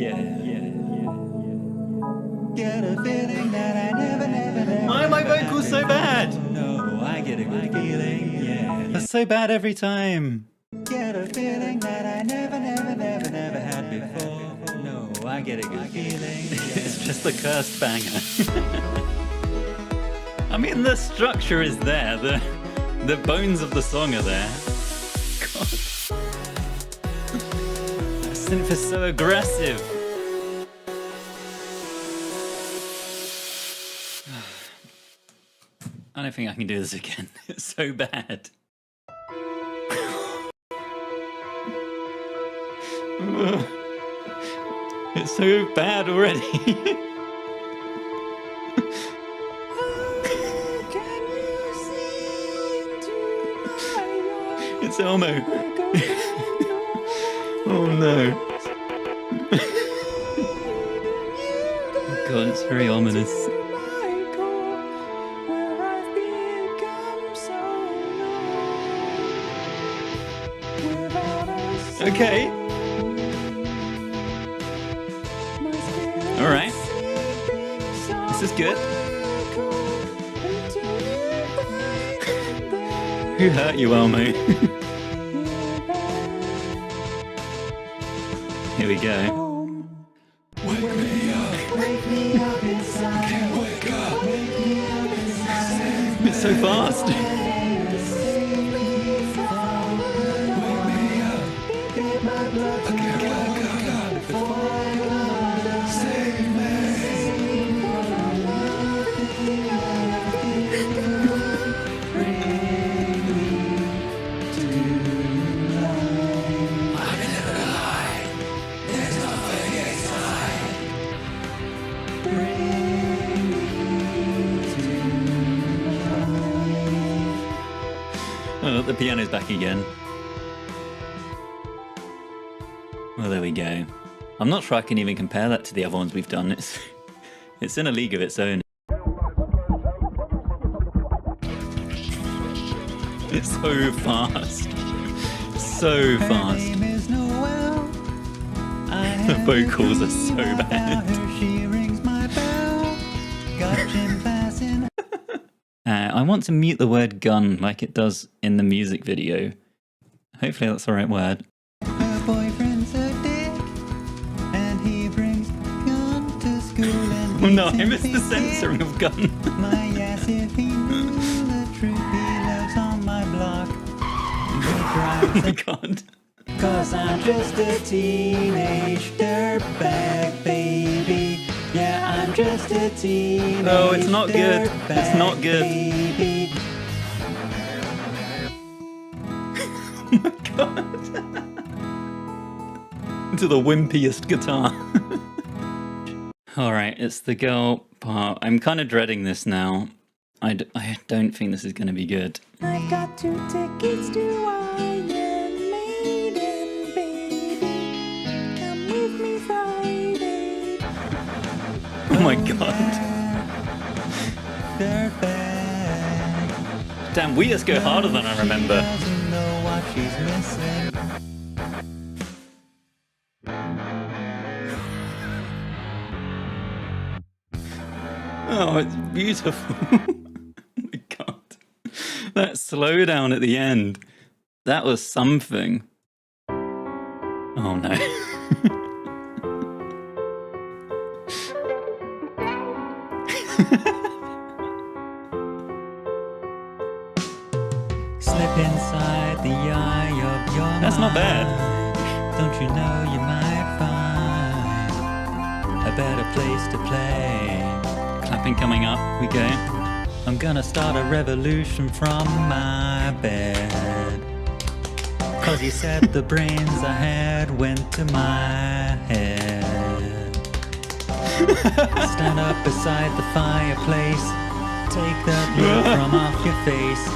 Get a feeling that I never. Why are my vocals so bad? No, I get a good feeling, yeah. That's so bad every time. Get a feeling that I never had before. No, I get a good feeling. It's just a cursed banger. I mean, the structure is there. The bones of the song are there. God. That synth is so aggressive. I don't think I can do this again. It's so bad. It's so bad already. It's Elmo. Oh no. Oh God, it's very ominous. Okay. Alright. This is good. Who hurt you, Elmo? Here we go. Wake me up inside. Can't wake up. It's so fast. Oh, the piano's back again. Well, there we go. I'm not sure I can even compare that to the other ones we've done. It's in a league of its own. It's so fast. So fast. The vocals are so bad. I want to mute the word gun like it does in the music video. Hopefully that's the right word. Her boyfriend's a dick, and he brings gun to school and Oh no, I missed the censoring of gun. My ass if he knew the truth, he lives on my block. Oh my God. Cause I'm just a teenage dirtbag baby. Yeah, I'm just a teenage Oh, it's not good. It's not good. Baby. Oh my God. To the wimpiest guitar. Alright, it's the girl part. I'm kind of dreading this now. I don't think this is going to be good. I've got 2 tickets to Iron Maiden, baby. Come with me Friday. Oh my God. Damn, we just go harder than I remember. Doesn't know what she's missing. Oh, it's beautiful. Oh my God. That slow down at the end. That was something. Oh no. Slip inside the eye of your That's not bad. mind. Don't you know you might find a better place to play? Clapping coming up. We go. I'm gonna start a revolution from my bed. Cause you said the brains I had went to my head. Stand up beside the fireplace. Take that look from off your face.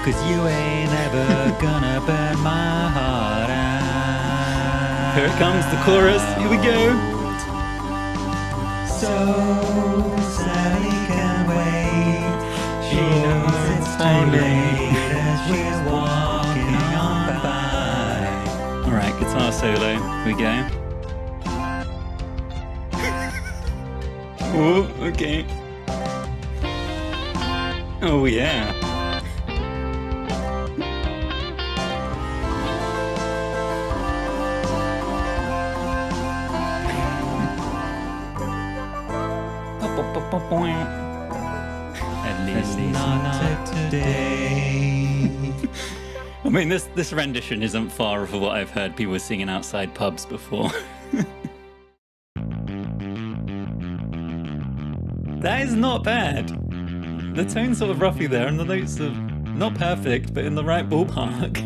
Cause you ain't ever gonna burn my heart out. Here it comes, the chorus. Here we go. So Sally can wait. She knows it's too late as we're walking on by. Alright, guitar solo. Here we go. Oh, okay. Oh, yeah. At least not today. I mean, this rendition isn't far off of what I've heard people singing outside pubs before. That is not bad. The tone's sort of roughly there, and the notes are not perfect, but in the right ballpark. Oh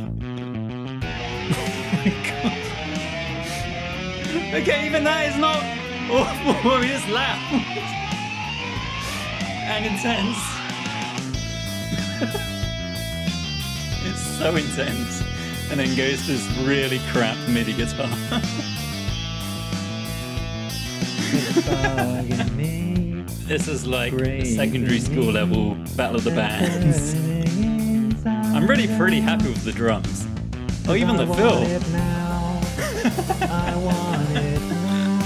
my god. Okay, even that is not awful. I mean, it's loud and intense. It's so intense, and then goes to this really crap MIDI guitar. This is like secondary school level Battle of the Bands. I'm really pretty happy with the drums. Oh, even the fill. I want it now.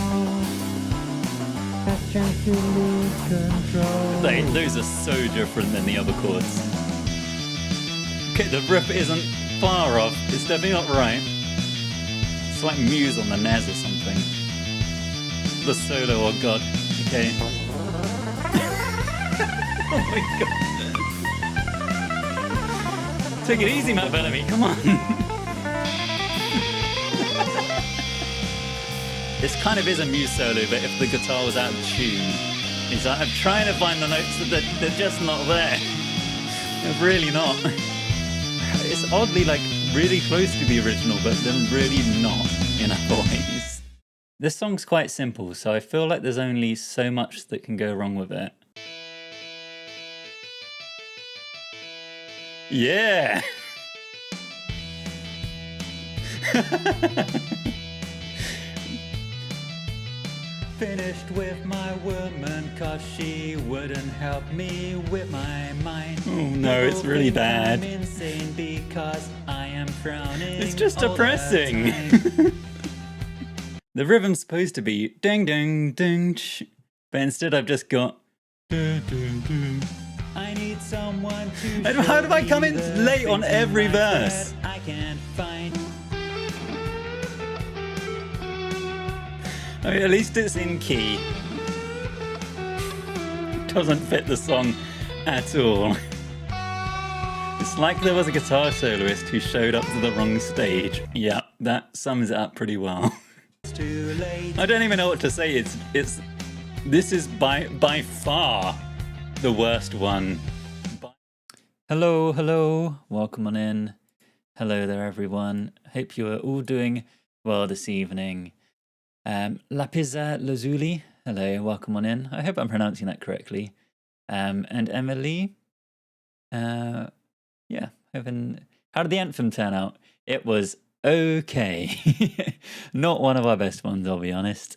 That chance to lose control. Those are so different than the other chords. Okay, the riff isn't far off. It's definitely not right. It's like Muse on the NES or something. The solo, oh god. Okay. Oh my god. Take it easy, Matt Bellamy, come on. This kind of is a Muse solo, but if the guitar was out of tune, it's like I'm trying to find the notes that they're just not there. They're really not. It's oddly like really close to the original, but then really not in other ways. This song's quite simple, so I feel like there's only so much that can go wrong with it. Yeah! Finished with my woman, cause she wouldn't help me with my mind. Oh no, it's really bad. I'm insane because I am frowning. It's just all the depressing. time. The rhythm's supposed to be ding ding ding, but instead I've just got. I need someone to. And how do I come in show me the late on things every in life verse? that I can't find. I mean, at least it's in key. Doesn't fit the song at all. It's like there was a guitar soloist who showed up to the wrong stage. Yeah, that sums it up pretty well. It's too late. I don't even know what to say. This is by far the worst one. Hello, welcome on in. Hello there, everyone. Hope you are all doing well this evening. Lapisa Lazuli, hello, welcome on in. I hope I'm pronouncing that correctly. And Emily, yeah, how did the anthem turn out? It was okay. Not one of our best ones, I'll be honest.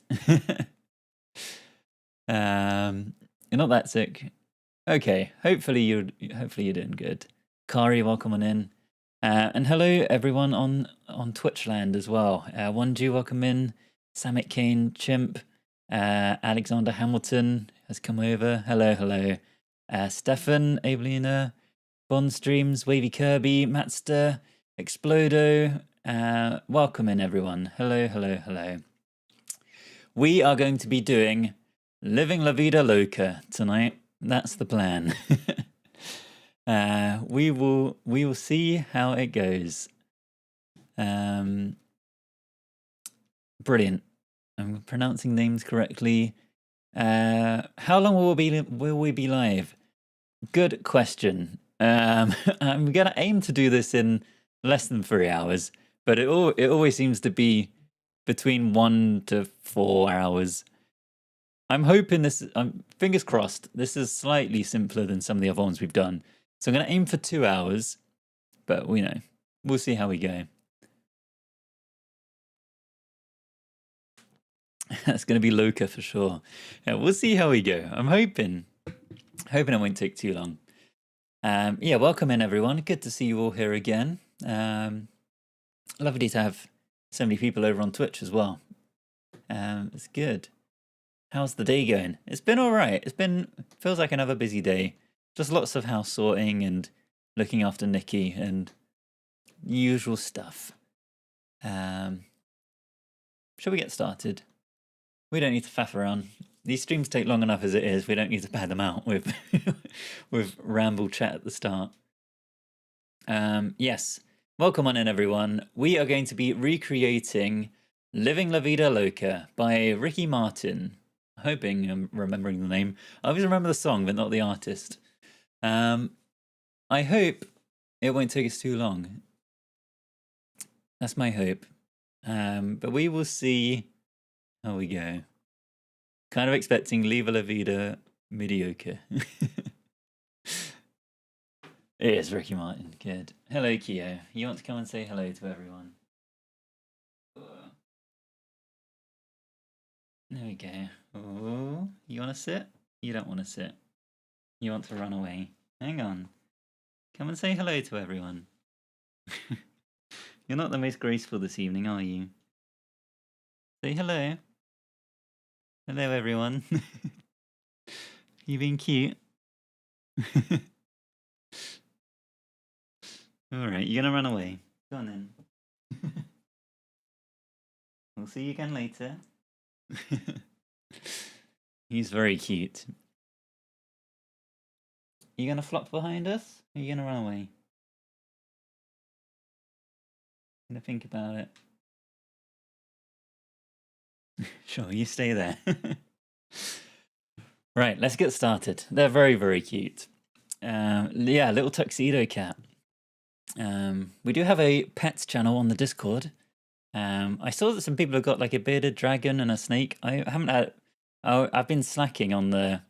You're not that sick. Okay, hopefully you're doing good. Kari, welcome on in. And hello everyone on Twitch land as well. Wanju, welcome in. Samit Kane, Chimp, Alexander Hamilton has come over. Hello. Stefan, Abelina, Bond Streams, Wavy Kirby, Matster, Explodo. Welcome in everyone. Hello. We are going to be doing Living La Vida Loca tonight. That's the plan. We will see how it goes. Brilliant. I'm pronouncing names correctly. How long will we be live? Good question. I'm gonna aim to do this in less than 3 hours, but it always seems to be between 1 to 4 hours. I'm hoping this. Fingers crossed. This is slightly simpler than some of the other ones we've done, so I'm gonna aim for 2 hours. But we'll see how we go. That's going to be Loca for sure. Yeah, we'll see how we go. I'm hoping it won't take too long. Yeah, welcome in everyone. Good to see you all here again. Lovely to have so many people over on Twitch as well. It's good. How's the day going? It's been all right. Feels like another busy day. Just lots of house sorting and looking after Nikki and usual stuff. Shall we get started? We don't need to faff around. These streams take long enough as it is. We don't need to pad them out with with ramble chat at the start. Yes. Welcome on in, everyone. We are going to be recreating Living La Vida Loca by Ricky Martin. Hoping I'm remembering the name. I always remember the song, but not the artist. I hope it won't take us too long. That's my hope. But we will see how we go. Kind of expecting Viva La Vida mediocre. It is Ricky Martin. Good. Hello, Keo. You want to come and say hello to everyone? There we go. Oh, you want to sit? You don't want to sit. You want to run away. Hang on. Come and say hello to everyone. You're not the most graceful this evening, are you? Say hello. Hello, everyone. You being cute? Alright, you're gonna run away. Go on then. We'll see you again later. He's very cute. You gonna flop behind us? Or are you gonna run away? Gonna think about it. Sure, you stay there. Right, let's get started. They're very, very cute. Yeah, little tuxedo cat. We do have a pets channel on the Discord. I saw that some people have got like a bearded dragon and a snake. I haven't had. I've been slacking on the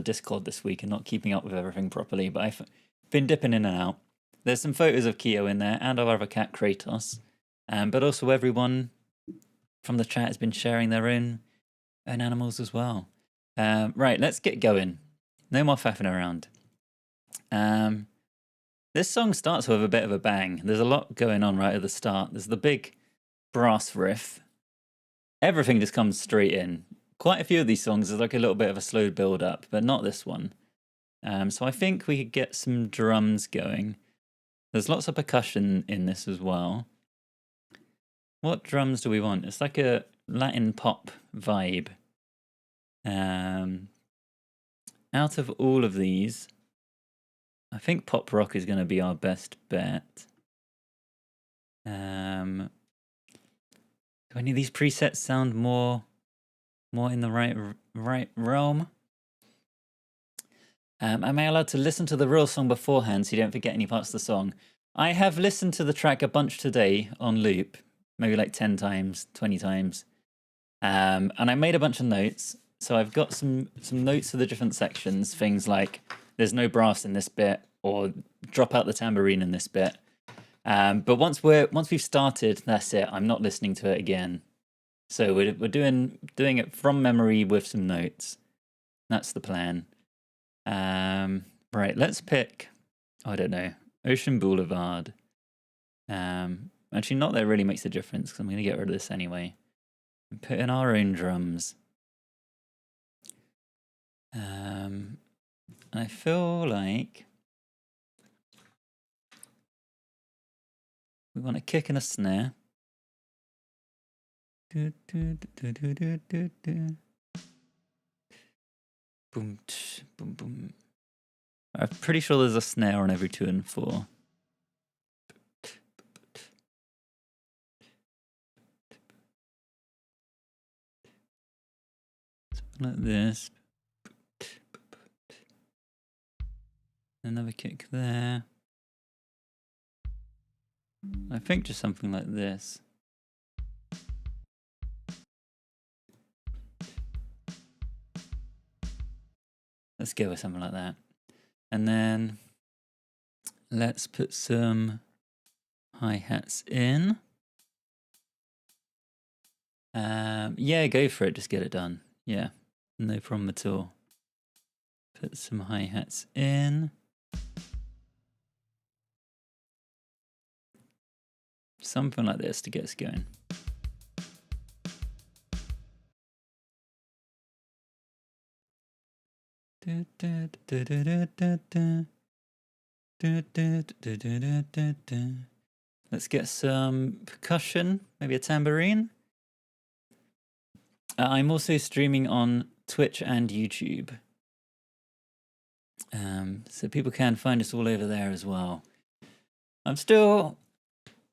Discord this week and not keeping up with everything properly. But I've been dipping in and out. There's some photos of Keo in there and our other cat Kratos. But also everyone from the chat has been sharing their own animals as well. Right, let's get going. No more faffing around. This song starts with a bit of a bang. There's a lot going on right at the start. There's the big brass riff. Everything just comes straight in. Quite a few of these songs is like a little bit of a slow build up, but not this one. So I think we could get some drums going. There's lots of percussion in this as well. What drums do we want? It's like a Latin pop vibe. Out of all of these, I think pop rock is going to be our best bet. Do any of these presets sound more in the right realm? Am I allowed to listen to the real song beforehand so you don't forget any parts of the song? I have listened to the track a bunch today on loop, maybe like 10 times, 20 times. And I made a bunch of notes. So I've got some notes for the different sections, things like there's no brass in this bit, or drop out the tambourine in this bit. But once we've started, that's it. I'm not listening to it again. So we're doing it from memory with some notes. That's the plan. Right, let's pick. I don't know, Ocean Boulevard. Actually, not that it really makes a difference because I'm going to get rid of this anyway. And put in our own drums. I feel like we want a kick and a snare. Boom, boom, boom. I'm pretty sure there's a snare on every 2 and 4. Something like this. Another kick there. I think just something like this. Let's go with something like that. And then let's put some hi-hats in. Yeah, go for it. Just get it done. Yeah, no problem at all. Put some hi-hats in. Something like this to get us going. Let's get some percussion, maybe a tambourine. I'm also streaming on Twitch and YouTube. So people can find us all over there as well. I'm still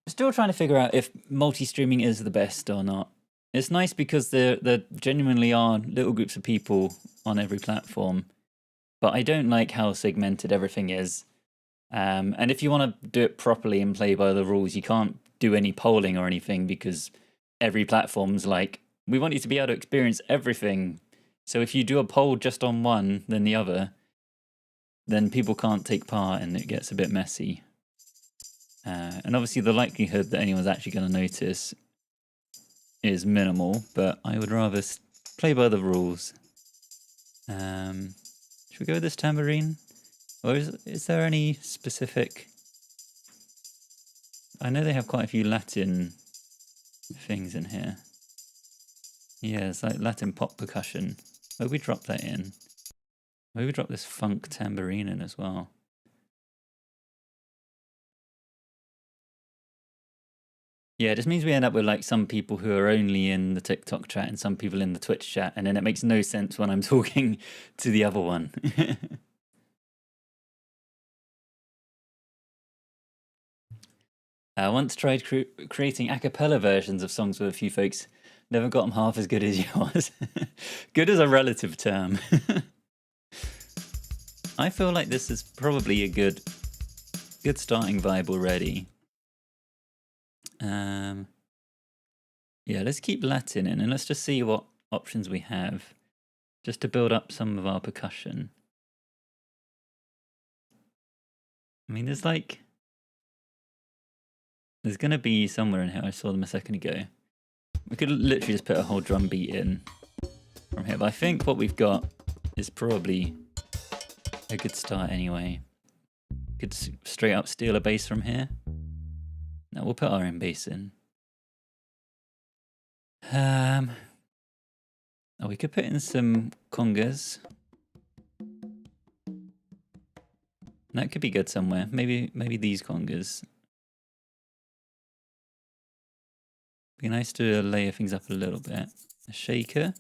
trying to figure out if multi-streaming is the best or not. It's nice because there genuinely are little groups of people on every platform, but I don't like how segmented everything is. And if you want to do it properly and play by the rules, you can't do any polling or anything because every platform's like, we want you to be able to experience everything. So if you do a poll just on one than the other, then people can't take part and it gets a bit messy. And obviously the likelihood that anyone's actually going to notice is minimal, but I would rather play by the rules. Should we go with this tambourine? Or is there any specific... I know they have quite a few Latin things in here. Yeah, it's like Latin pop percussion. Maybe we drop that in. Maybe we drop this funk tambourine in as well. Yeah, it just means we end up with like some people who are only in the TikTok chat and some people in the Twitch chat, and then it makes no sense when I'm talking to the other one. I once tried creating a cappella versions of songs with a few folks. Never got them half as good as yours. Good is a relative term. I feel like this is probably a good starting vibe already. Yeah, let's keep Latin in and let's just see what options we have just to build up some of our percussion. I mean, there's going to be somewhere in here. I saw them a second ago. We could literally just put a whole drum beat in from here, but I think what we've got is probably a good start anyway. Could straight up steal a bass from here. Now we'll put our own bass in. Oh, we could put in some congas. That could be good somewhere. Maybe these congas. Be nice to layer things up a little bit. A shaker.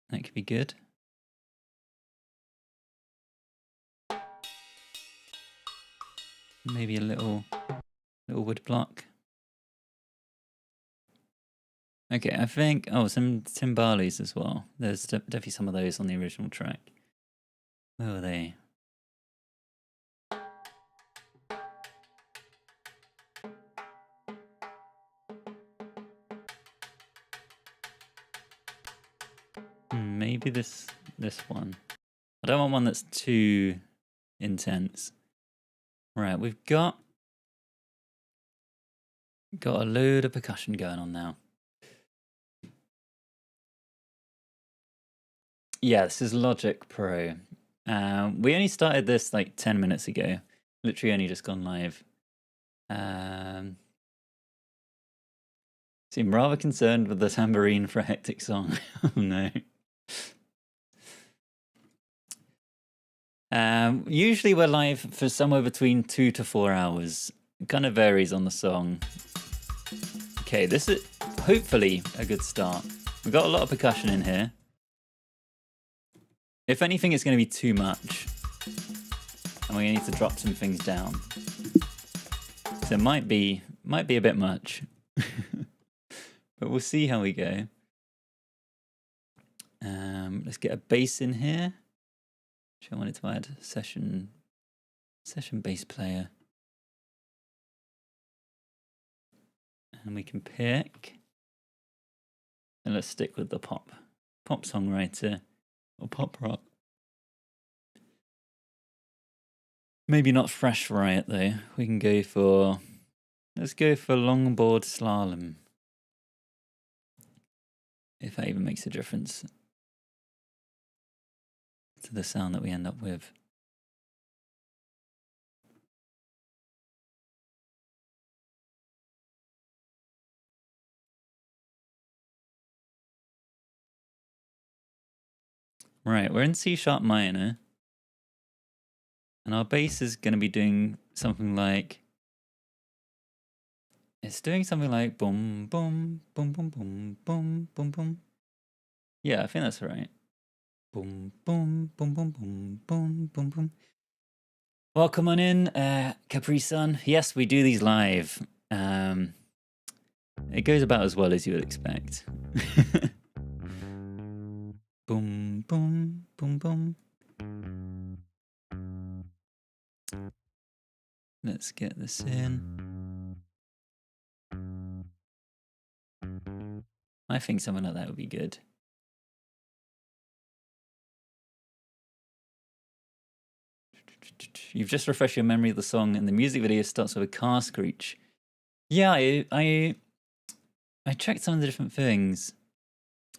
That could be good. Maybe a little wood block. Okay, I think, some timbales as well. There's definitely some of those on the original track. Where were they? Maybe this one. I don't want one that's too intense. Right, we've got a load of percussion going on now. Yeah, this is Logic Pro. We only started this like 10 minutes ago. Literally only just gone live. Seem rather concerned with the tambourine for a hectic song. Oh no. Usually we're live for somewhere between 2 to 4 hours. It kind of varies on the song. Okay, this is hopefully a good start. We've got a lot of percussion in here. If anything, it's going to be too much. And we need to drop some things down. So it might be a bit much. But we'll see how we go. Let's get a bass in here. I wanted to add session bass player. And we can pick. And let's stick with the pop songwriter or pop rock. Maybe not Fresh Riot though. We can go for, let's go for Longboard Slalom. If that even makes a difference to the sound that we end up with. Right, we're in C sharp minor. And our bass is going to be doing something like... It's doing something like boom, boom, boom, boom, boom, boom, boom, boom. Yeah, I think that's right. Boom, boom, boom, boom, boom, boom, boom, boom. Welcome on in, Capri-san. Yes, we do these live. It goes about as well as you would expect. Boom, boom, boom, boom. Let's get this in. I think something like that would be good. You've just refreshed your memory of the song, and the music video starts with a car screech. Yeah, I checked some of the different things,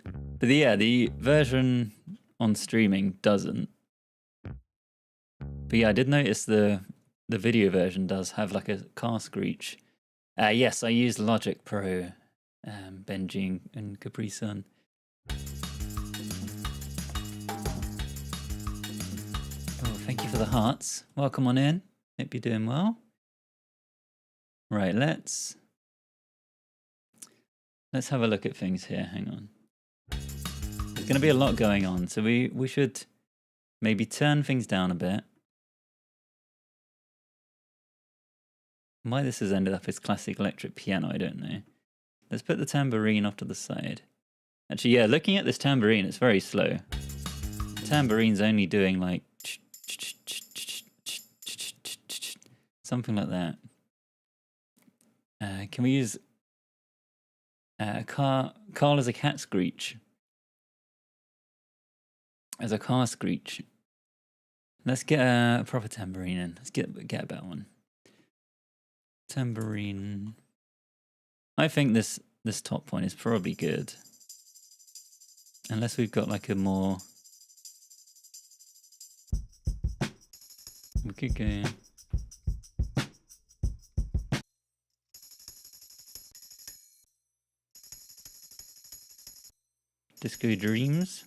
but yeah, the version on streaming doesn't. But yeah, I did notice the video version does have like a car screech. Yes, I used Logic Pro, Benji and Capri-san. Oh, thank you for the hearts. Welcome on in. Hope you're doing well. Right, let's have a look at things here. Hang on. There's going to be a lot going on, so we should maybe turn things down a bit. Why this has ended up as classic electric piano, I don't know. Let's put the tambourine off to the side. Actually, yeah, looking at this tambourine, it's very slow. The tambourine's only doing like something like that. Can we use Carl as a cat screech? As a car screech. Let's get a proper tambourine in. Let's get a better one. Tambourine. I think this top point is probably good. Unless we've got like a more... We could go... Disco Dreams.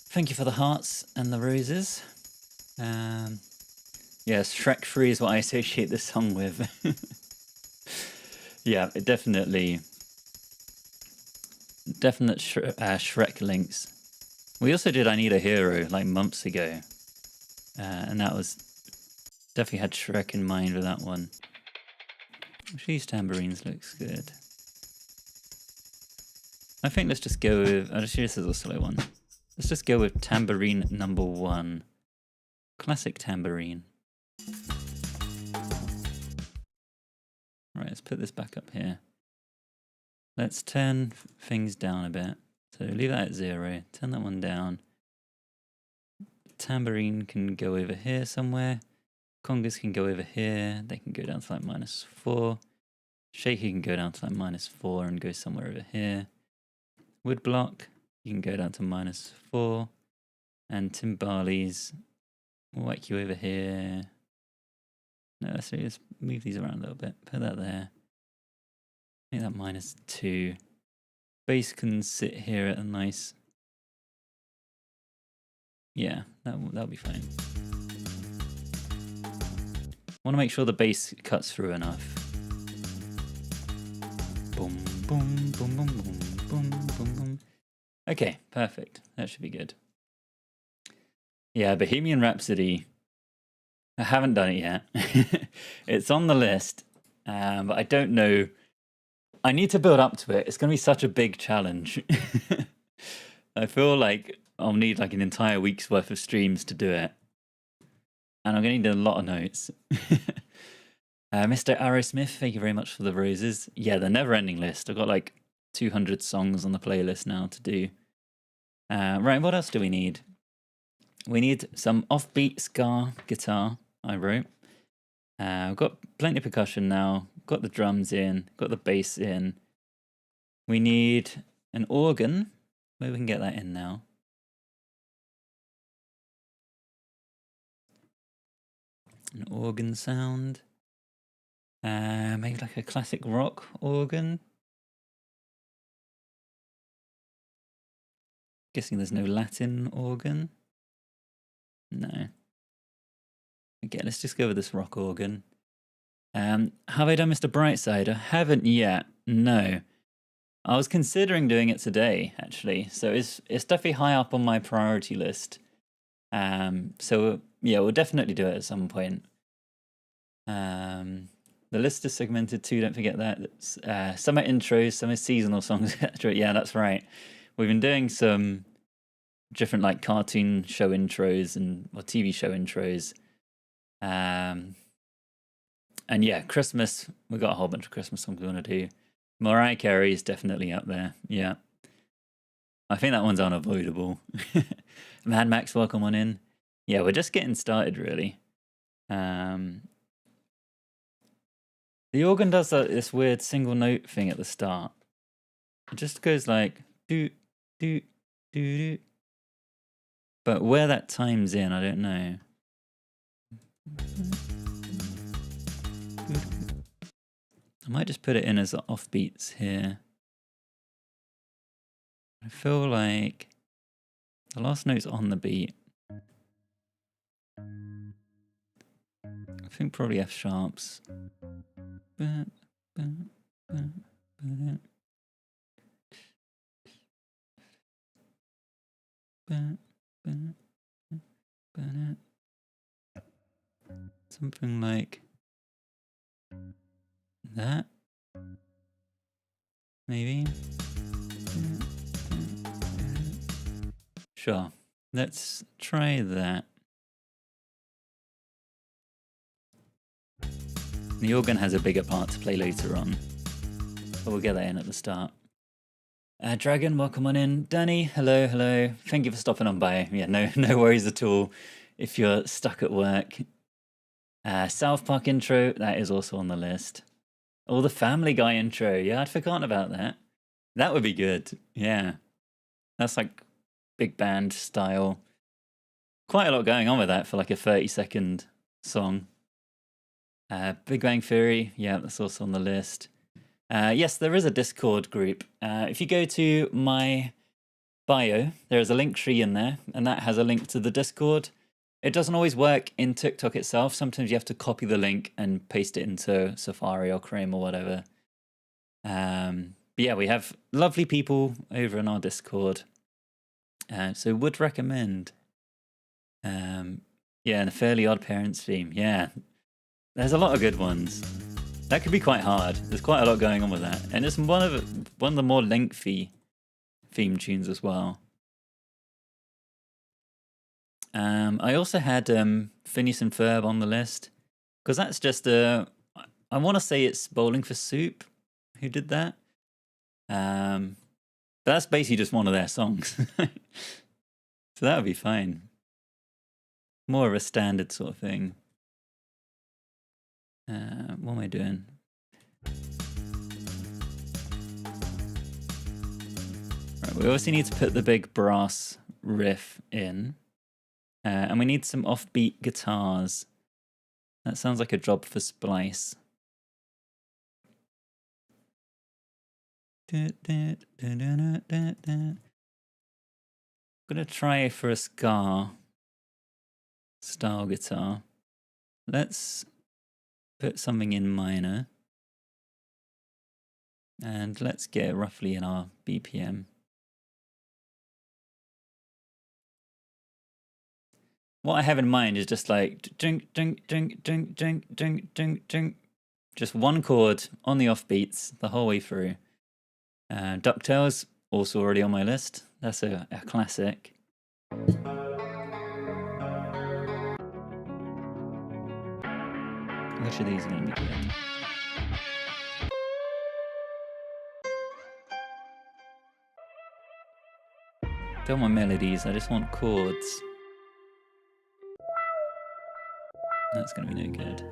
Thank you for the hearts and the roses. Yes, Shrek 3 is what I associate this song with. Yeah, it definite Shrek links. We also did I Need a Hero like months ago. And that was definitely had Shrek in mind with that one. These tambourines looks good. I think let's just go with... Actually, this is a slow one. Let's just go with tambourine number 1. Classic tambourine. Right, let's put this back up here. Let's turn things down a bit. So leave that at 0. Turn that one down. Tambourine can go over here somewhere. Congas can go over here. They can go down to like -4. Shaky can go down to like -4 and go somewhere over here. Woodblock, you can go down to -4. And timbales, we'll whack you over here. No, let's move these around a little bit. Put that there. Make that -2. Bass can sit here at a nice... Yeah, that'll be fine. Want to make sure the bass cuts through enough. Boom, boom, boom, boom, boom, boom, boom, boom. Okay, perfect. That should be good. Yeah, Bohemian Rhapsody. I haven't done it yet. It's on the list, but I don't know. I need to build up to it. It's going to be such a big challenge. I feel like I'll need like an entire week's worth of streams to do it. And I'm going to need a lot of notes. Mr. Arrowsmith, thank you very much for the roses. Yeah, the never-ending list. I've got like 200 songs on the playlist now to do. Right, what else do we need? We need some offbeat ska guitar, I wrote. I've got plenty of percussion now. Got the drums in. Got the bass in. We need an organ. Maybe we can get that in now. An organ sound. Maybe like a classic rock organ. Guessing there's no Latin organ. No. Okay, let's just go with this rock organ. Have I done Mr. Brightside? I haven't yet. No. I was considering doing it today, actually. So it's definitely high up on my priority list. So yeah, we'll definitely do it at some point. The list is segmented too, don't forget that. Some are intros, some are seasonal songs, etc. Yeah, that's right. We've been doing some different like cartoon show intros or TV show intros. And yeah, Christmas, we've got a whole bunch of Christmas songs we want to do. Mariah Carey is definitely up there. Yeah. I think that one's unavoidable. Mad Max, welcome on in. Yeah, we're just getting started, really. The organ does this weird single note thing at the start. It just goes like do do do do. But where that times in, I don't know. I might just put it in as offbeats here. I feel like the last note's on the beat. I think probably F sharps. Something like that, maybe. Sure, let's try that. The organ has a bigger part to play later on, but we'll get that in at the start. Dragon, welcome on in. Danny, hello, hello. Thank you for stopping on by. Yeah, no worries at all if you're stuck at work. South Park intro, that is also on the list. Oh, the Family Guy intro. Yeah, I'd forgotten about that. That would be good. Yeah. That's like big band style. Quite a lot going on with that for like a 30-second song. Big Bang Theory. Yeah, that's also on the list. Yes, there is a Discord group. If you go to my bio, there is a link tree in there, and that has a link to the Discord. It doesn't always work in TikTok itself. Sometimes you have to copy the link and paste it into Safari or Chrome or whatever. But yeah, we have lovely people over in our Discord. So would recommend. Yeah, and the Fairly Odd Parents theme. Yeah, there's a lot of good ones. That could be quite hard. There's quite a lot going on with that. And it's one of the more lengthy theme tunes as well. I also had Phineas and Ferb on the list because that's just I want to say it's Bowling for Soup who did that. But that's basically just one of their songs. So that would be fine. More of a standard sort of thing. What am I doing? Right, we obviously need to put the big brass riff in. And we need some offbeat guitars. That sounds like a job for Splice. I'm gonna try for a ska style guitar. Let's put something in minor. And let's get roughly in our BPM. What I have in mind is just like ding, ding, ding, ding, ding, ding, ding, ding. Just one chord on the offbeats the whole way through. DuckTales, also already on my list. That's a classic. Which of these are going to be good? Don't want melodies, I just want chords. That's going to be no good.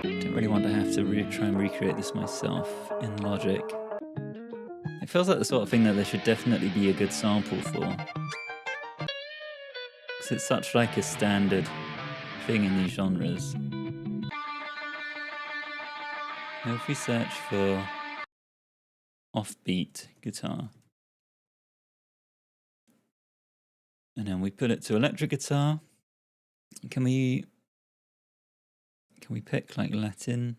Don't really want to have to try and recreate this myself in Logic. It feels like the sort of thing that there should definitely be a good sample for. 'Cause it's such like a standard thing in these genres. Now if we search for offbeat guitar, and then we put it to electric guitar, can we pick like Latin?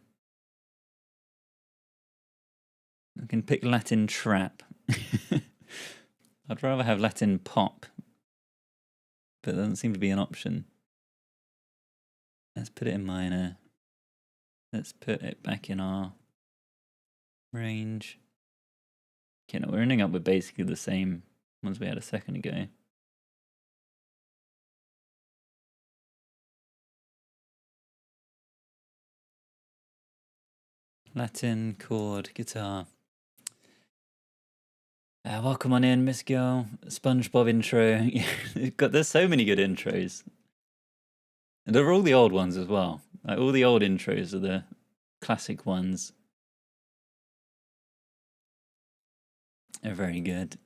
I can pick Latin trap. I'd rather have Latin pop, but there doesn't seem to be an option. Let's put it in minor. Let's put it back in our range. Okay, no, we're ending up with basically the same ones we had a second ago. Latin chord guitar. Welcome on in, Miss Girl. SpongeBob intro. There's so many good intros. And they're all the old ones as well. Like, all the old intros are the classic ones. They're very good.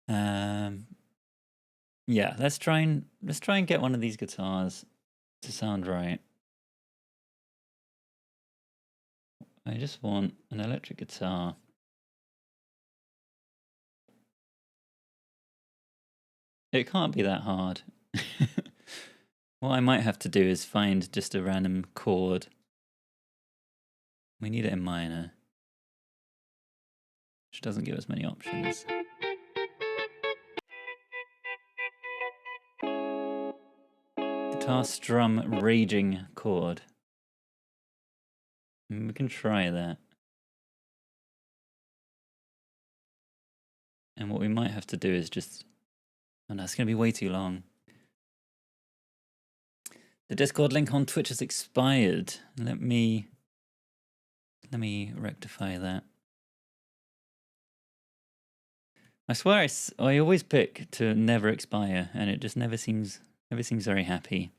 Yeah, let's try and get one of these guitars to sound right. I just want an electric guitar. It can't be that hard. What I might have to do is find just a random chord. We need it in minor, which doesn't give us many options. Guitar strum raging chord. We can try that. And what we might have to do is just... Oh no, it's going to be way too long. The Discord link on Twitch has expired. Let me rectify that. I swear I always pick to never expire, and it just never seems very happy.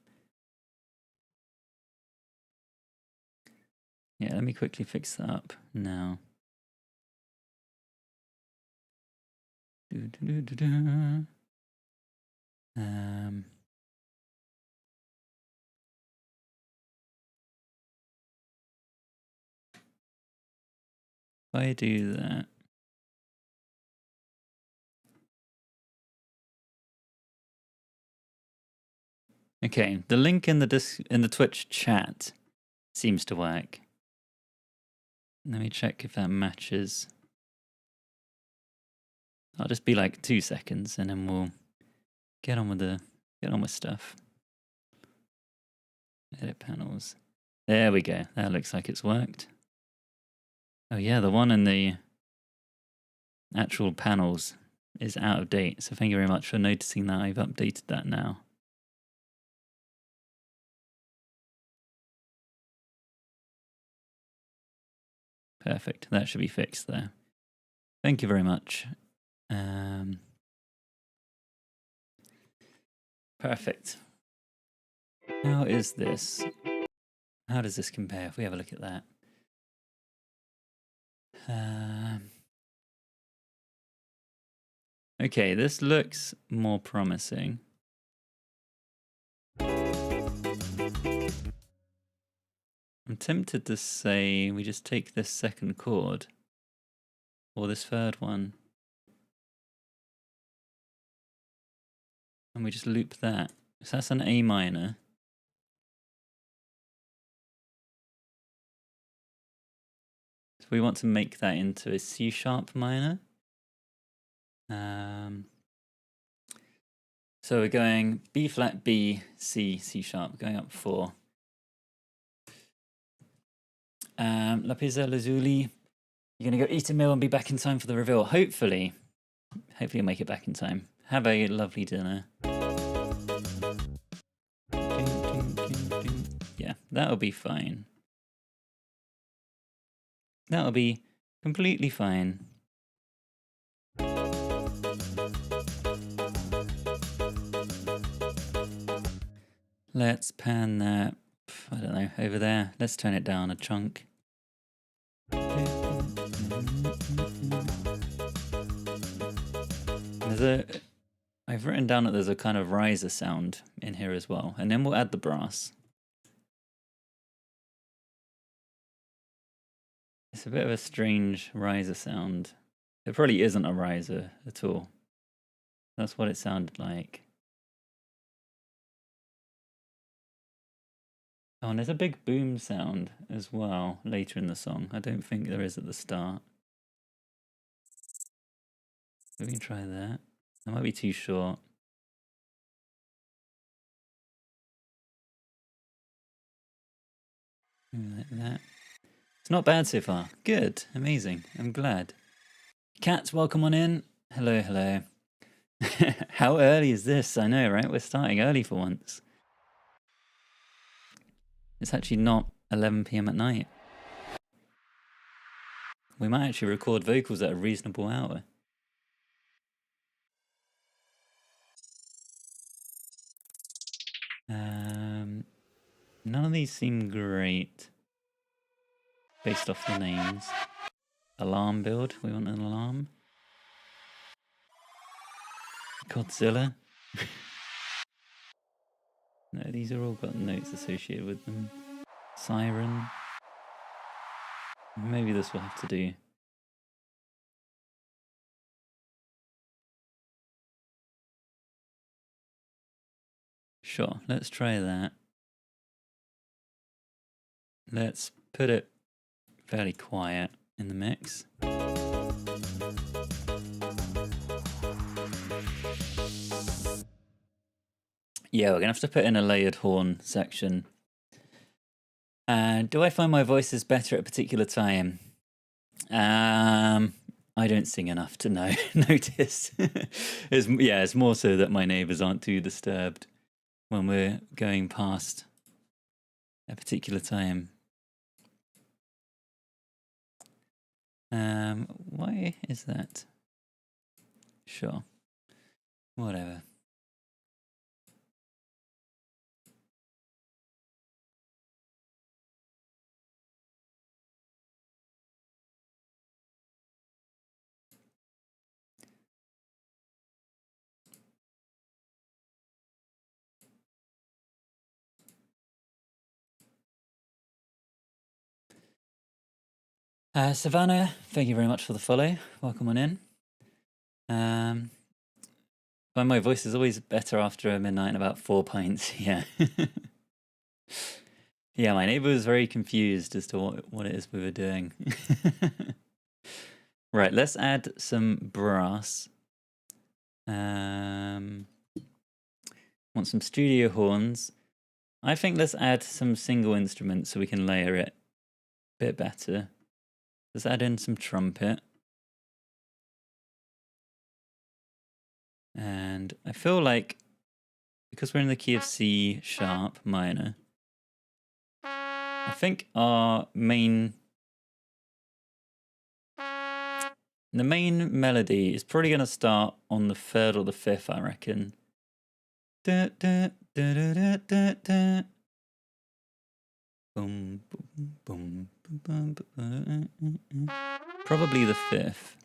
Yeah, let me quickly fix that up now. If I do that, okay, the link in the Twitch chat seems to work. Let me check if that matches. I'll just be like 2 seconds, and then we'll get on with stuff. Edit panels. There we go. That looks like it's worked. Oh yeah, the one in the actual panels is out of date. So thank you very much for noticing that. I've updated that now. Perfect. That should be fixed there. Thank you very much. Perfect. How is this? How does this compare if we have a look at that? Okay, this looks more promising. I'm tempted to say we just take this second chord, or this third one, and we just loop that. So that's an A minor. So we want to make that into a C sharp minor. So we're going B flat, B, C, C sharp, going up 4. Lapisa Lazuli, you're going to go eat a meal and be back in time for the reveal. Hopefully you'll make it back in time. Have a lovely dinner. Yeah, that'll be fine. That'll be completely fine. Let's pan that, I don't know, over there. Let's turn it down a chunk. I've written down that there's a kind of riser sound in here as well, and then we'll add the brass. It's a bit of a strange riser sound. It probably isn't a riser at all. That's what it sounded like. Oh, and there's a big boom sound as well later in the song. I don't think there is at the start. We can try that. That might be too short. Like that. It's not bad so far. Good. Amazing. I'm glad. Cats, welcome on in. Hello, hello. How early is this? I know, right? We're starting early for once. It's actually not 11 p.m. at night. We might actually record vocals at a reasonable hour. None of these seem great based off the names. Alarm build. We want an alarm. Godzilla. No, these are all got notes associated with them. Siren. Maybe this will have to do. Sure, let's try that. Let's put it fairly quiet in the mix. Yeah, we're gonna have to put in a layered horn section. And do I find my voice is better at a particular time? I don't sing enough to know. Notice. It's more so that my neighbours aren't too disturbed when we're going past a particular time. Why is that? Sure. Whatever. Savannah, thank you very much for the follow. Welcome on in. But my voice is always better after midnight and about 4 pints. Yeah. Yeah, my neighbor was very confused as to what it is we were doing. Right, let's add some brass. Want some studio horns. I think let's add some single instruments so we can layer it a bit better. Let's add in some trumpet. And I feel like, because we're in the key of C sharp minor, I think the main melody is probably going to start on the 3rd or the 5th, I reckon. Da, da, da, da, da, da, da. Boom, boom, boom, boom, boom, probably the 5th.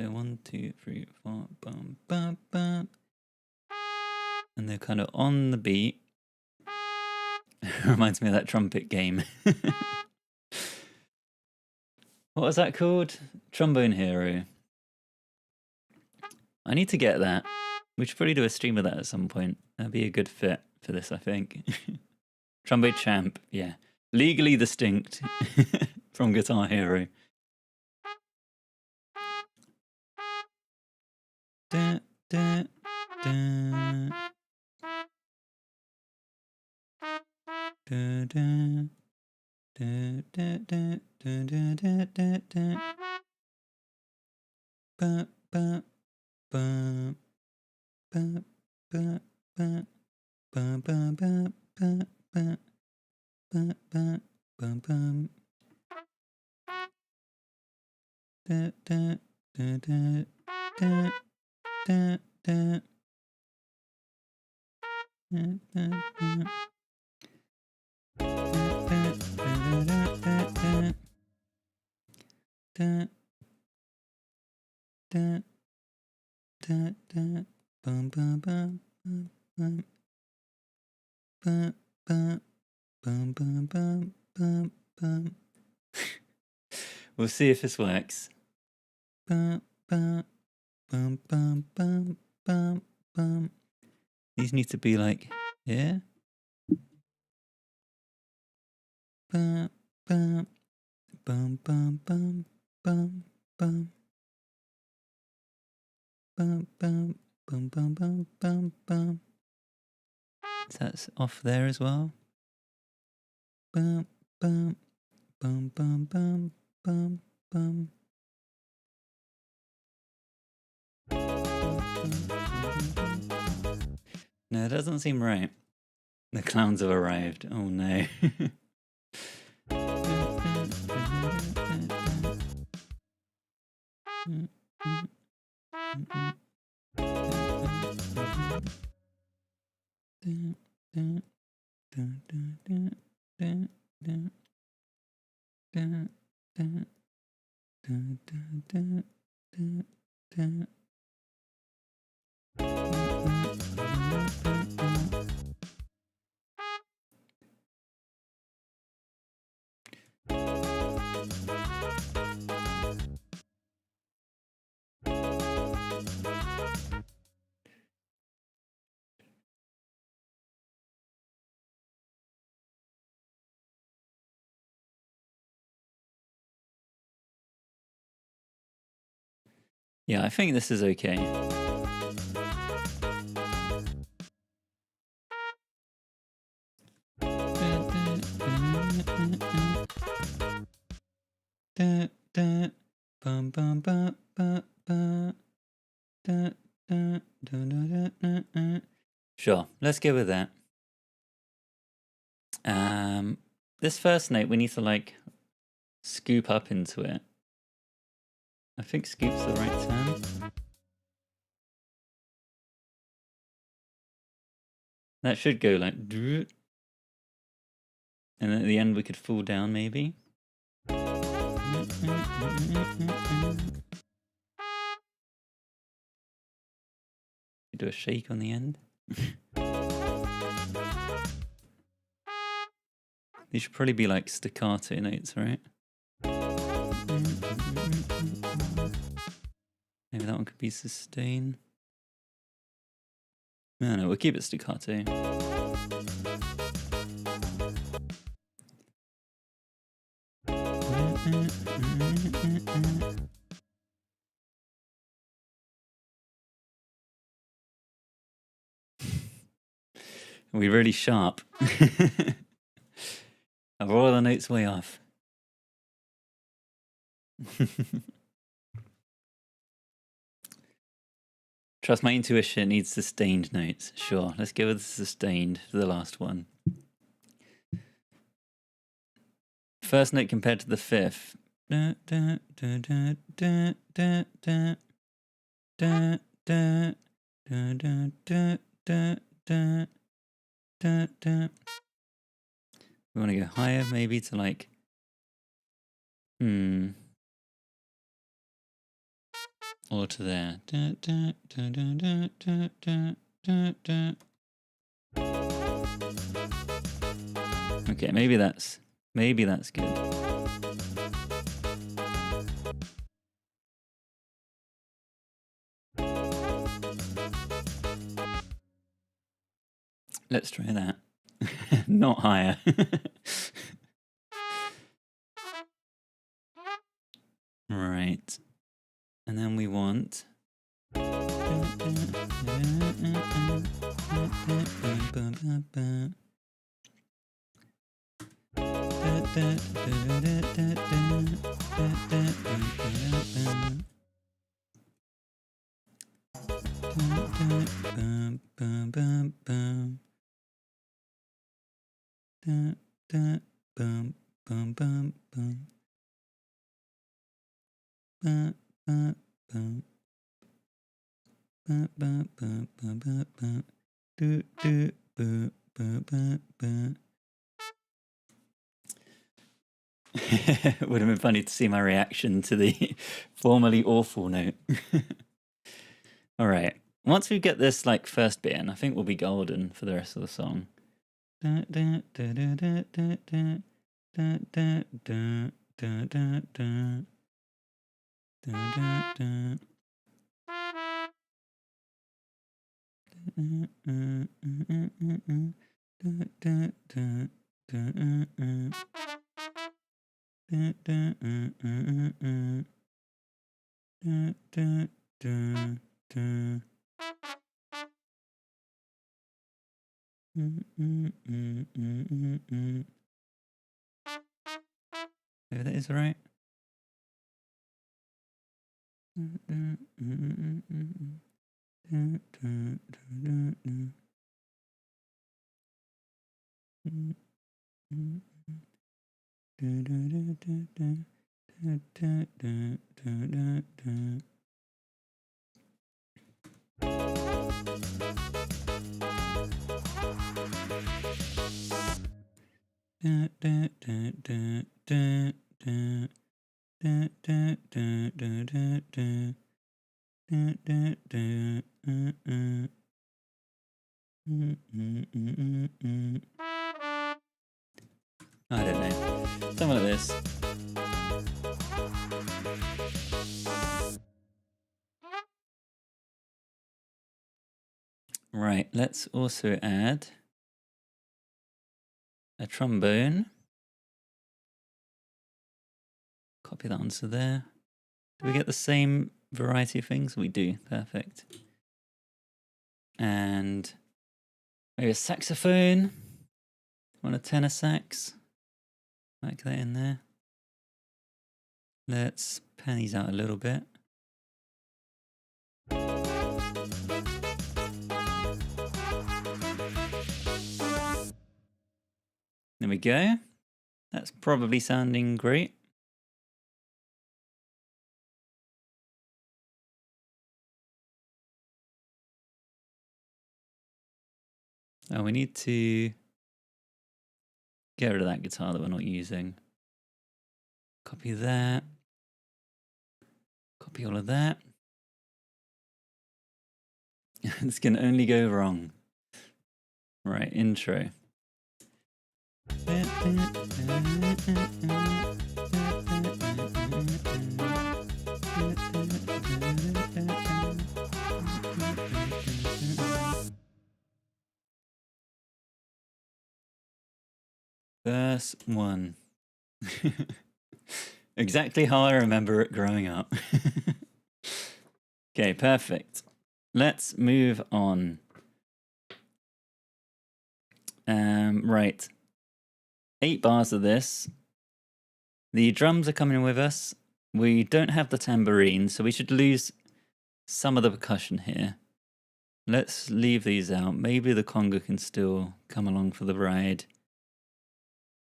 So 1, 2, 3, 4, bum, bum, bum. And they're kind of on the beat. Reminds me of that trumpet game. What was that called? Trombone Hero. I need to get that. We should probably do a stream of that at some point. That'd be a good fit for this, I think. Trombone Champ, yeah. Legally distinct from Guitar Hero. Da, da, da. Da, da. Da, da, da, da, da, da, da, da. Ba, ba, ba, ba, ba, ba, ba, ba, ba, ba, ba, ba, ba, ba, ba. Da, da, da, da, da, da, da. Da, da, da. Da, da, da, da. bum bum bum bum bum bum bum bum bum bum bum. We'll see if this works. Bum bum bum bum bum bum bum. These need to be like here. Bum bum bum bum bum bum bum. Bum bum bum bum bum bum bum. So that's off there as well. Bum bum bum bum bum bum bum. No, it doesn't seem right. The clowns have arrived. Oh no. Yeah, I think this is okay. Sure, let's go with that. This first note we need to like scoop up into it. I think scoop's the right term. That should go like, and then at the end we could fall down maybe. Do a shake on the end. These should probably be like staccato notes, right? Maybe that one could be sustain. No, we'll keep it staccato. We're really sharp. Are all the notes way off? Trust my intuition, needs sustained notes. Sure, let's go with the sustained for the last one. First note compared to the fifth. We want to go higher, maybe to like, or to there. Okay, maybe that's good. Let's try that. Not higher. Right. And then we want it would have been funny to see my reaction to the formerly awful note. All right, Once we get this like first bit in, I think we'll be golden for the rest of the song. Maybe that is right. I don't know. Something like this. Right, let's also add a trombone. Copy that onto there. Do we get the same variety of things? We do, perfect. And maybe a saxophone. Want a tenor sax? Like that in there. Let's pan these out a little bit. There we go. That's probably sounding great. Oh, we need to get rid of that guitar that we're not using. Copy that. Copy all of that. This can only go wrong. Right, intro. Verse 1. Exactly how I remember it growing up. Okay, perfect. Let's move on. Right. 8 bars of this. The drums are coming with us. We don't have the tambourine, so we should lose some of the percussion here. Let's leave these out. Maybe the conga can still come along for the ride.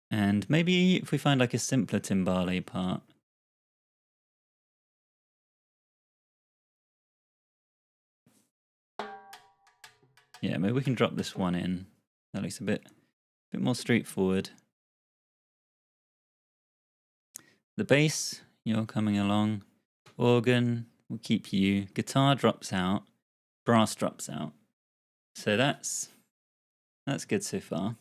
And maybe if we find like a simpler timbale part. Yeah, maybe we can drop this one in. That looks a bit more straightforward. The bass, you're coming along. Organ, we'll keep you. Guitar drops out. Brass drops out. So that's good so far.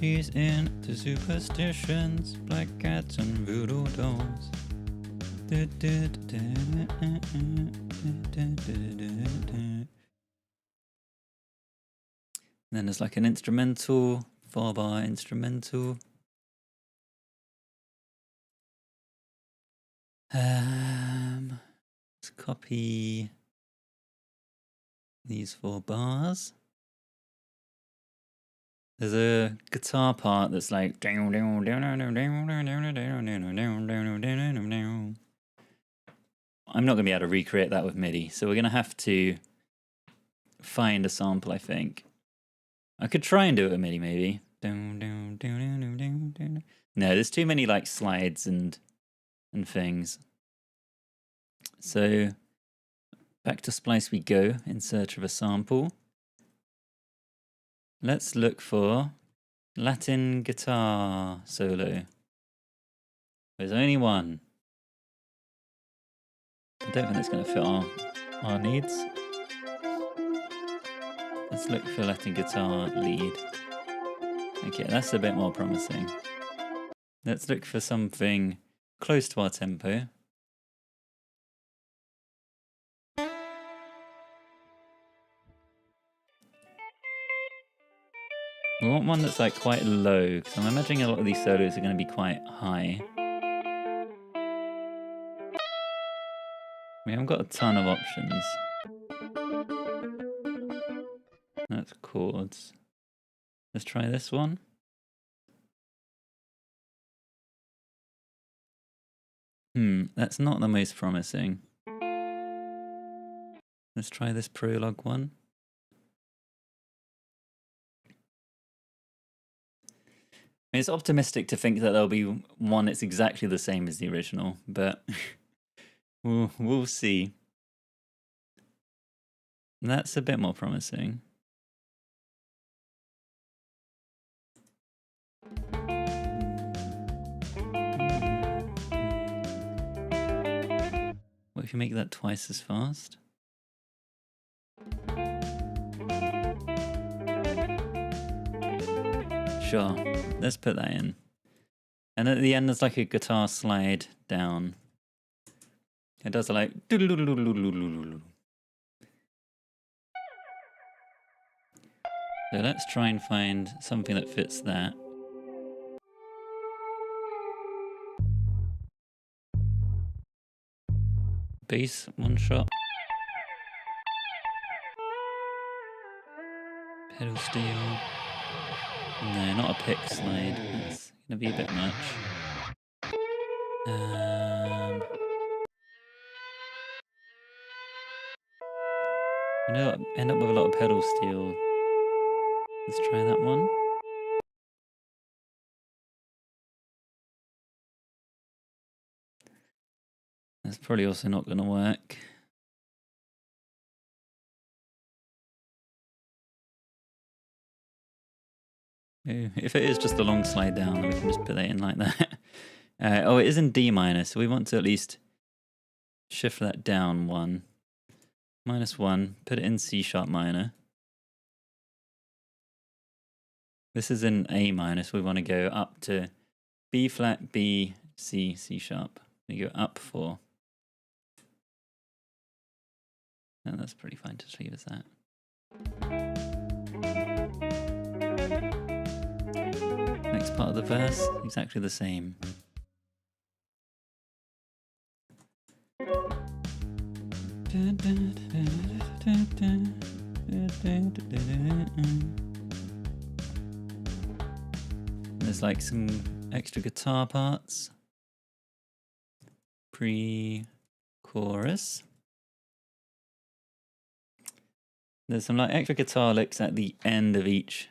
She's into superstitions, black cats and voodoo dolls. Then there's like an instrumental, 4-bar instrumental. Let's copy these 4 bars. There's a guitar part that's like. I'm not going to be able to recreate that with MIDI, so we're going to have to find a sample, I think. I could try and do it with MIDI, maybe. No, there's too many like slides and things. So back to Splice we go in search of a sample. Let's look for Latin guitar solo. There's only one. I don't think that's going to fit our needs. Let's look for Latin guitar lead. Okay, that's a bit more promising. Let's look for something close to our tempo. We want one that's like quite low, because I'm imagining a lot of these solos are going to be quite high. We haven't got a ton of options. That's chords. Let's try this one. That's not the most promising. Let's try this prologue one. It's optimistic to think that there'll be one that's exactly the same as the original, but we'll see. That's a bit more promising. What if you make that twice as fast? Sure, let's put that in. And at the end there's like a guitar slide down. It does like... So let's try and find something that fits that. Bass, one shot. Pedal steel. No, not a pick slide. That's gonna be a bit much. You know, end up with a lot of pedal steel. Let's try that one. That's probably also not gonna work. If it is just a long slide down, then we can just put that in like that. Oh, it is in D minor, so we want to at least shift that down one. -1, put it in C sharp minor. This is in A minor, so we want to go up to B flat, B, C, C sharp. We go up 4. And that's pretty fine, just leave as that. Next part of the verse, exactly the same. There's like some extra guitar parts. Pre-chorus. There's some like extra guitar licks at the end of each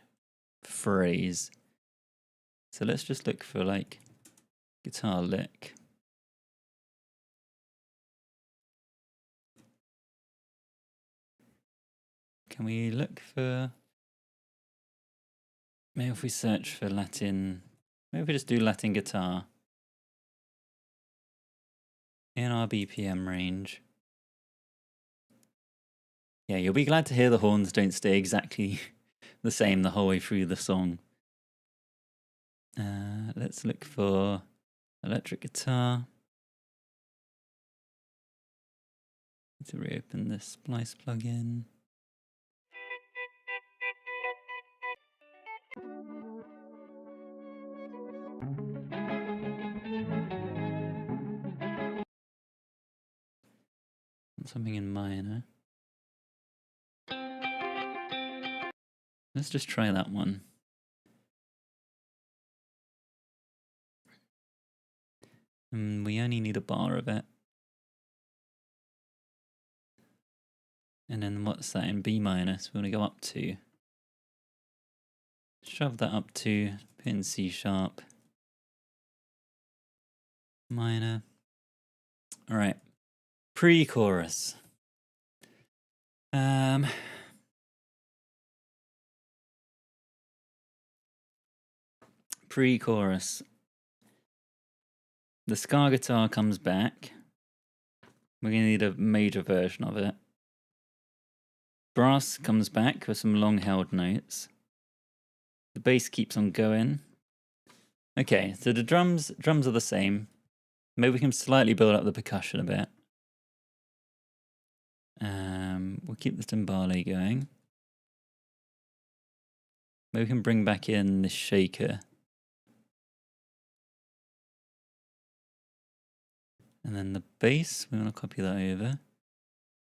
phrase. So let's just look for like guitar lick. Can we look for... Maybe if we search for Latin... Maybe if we just do Latin guitar. In our BPM range. Yeah, you'll be glad to hear the horns don't stay exactly the same the whole way through the song. Let's look for electric guitar. Need to reopen the Splice plugin. Something in minor. Let's just try that one. We only need a bar of it. And then what's that in B minor? So we want to go up 2. Shove that up 2, put in C sharp. Minor. Alright. Pre-chorus. Pre-chorus. The ska guitar comes back. We're going to need a major version of it. Brass comes back with some long held notes. The bass keeps on going. Okay, so the drums are the same. Maybe we can slightly build up the percussion a bit. We'll keep the timbale going. Maybe we can bring back in the shaker. And then the bass, we want to copy that over.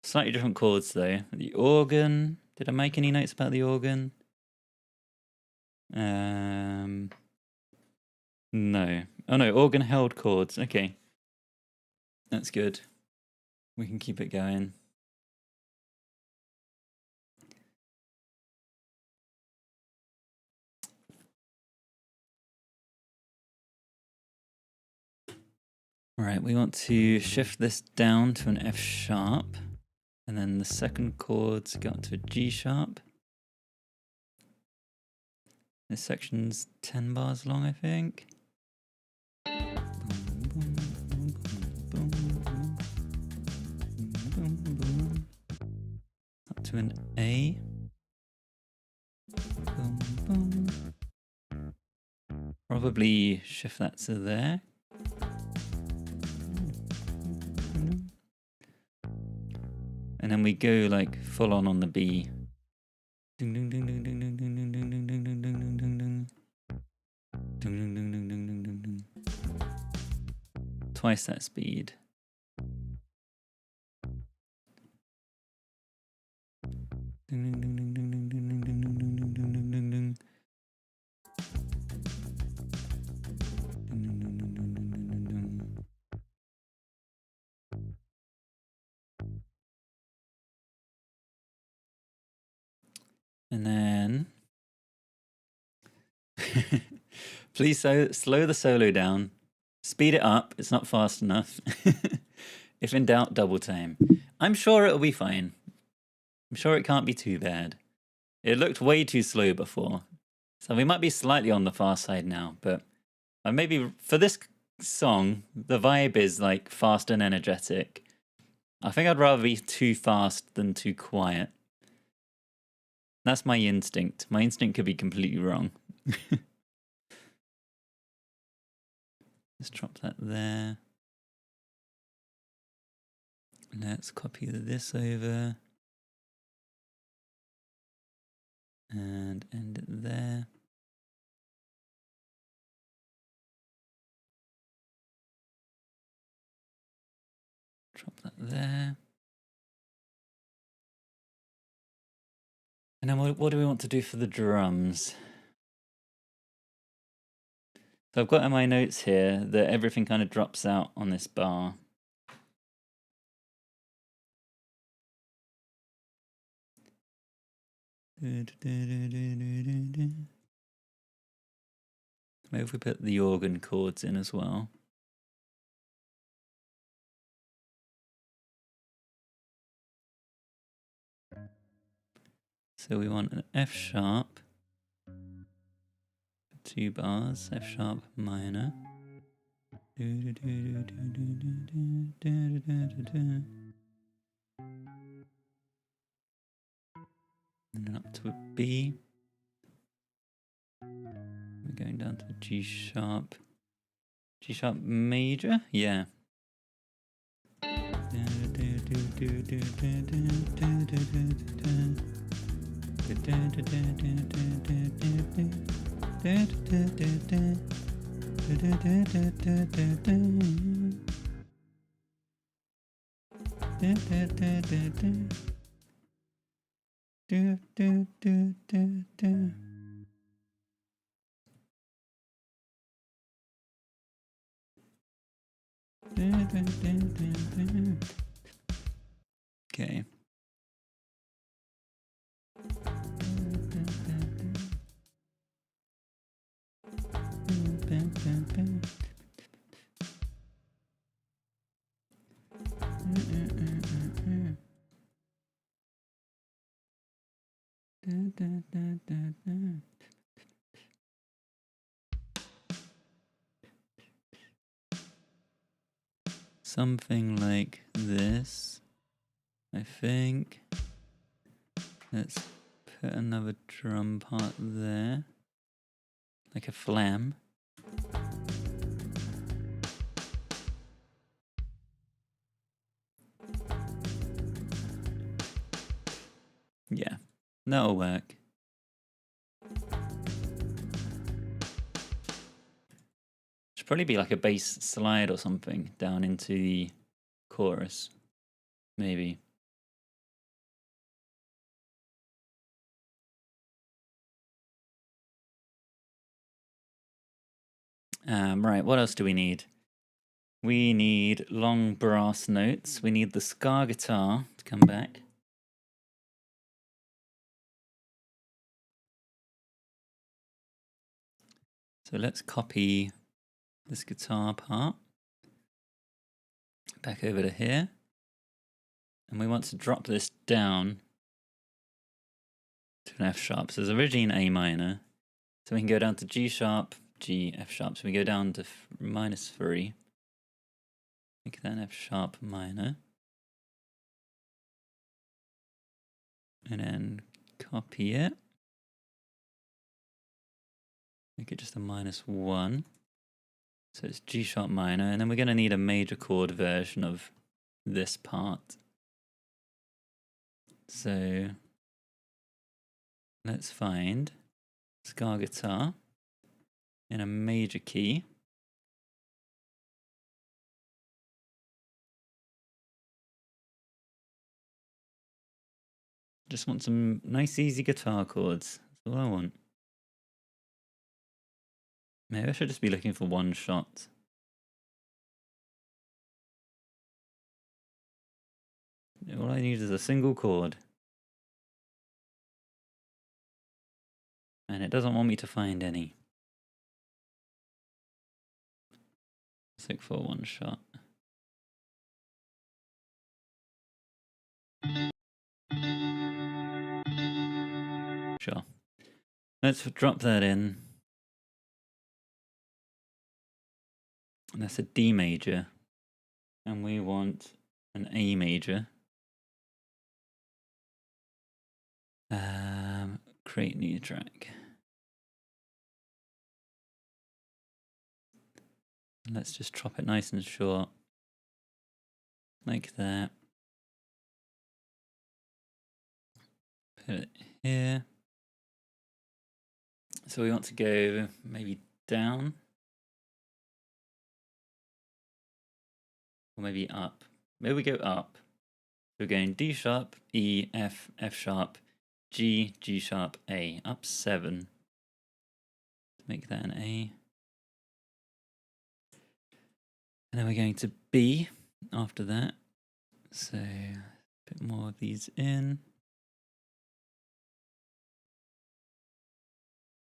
Slightly different chords though. The organ, did I make any notes about the organ? No. Oh no, organ held chords. Okay. That's good. We can keep it going. Right, we want to shift this down to an F sharp. And then the second chords go up to a G sharp. This section's 10 bars long, I think. Up to an A. Probably shift that to there. And then we go like full on the B. Ding ding ding ding ding ding ding ding ding ding ding ding ding ding ding. Ding ding ding ding ding ding ding ding. Twice that speed. Ding ding ding ding ding ding ding ding ding ding ding ding ding ding ding ding. And then please slow the solo down. Speed it up. It's not fast enough. If in doubt, double time. I'm sure it'll be fine. I'm sure it can't be too bad. It looked way too slow before. So we might be slightly on the fast side now, but maybe for this song, the vibe is like fast and energetic. I think I'd rather be too fast than too quiet. That's my instinct. My instinct could be completely wrong. Let's drop that there. Let's copy this over. And end it there. Drop that there. And then what do we want to do for the drums? So I've got in my notes here that everything kind of drops out on this bar. Maybe if we put the organ chords in as well. So we want an F sharp, 2 bars, F sharp minor. And then up to a B. We're going down to G sharp. G sharp major? Yeah. Okay. something like this, I think. Let's put another drum part there, like a flam. Yeah, that'll work. Should probably be like a bass slide or something down into the chorus, maybe. Right, what else do we need? We need long brass notes. We need the ska guitar to come back. So let's copy this guitar part back over to here. And we want to drop this down to an F sharp. So it's originally an A minor. So we can go down to G sharp, G, F sharp. So we go down to -3. Make that an F sharp minor. And then copy it. Make it just a -1. So it's G sharp minor. And then we're going to need a major chord version of this part. So let's find ska guitar in a major key. Just want some nice easy guitar chords. That's all I want. Maybe I should just be looking for one shot. All I need is a single chord. And it doesn't want me to find any. Let's look for one shot. Sure. Let's drop that in. And that's a D major. And we want an A major. Create new track. Let's just chop it nice and short. Like that. Put it here. So we want to go maybe down. Or maybe up. Maybe we go up. We're going D sharp, E, F, F sharp, G, G sharp, A. Up 7. Make that an A. And then we're going to B after that. So a bit more of these in.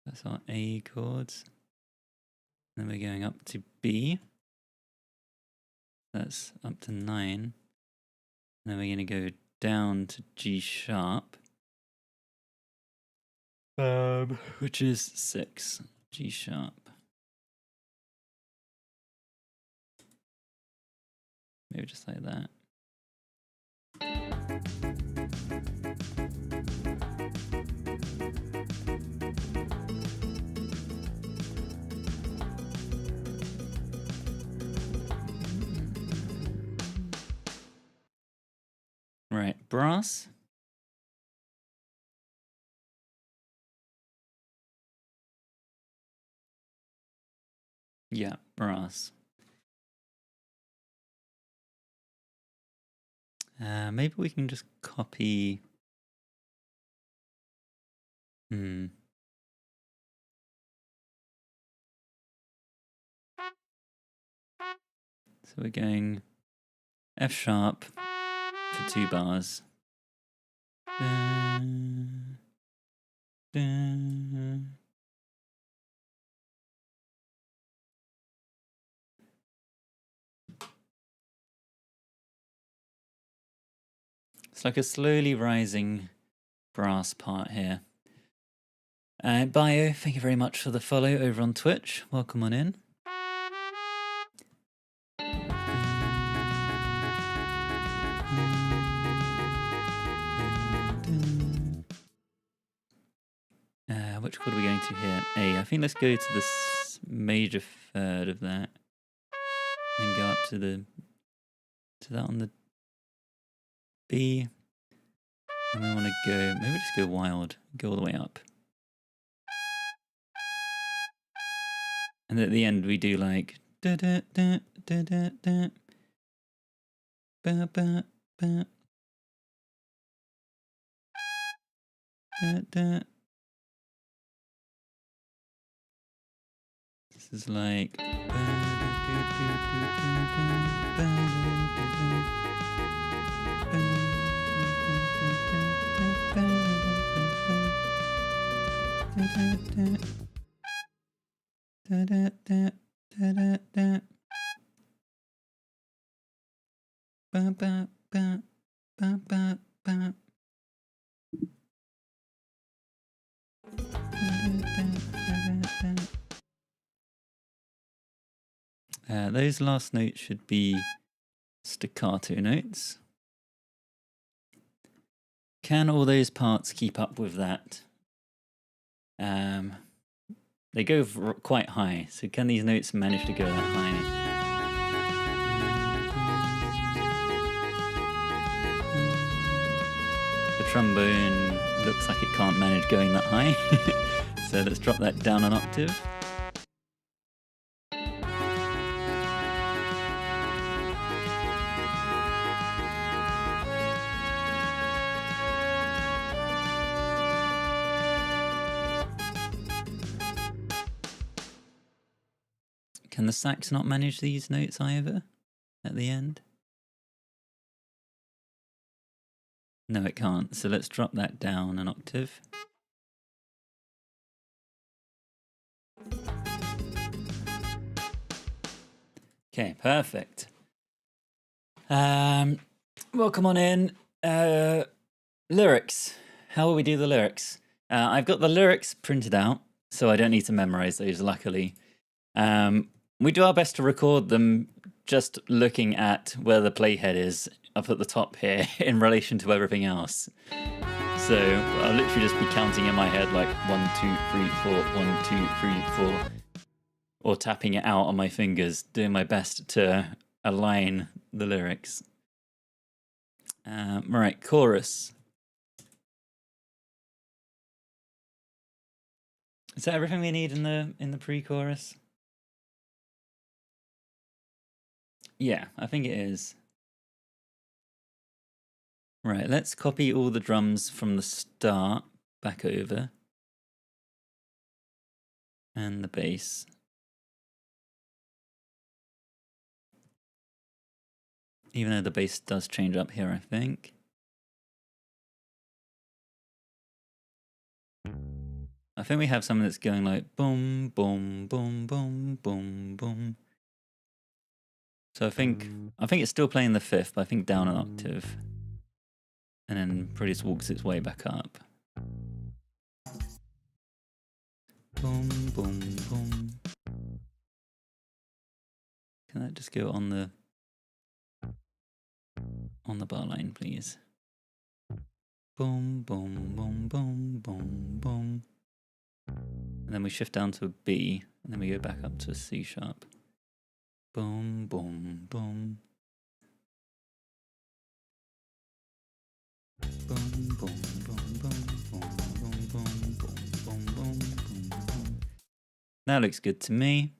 That's our A chords. Then we're going up to B. That's up to 9. And then we're going to go down to G sharp. Which is 6. G sharp. Maybe just like that. Right, brass. Yeah, brass. Maybe we can just copy. So we're going F sharp for 2 bars. It's like a slowly rising brass part here. Bio, thank you very much for the follow over on Twitch. Welcome on in. which chord are we going to here? A. I think let's go to the major third of that, and go up to that on the B. And we want to go, maybe just go wild, go all the way up. And at the end we do like da da da da da da ba ba ba da da. This is like those last notes should be staccato notes. Can all those parts keep up with that? They go quite high, so can these notes manage to go that high? The trombone looks like it can't manage going that high, so let's drop that down an octave. Can the sax not manage these notes either at the end? No, it can't. So let's drop that down an octave. Okay, perfect. Welcome on in. Lyrics. How will we do the lyrics? I've got the lyrics printed out, so I don't need to memorize those, luckily. We do our best to record them just looking at where the playhead is up at the top here in relation to everything else. So I'll literally just be counting in my head like 1, 2, 3, 4, 1, 2, 3, 4, or tapping it out on my fingers, doing my best to align the lyrics. Right, chorus. Is that everything we need in the pre-chorus? Yeah, I think it is. Right, let's copy all the drums from the start back over. And the bass. Even though the bass does change up here, I think. I think we have something that's going like boom, boom, boom, boom, boom, boom. So I think it's still playing the fifth, but I think down an octave. And then probably just walks its way back up. Boom, boom, boom. Can that just go on the bar line, please? Boom, boom, boom, boom, boom, boom. And then we shift down to a B, and then we go back up to a C sharp. Boom, boom, boom. Boom, boom, boom, boom, boom, boom, boom, boom, boom, boom, boom, boom. That looks good to me.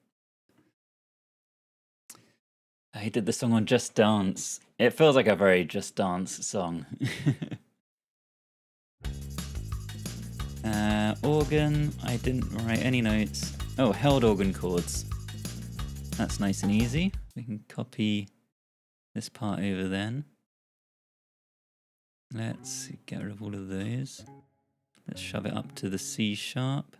I did the song on Just Dance. It feels like a very Just Dance song. Organ, I didn't write any notes. Oh, held organ chords. That's nice and easy. We can copy this part over then. Let's get rid of all of those. Let's shove it up to the C sharp.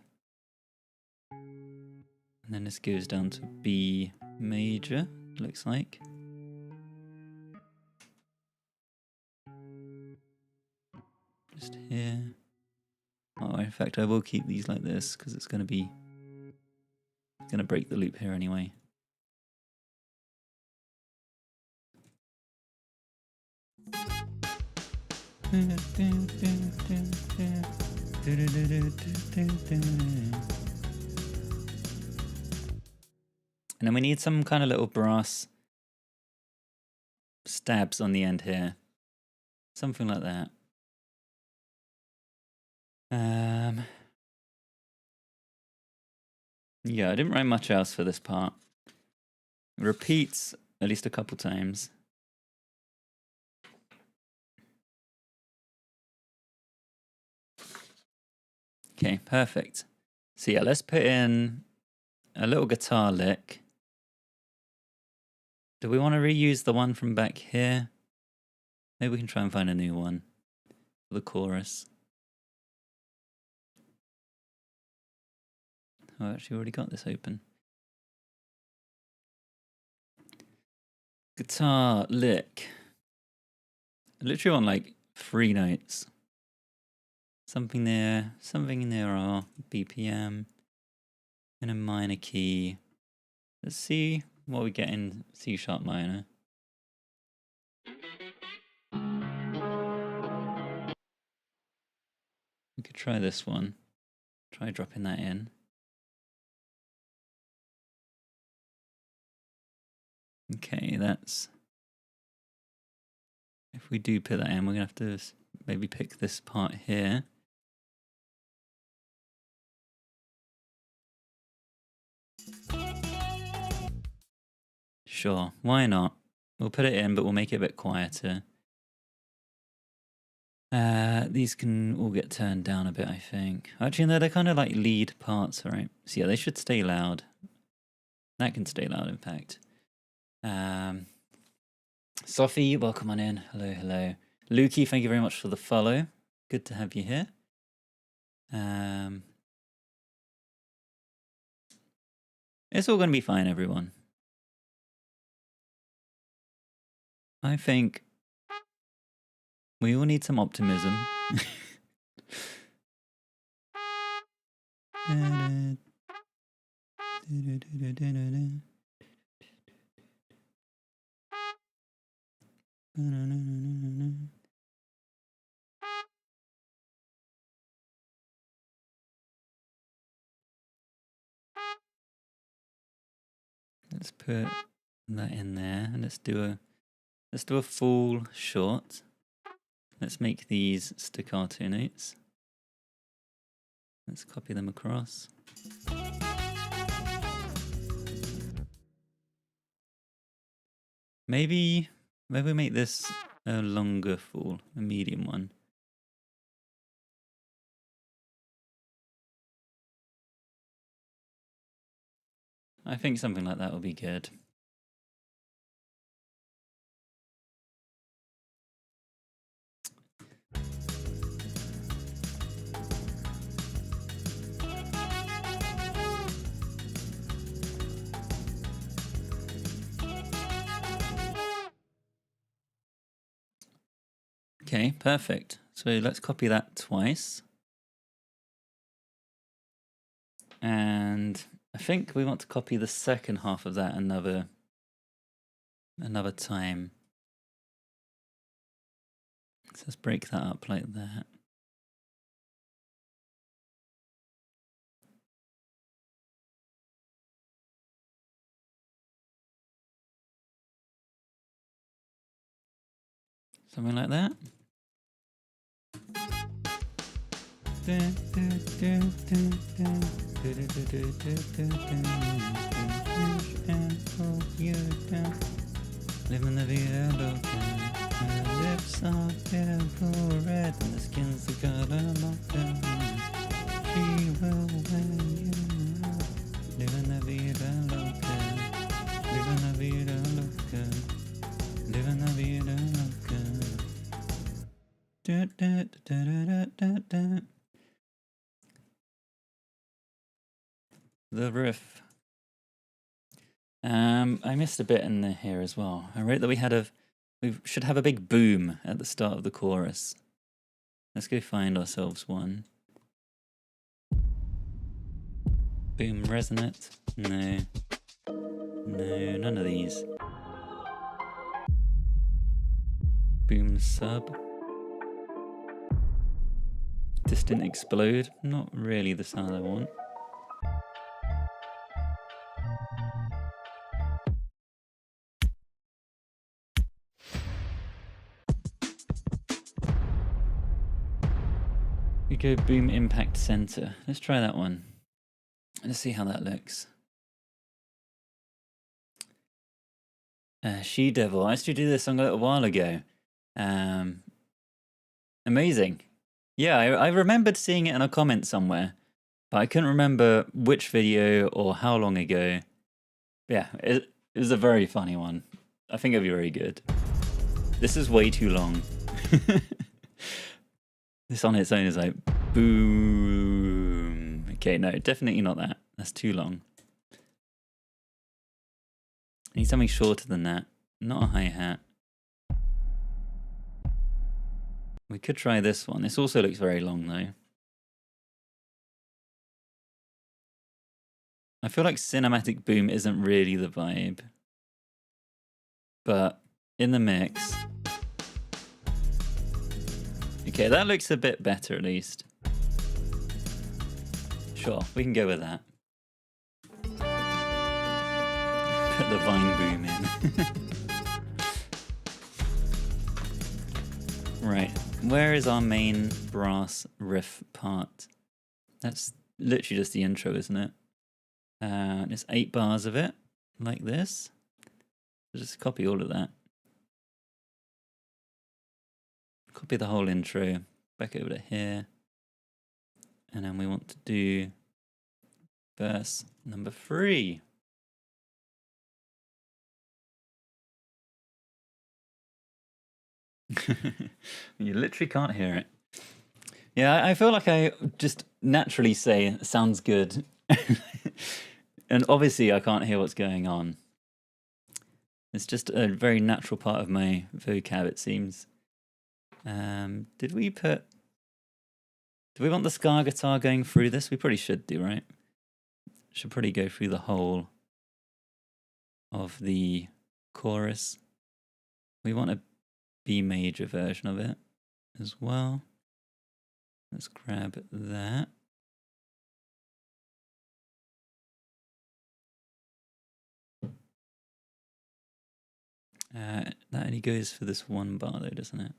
And then this goes down to B major, looks like. Just here. Oh, in fact, I will keep these like this because it's going to break the loop here anyway. And then we need some kind of little brass stabs on the end here. Something like that. Yeah, I didn't write much else for this part. It repeats at least a couple times. Okay, perfect. So yeah, let's put in a little guitar lick. Do we want to reuse the one from back here? Maybe we can try and find a new one for the chorus. Oh, I actually already got this open. Guitar lick. I literally want like 3 notes. Something there R, BPM, in a minor key. Let's see what we get in C sharp minor. We could try this one. Try dropping that in. Okay, that's... If we do put that in, we're going to have to maybe pick this part here. Sure, why not? We'll put it in, but we'll make it a bit quieter. These can all get turned down a bit, I think. Actually, no, they're kind of like lead parts, right? So yeah, they should stay loud. That can stay loud, in fact. Sophie, welcome on in. Hello, hello. Lukey, thank you very much for the follow. Good to have you here. It's all going to be fine, everyone. I think we all need some optimism. Let's put that in there, and let's do a full short. Let's make these staccato notes. Let's copy them across. Maybe we make this a longer full, a medium one. I think something like that will be good. Okay, perfect. So let's copy that twice. And I think we want to copy the second half of that another time. So let's break that up like that. Something like that. Living the Vida Loca. Her lips are beautiful red and the skin's the color mocha. She will wear you out. Living the Vida Loca. Living the Vida Loca. Living the Vida Loca. Da, da, da, da, da, da. The riff. I missed a bit in here as well. I wrote that we should have a big boom at the start of the chorus. Let's go find ourselves one. Boom resonate. No. No, none of these. Boom sub. Distant explode. Not really the sound I want. We go boom impact center. Let's try that one. Let's see how that looks. She Devil. I used to do this song a little while ago. Amazing. Yeah, I remembered seeing it in a comment somewhere, but I couldn't remember which video or how long ago. But yeah, it was a very funny one. I think it'll be very good. This is way too long. This on its own is like boom. Okay, no, definitely not that. That's too long. I need something shorter than that. Not a hi-hat. We could try this one. This also looks very long though. I feel like cinematic boom isn't really the vibe. But in the mix. Okay, that looks a bit better at least. Sure, we can go with that. Put the Vine boom in. Right, where is our main brass riff part? That's literally just the intro, isn't it? There's 8 bars of it, like this. Just copy all of that. Copy the whole intro, back over to here. And then we want to do verse number 3. You literally can't hear it. Yeah, I feel like I just naturally say sounds good. And obviously I can't hear what's going on. It's just a very natural part of my vocab, it seems. Do we want the ska guitar going through this? We probably should do, right? Should probably go through the whole of the chorus. We want a B major version of it as well. Let's grab that. That only goes for this one bar though, doesn't it?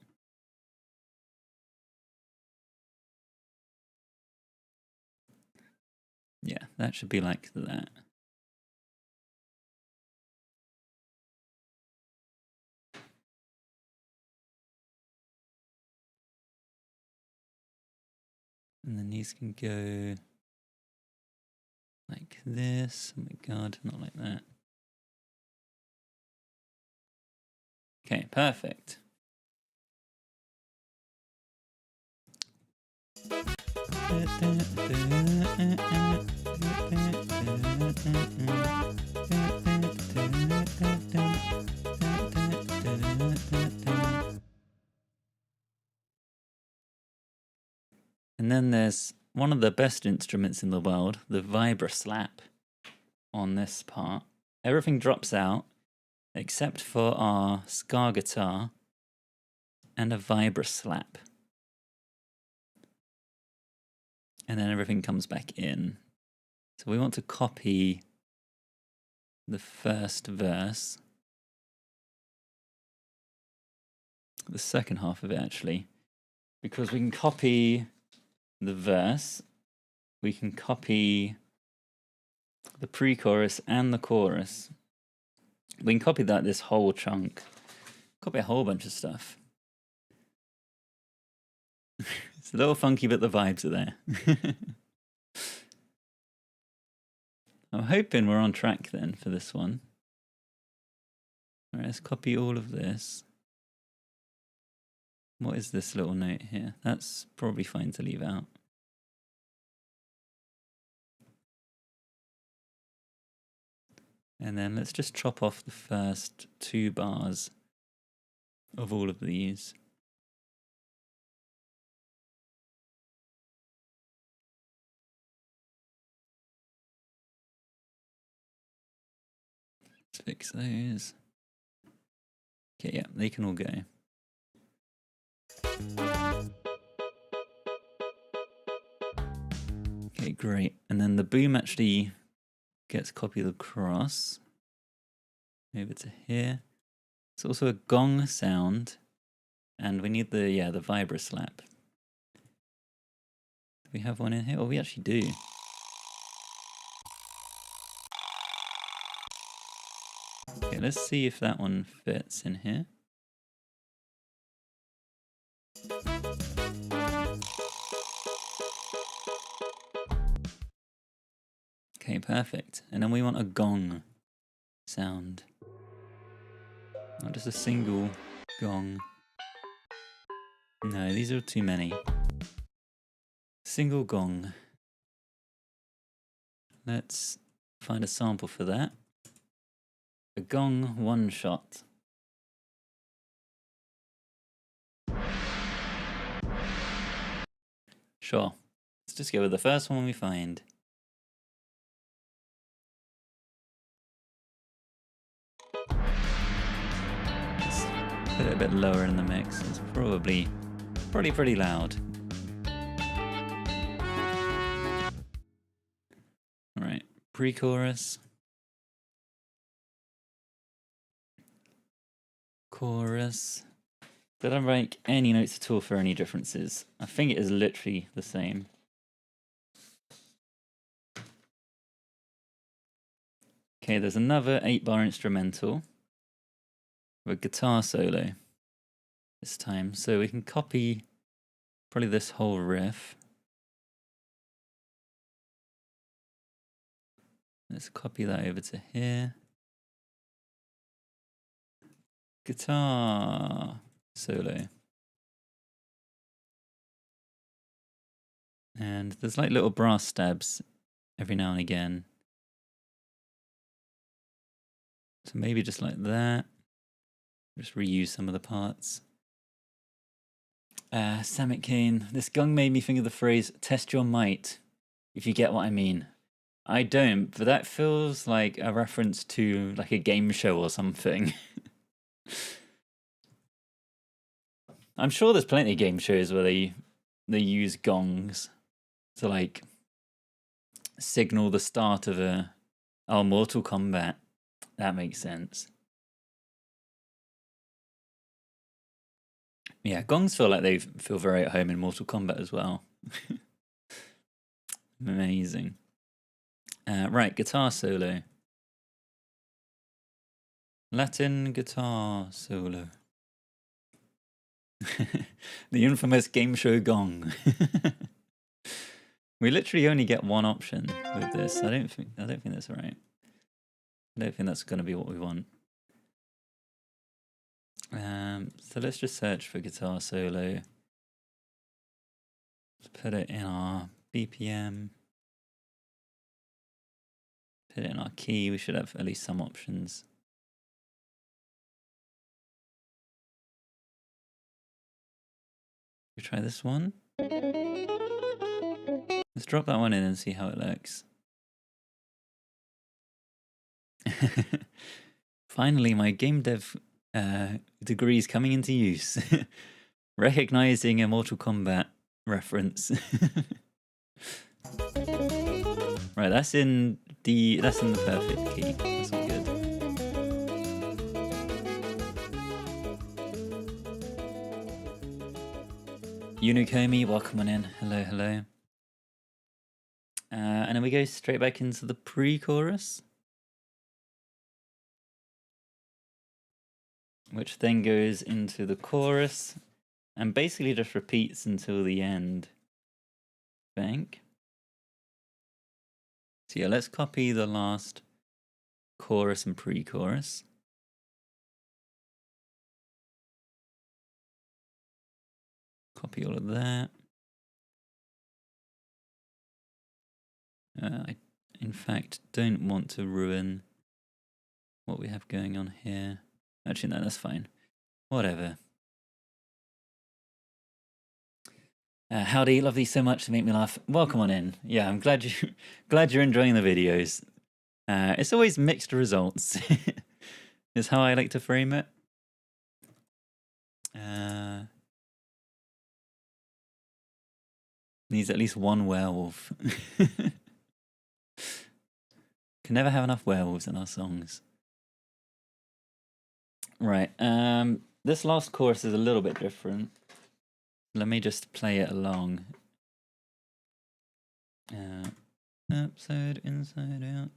Yeah, that should be like that. And then these can go like this. Oh my god, not like that. Okay, perfect. And then there's one of the best instruments in the world, the vibra slap on this part. Everything drops out except for our ska guitar and a vibra slap. And then everything comes back in. So we want to copy the first verse. The second half of it, actually. Because we can copy the verse. We can copy the pre-chorus and the chorus. We can copy this whole chunk. Copy a whole bunch of stuff. It's a little funky, but the vibes are there. I'm hoping we're on track then for this one. All right, let's copy all of this. What is this little note here? That's probably fine to leave out. And then let's just chop off the first 2 bars of all of these. Let's fix those. Okay, yeah, they can all go. Okay, great. And then the boom actually gets copied across over to here. It's also a gong sound, and we need the vibra slap. Do we have one in here? Oh, we actually do. Okay, let's see if that one fits in here. Okay, perfect. And then we want a gong sound. Not just a single gong. No, these are too many. Single gong. Let's find a sample for that. A gong one shot. Sure. Let's just go with the first one we find. Let's put it a bit lower in the mix. It's probably pretty loud. Alright, pre-chorus. Chorus. Did I make any notes at all for any differences? I think it is literally the same. Okay, there's another 8-bar instrumental with a guitar solo this time. So we can copy probably this whole riff. Let's copy that over to here. Guitar solo. And there's like little brass stabs every now and again. So maybe just like that. Just reuse some of the parts. Samit Kane. This gong made me think of the phrase, test your might, if you get what I mean. I don't, but that feels like a reference to like a game show or something. I'm sure there's plenty of game shows where they use gongs to like signal the start of a Mortal Kombat. That makes sense. Yeah, gongs feel like they feel very at home in Mortal Kombat as well. Amazing. Right, guitar solo. Latin guitar solo. The infamous game show gong. We literally only get one option with this. I don't think that's right. I don't think that's going to be what we want. So let's just search for guitar solo. Let's put it in our BPM. Put it in our key. We should have at least some options. We try this one. Let's drop that one in and see how it looks. Finally, my game dev degree is coming into use. Recognizing a Mortal Kombat reference. Right, that's in the perfect key. That's all good. Unikomi, welcome on in. Hello, hello. And then we go straight back into the pre-chorus, which then goes into the chorus and basically just repeats until the end. I think. So yeah, let's copy the last chorus and pre-chorus. Copy all of that. I, in fact, don't want to ruin what we have going on here. Actually, no, that's fine. Whatever. Howdy, love these so much to make me laugh. Welcome on in. Yeah, I'm glad you're enjoying the videos. It's always mixed results. Is how I like to frame it. Needs at least one werewolf. Can never have enough werewolves in our songs. Right. This last chorus is a little bit different. Let me just play it along. Upside, inside out.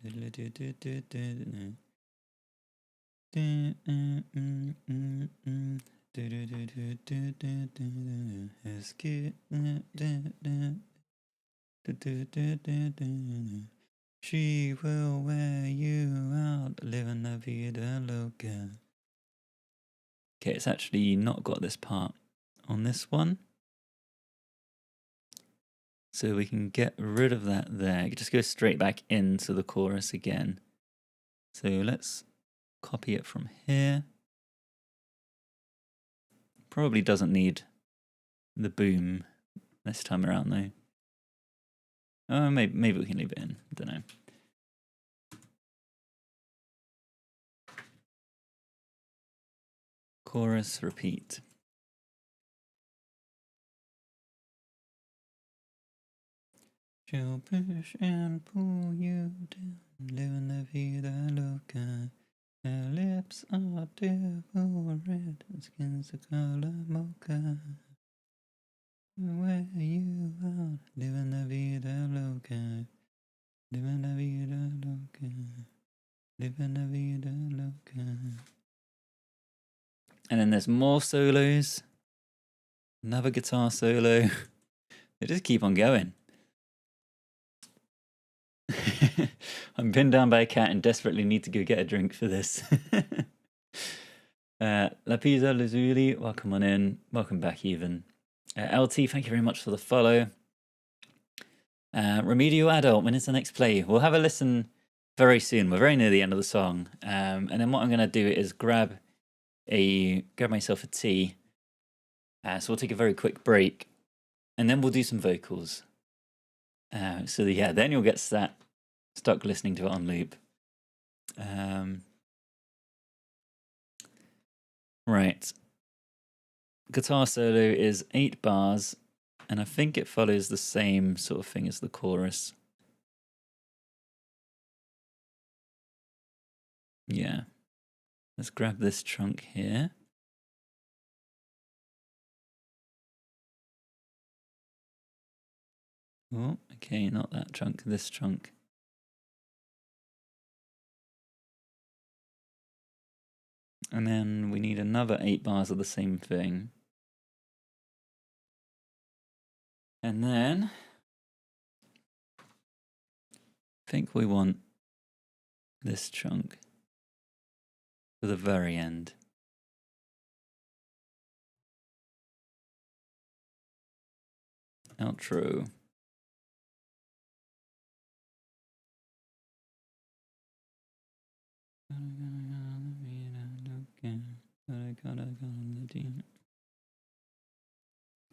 She will wear you out, living la vida loca. Okay, it's actually not got this part on this one. So we can get rid of that there. Just go straight back into the chorus again. So let's copy it from here. Probably doesn't need the boom this time around though. Oh, maybe we can leave it in. I don't know. Chorus, repeat. She'll push and pull you down, living la vida loca. Her lips are devil red, and skin's the color mocha. Where you are, living la vida loca. Living la vida loca. Living la vida loca. And then there's more solos. Another guitar solo. They just keep on going. I'm pinned down by a cat and desperately need to go get a drink for this. La Pizza Lazuli, welcome on in. Welcome back even. LT, thank you very much for the follow. Remedial Adult, when is the next play? We'll have a listen very soon. We're very near the end of the song. And then what I'm going to do is grab myself a tea. So we'll take a very quick break. And then we'll do some vocals. So yeah, then you'll get stuck listening to it on loop. Right. Guitar solo is 8 bars, and I think it follows the same sort of thing as the chorus. Yeah. Let's grab this chunk here. Oh, okay, not that chunk, this chunk. And then we need another 8 bars of the same thing. And then I think we want this chunk for the very end. Outro.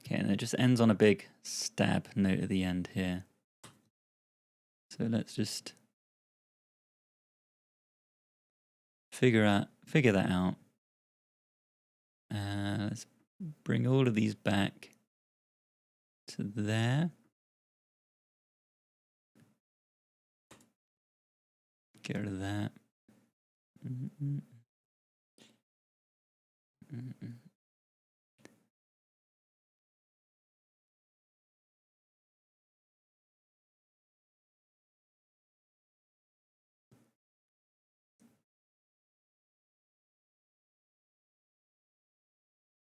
Okay, and it just ends on a big stab note at the end here. So let's just figure that out. Let's bring all of these back to there. Get rid of that.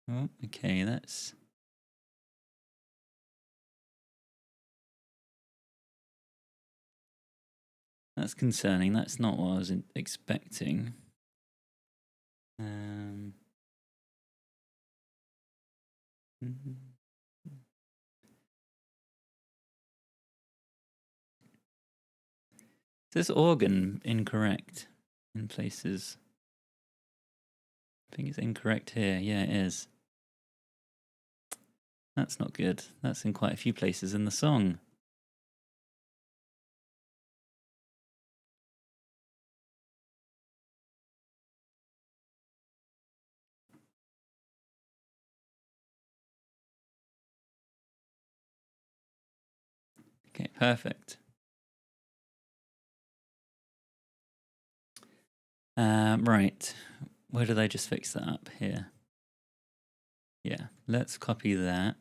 Oh, okay, that's concerning. That's not what I was expecting. Is this organ incorrect in places? I think it's incorrect here. Yeah, it is. That's not good. That's in quite a few places in the song. Perfect. Right. Where did I just fix that up? Here. Yeah, let's copy that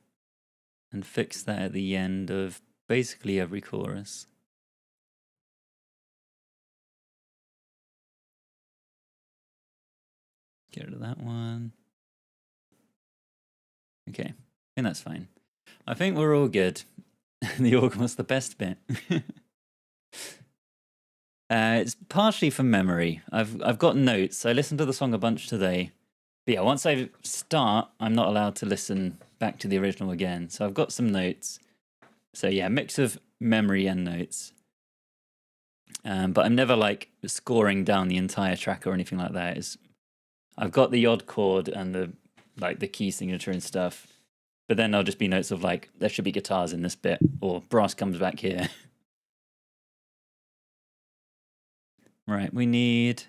and fix that at the end of basically every chorus. Get rid of that one. Okay, I think that's fine. I think we're all good. The organ was the best bit. It's partially from memory. I've got notes. I listened to the song a bunch today. But yeah, once I start, I'm not allowed to listen back to the original again. So I've got some notes. So yeah, mix of memory and notes. But I'm never like scoring down the entire track or anything like that. I've got the odd chord and the key signature and stuff. But then there'll just be notes of like, there should be guitars in this bit, or brass comes back here. Right, we need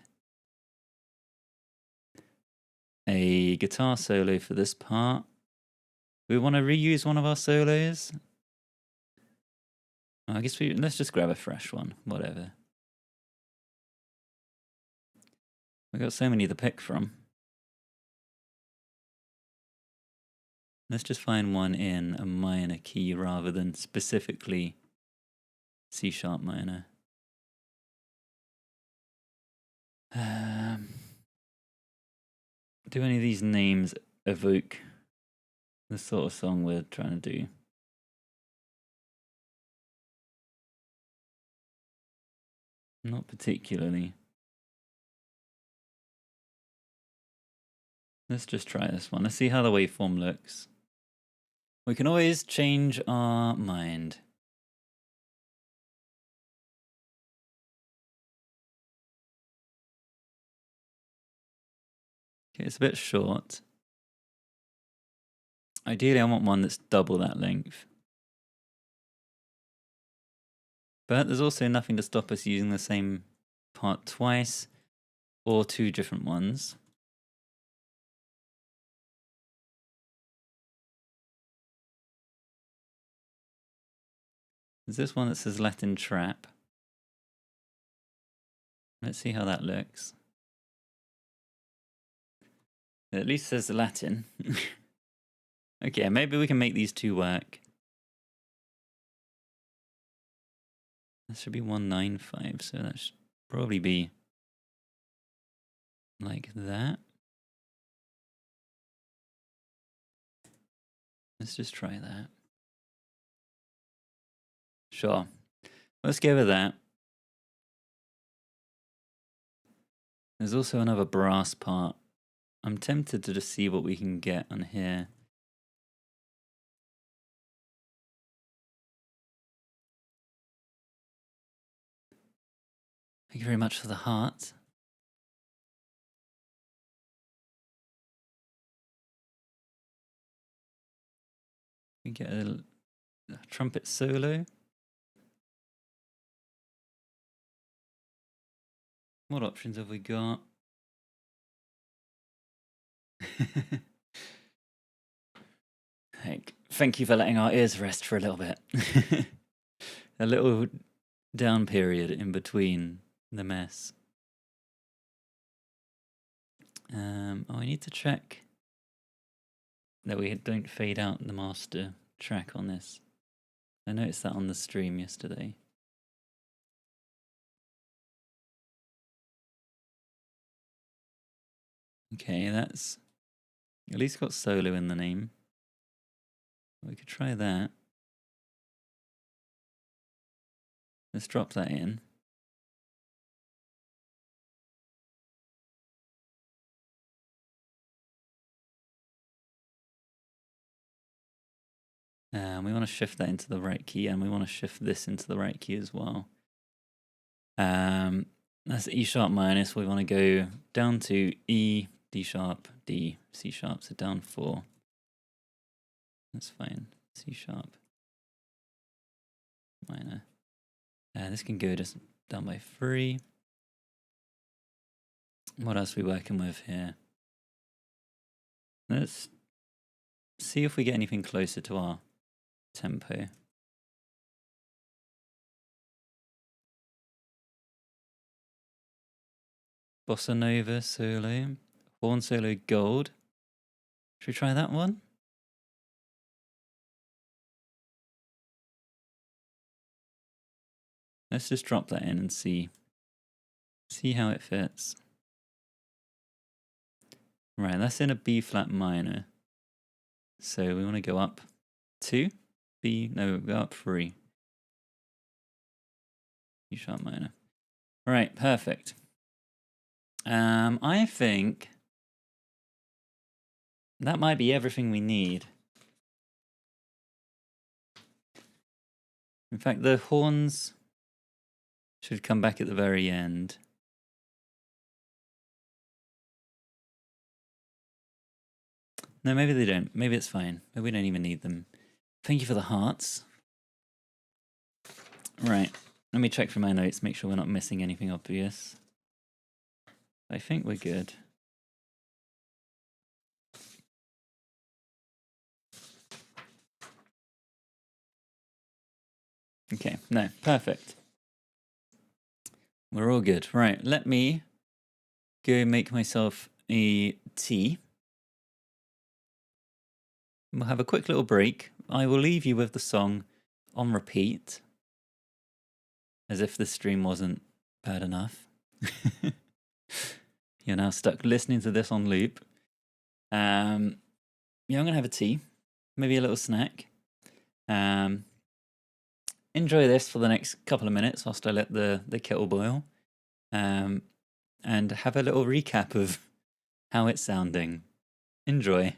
a guitar solo for this part. We want to reuse one of our solos. I guess let's just grab a fresh one, whatever. We've got so many to pick from. Let's just find one in a minor key rather than specifically C sharp minor. Do any of these names evoke the sort of song we're trying to do? Not particularly. Let's just try this one. Let's see how the waveform looks. We can always change our mind. Okay, it's a bit short. Ideally, I want one that's double that length. But there's also nothing to stop us using the same part twice or two different ones. There's this one that says Latin Trap. Let's see how that looks. It at least says Latin. Okay, maybe we can make these two work. That should be 195, so that should probably be like that. Let's just try that. Sure. Let's go with that. There's also another brass part. I'm tempted to just see what we can get on here. Thank you very much for the heart. We get a trumpet solo. What options have we got? Thank you for letting our ears rest for a little bit. A little down period in between the mess. I need to check that we don't fade out the master track on this. I noticed that on the stream yesterday. Okay, that's at least got solo in the name. We could try that. Let's drop that in. We want to shift that into the right key, and we want to shift this into the right key as well. That's E sharp minor, so we want to go down to E, D sharp, D, C sharp, so down 4. That's fine. C sharp minor. This can go just down by 3. What else are we working with here? Let's see if we get anything closer to our tempo. Bossa Nova solo. Horn solo gold. Should we try that one? Let's just drop that in and see how it fits. Right, that's in a B flat minor. So we want to go up 2, go up 3. E sharp minor. Right, perfect. I think that might be everything we need. In fact, the horns should come back at the very end. No, maybe they don't. Maybe it's fine. Maybe we don't even need them. Thank you for the hearts. Right. Let me check through my notes, make sure we're not missing anything obvious. I think we're good. Okay, no, perfect. We're all good. Right, let me go make myself a tea. We'll have a quick little break. I will leave you with the song on repeat, as if the stream wasn't bad enough. You're now stuck listening to this on loop. Yeah, I'm going to have a tea, maybe a little snack. Enjoy this for the next couple of minutes whilst I let the kettle boil. And have a little recap of how it's sounding. Enjoy.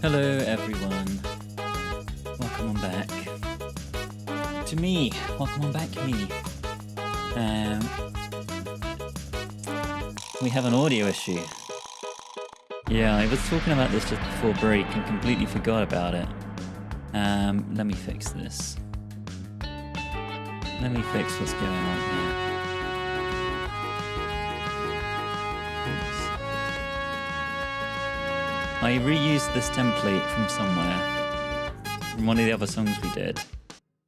Hello everyone. Welcome on back. To me. Welcome on back to me. We have an audio issue. Yeah, I was talking about this just before break and completely forgot about it. Let me fix this. Let me fix what's going on here. Oops. I reused this template from somewhere, from one of the other songs we did,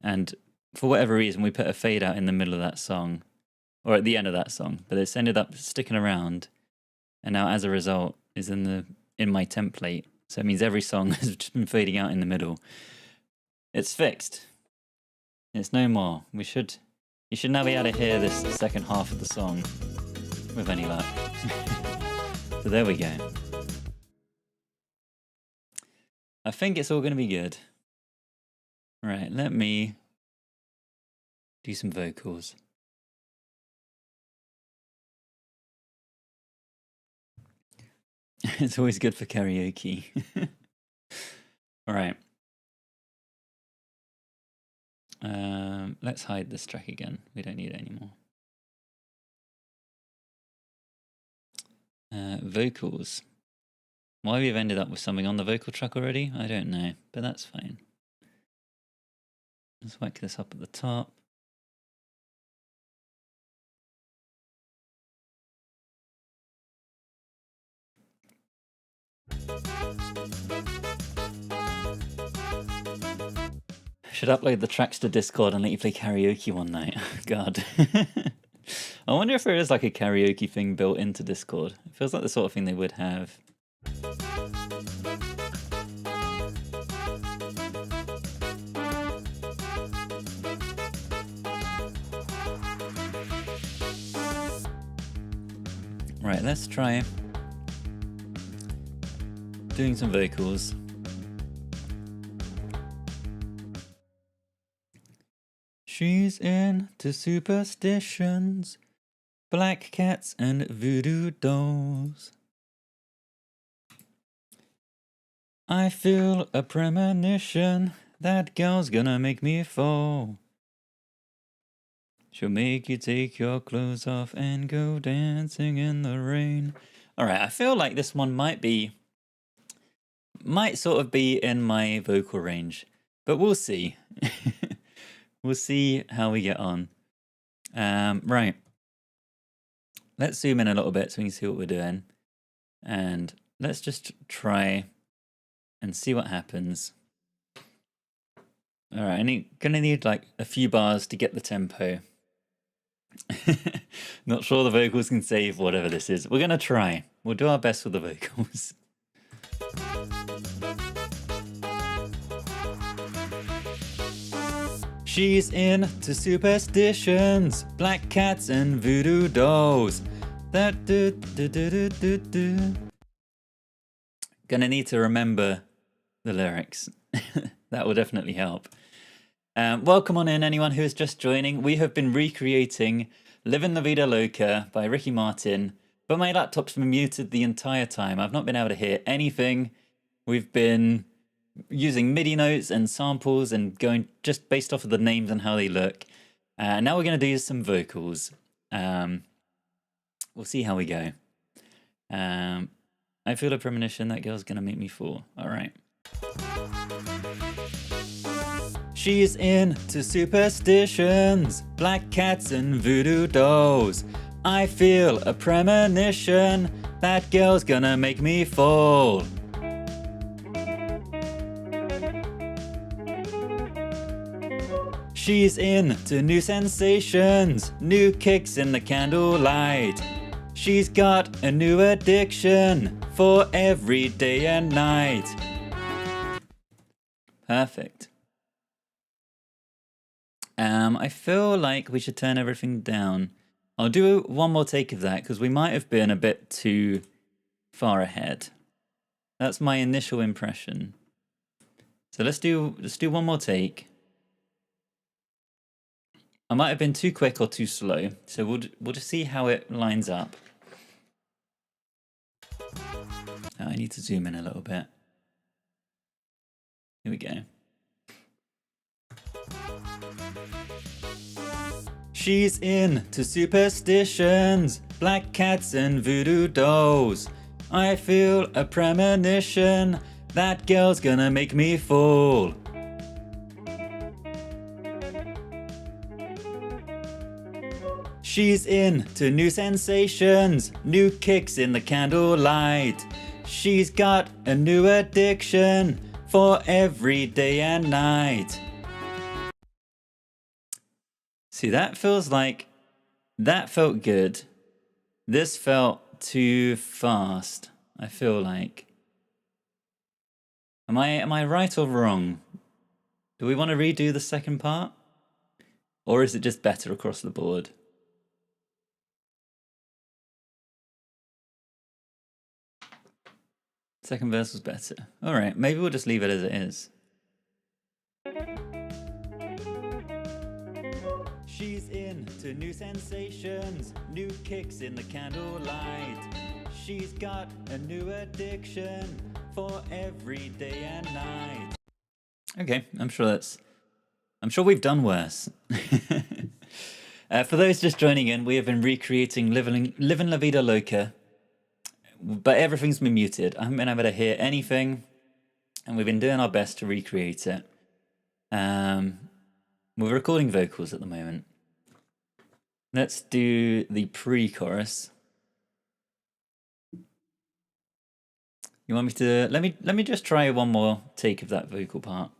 and for whatever reason we put a fade out in the middle of that song, or at the end of that song, but it's ended up sticking around, and now as a result is in my template. So it means every song has just been fading out in the middle. It's fixed. It's no more. You should now be able to hear this second half of the song with any luck. So there we go. I think it's all going to be good. Right, let me do some vocals. It's always good for karaoke. All right. Let's hide this track again. We don't need it anymore. Vocals. Why we've ended up with something on the vocal track already, I don't know, but that's fine. Let's whack this up at the top. Should upload the tracks to Discord and let you play karaoke one night. God. I wonder if there is like a karaoke thing built into Discord. It feels like the sort of thing they would have. Right, let's try doing some vocals. She's into superstitions, black cats and voodoo dolls. I feel a premonition, that girl's gonna make me fall. She'll make you take your clothes off and go dancing in the rain. Alright, I feel like this one might sort of be in my vocal range, but we'll see. We'll see how we get on. Right. Let's zoom in a little bit so we can see what we're doing. And let's just try and see what happens. All right, gonna need like a few bars to get the tempo. Not sure the vocals can save whatever this is. We're gonna try. We'll do our best with the vocals. She's into superstitions, black cats and voodoo dolls. That do do do do do do. Gonna need to remember the lyrics. That will definitely help. Welcome on in, anyone who is just joining. We have been recreating Livin La Vida Loca by Ricky Martin, but my laptop's been muted the entire time. I've not been able to hear anything. We've been using MIDI notes and samples and going just based off of the names and how they look. Now we're going to do some vocals. We'll see how we go. I feel a premonition that girl's going to make me fall. All right. She's into superstitions, black cats and voodoo dolls. I feel a premonition that girl's gonna make me fall. She's into new sensations, new kicks in the candlelight. She's got a new addiction for every day and night. Perfect. I feel like we should turn everything down. I'll do one more take of that because we might have been a bit too far ahead. That's my initial impression. So let's do one more take. I might have been too quick or too slow, so we'll just see how it lines up. I need to zoom in a little bit. Here we go. She's into superstitions, black cats and voodoo dolls. I feel a premonition, that girl's gonna make me fall. She's into new sensations, new kicks in the candlelight. She's got a new addiction for every day and night. See, that feels like, that felt good. This felt too fast, I feel like. Am I right or wrong? Do we want to redo the second part? Or is it just better across the board? Second verse was better. Alright, maybe we'll just leave it as it is. She's into new sensations, new kicks in the candlelight. She's got a new addiction for every day and night. Okay, I'm sure we've done worse. For those just joining in, we have been recreating Livin La Vida Loca, but everything's been muted. I haven't been able to hear anything, and we've been doing our best to recreate it. We're recording vocals at the moment. Let's do the pre-chorus. You want me to let me just try one more take of that vocal part.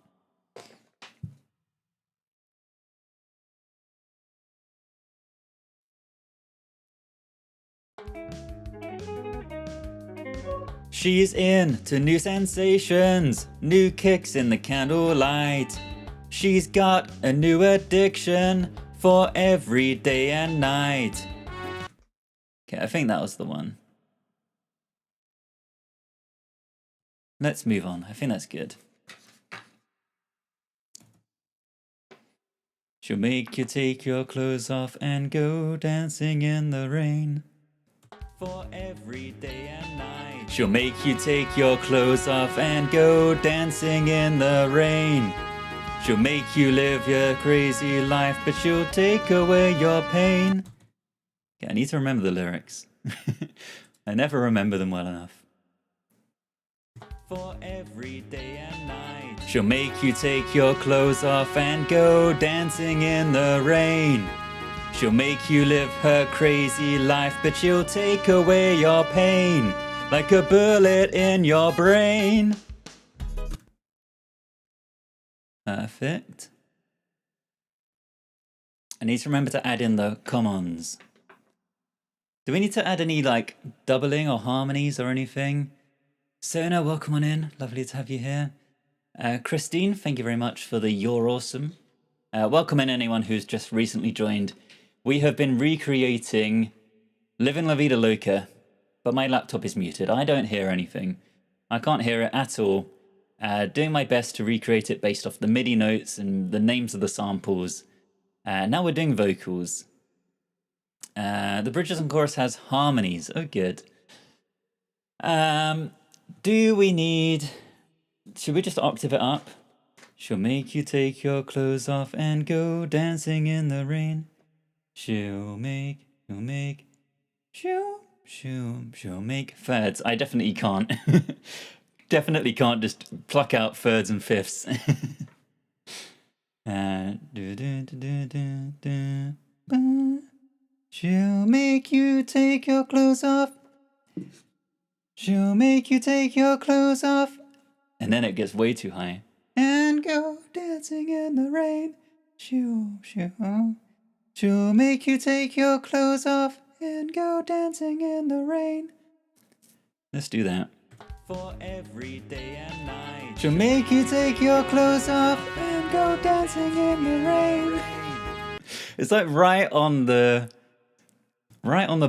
She's into new sensations, new kicks in the candlelight. She's got a new addiction for every day and night. Okay, I think that was the one. Let's move on. I think that's good. She'll make you take your clothes off and go dancing in the rain. For every day and night. She'll make you take your clothes off and go dancing in the rain. She'll make you live your crazy life, but she'll take away your pain. Okay, I need to remember the lyrics. I never remember them well enough. For every day and night. She'll make you take your clothes off and go dancing in the rain. She'll make you live her crazy life, but she'll take away your pain like a bullet in your brain. Perfect. I need to remember to add in the come-ons. Do we need to add any like doubling or harmonies or anything? Sona, welcome on in. Lovely to have you here. Christine, thank you very much for the You're Awesome. Welcome in anyone who's just recently joined. We have been recreating Livin La Vida Loca, but my laptop is muted. I don't hear anything. I can't hear it at all. Doing my best to recreate it based off the MIDI notes and the names of the samples. Now we're doing vocals. The bridges and chorus has harmonies. Oh, good. Do we need... Should we just octave it up? She'll make you take your clothes off and go dancing in the rain. She'll make thirds. I definitely can't. Definitely can't just pluck out thirds and fifths. She'll make you take your clothes off. She'll make you take your clothes off. And then it gets way too high. And go dancing in the rain. She'll make you take your clothes off and go dancing in the rain. Let's do that. For every day and night. She'll make you take your clothes off and go dancing in the rain. It's like right on the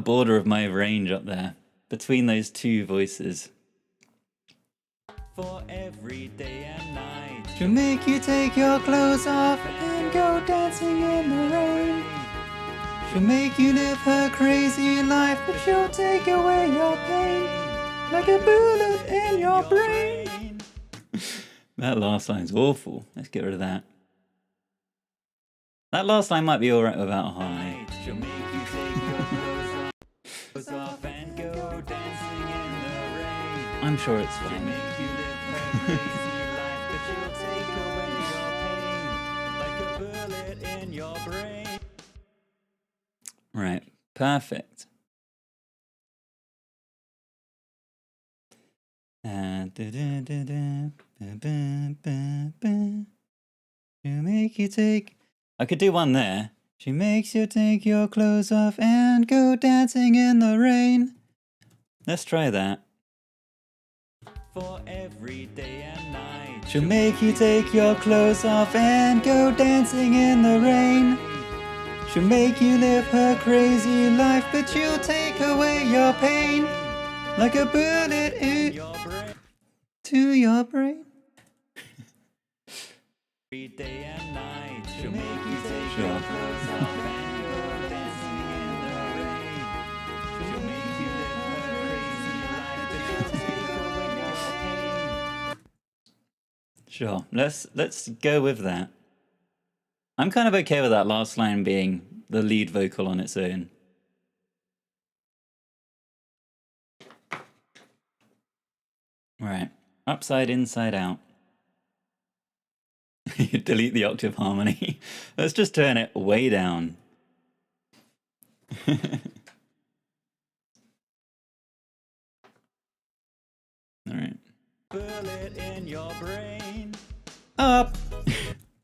border of my range up there, between those two voices. For every day and night. She'll make you take your clothes off and go dancing in the rain. She'll make you live her crazy life, but she'll take away your pain like a bullet in your brain. That last line's awful. Let's get rid of that. That last line might be alright without a harmony. She'll make you take your clothes off and go dancing in the rain. I'm sure it's She'll fine. make you live her crazy life, but she'll take away your pain like a bullet in your brain. Right, perfect. She'll make you take... I could do one there. She makes you take your clothes off and go dancing in the rain. Let's try that. For every day and night, She'll make you take your clothes off and go dancing in the rain. She'll make you live her crazy life, but she'll take away your pain like a bullet in your brain. to your brain. Every day and night, she'll make you take Sure. your clothes off and go dancing in the rain. She'll make you live her crazy life, but she'll take away your pain. Sure, let's go with that. I'm kind of okay with that last line being the lead vocal on its own. Right, upside, inside, out. Delete the octave harmony. Let's just turn it way down. All right. Bullet in your brain. Up,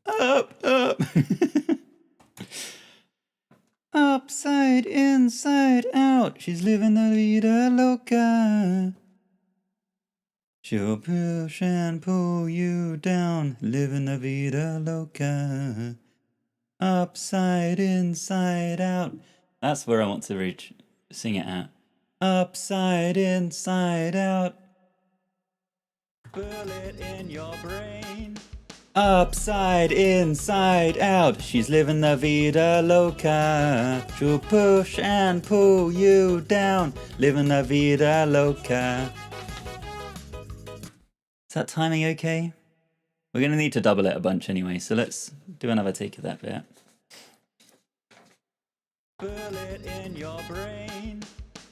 up. Upside, inside, out. She's living the vida loca. She'll push and pull you down, living the vida loca. Upside, inside, out. That's where I want to reach. Sing it at. Upside, inside, out. Bullet in your brain. Upside, inside, out. She's living the vida loca. She'll push and pull you down, living the vida loca. Is that timing okay? We're going to need to double it a bunch anyway, so let's do another take of that bit. Bullet in your brain.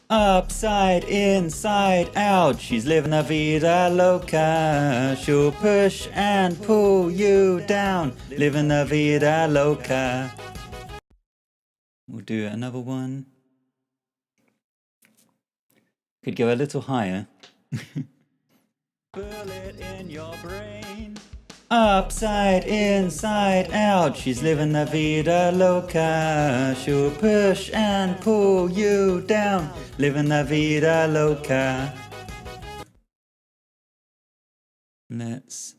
Upside, inside, out. She's living the vida loca. She'll push and pull you down, living the vida loca. We'll do another one. Could go a little higher. Bullet in your brain. Upside, inside, out. She's living the vida loca. She'll push and pull you down, living the vida loca. Let's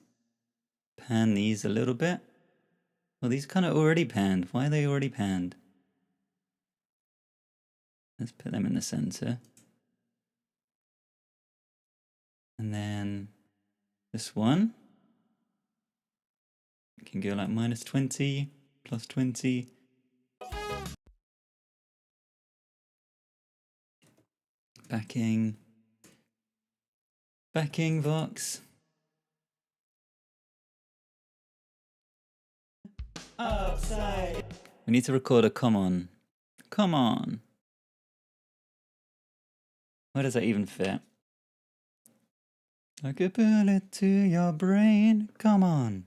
pan these a little bit. Well, these kind of already panned. Why are they already panned? Let's put them in the center. And then this one can go like -20, +20. Backing Vox. Upside. We need to record a come on. Come on. Where does that even fit? Like a bullet to your brain. Come on.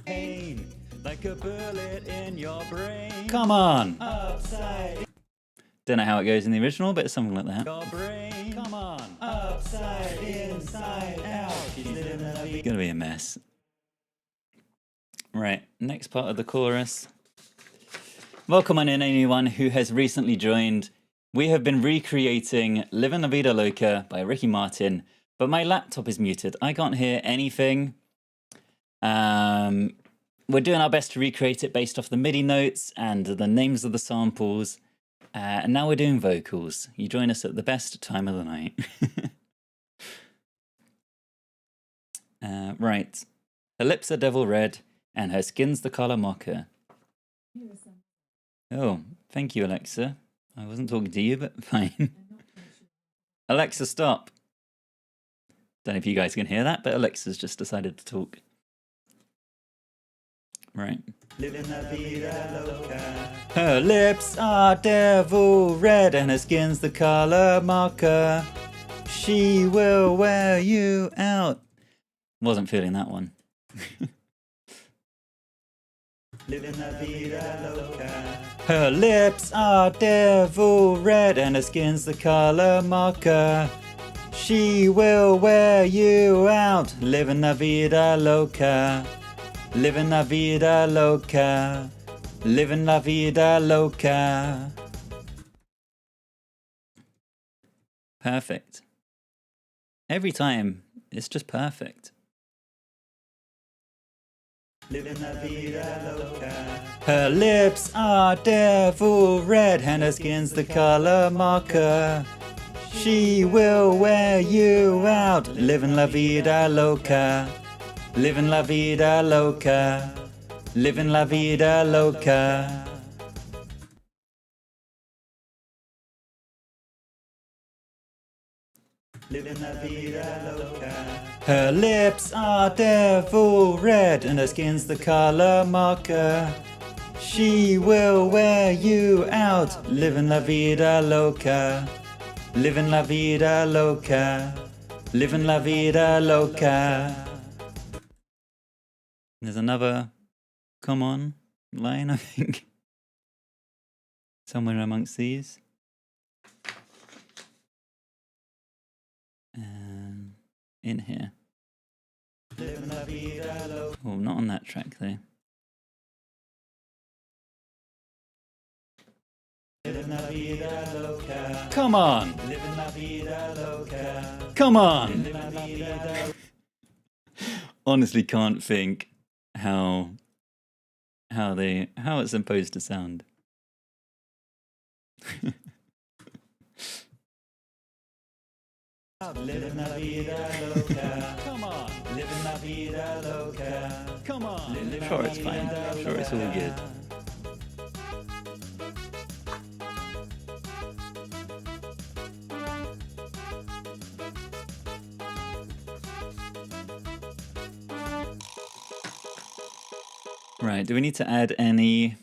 Pain. Like a bullet in your brain. Come on. Upside. Don't know how it goes in the original, but it's something like that. Your brain. Come on. Upside, inside, out. She's living the vida. It's gonna be a mess. Right, next part of the chorus. Welcome on in anyone who has recently joined. We have been recreating Livin' La Vida Loca by Ricky Martin, but my laptop is muted. I can't hear anything. We're doing our best to recreate it based off the MIDI notes and the names of the samples. And now we're doing vocals. You join us at the best time of the night. Right. Her lips are devil red, and her skin's the color mocha. Oh, thank you, Alexa. I wasn't talking to you, but fine. Alexa, stop. Don't know if you guys can hear that, but Alexa's just decided to talk. Right. Living la vida loca. Her lips are devil red and her skin's the color mocha. She will wear you out. Wasn't feeling that one. Living la vida loca. Her lips are devil red and her skin's the color mocha. She will wear you out. Living la vida loca. Living la vida loca. Living la vida loca. Perfect. Every time, it's just perfect. Living la vida loca. Her lips are devil red and her skin's the color mocha. She will wear you out. Living la vida loca. Living la vida loca. Living la vida loca. Living la vida loca. Her lips are devil red and her skin's the color mocha. She will wear you out. Living la vida loca. Living la vida loca. Living la vida loca. There's another come on line, I think. Somewhere amongst these. In here. Living la vida loca. Oh, not on that track though. Living la vida loca. Come on! Living la vida loca. Come on! Living la vida. Honestly can't think how it's supposed to sound. Living la vida loca. Come on! Living la vida loca. Come on! Living la Sure it's fine. vida Sure it's all loca. good. Right, do we need to add any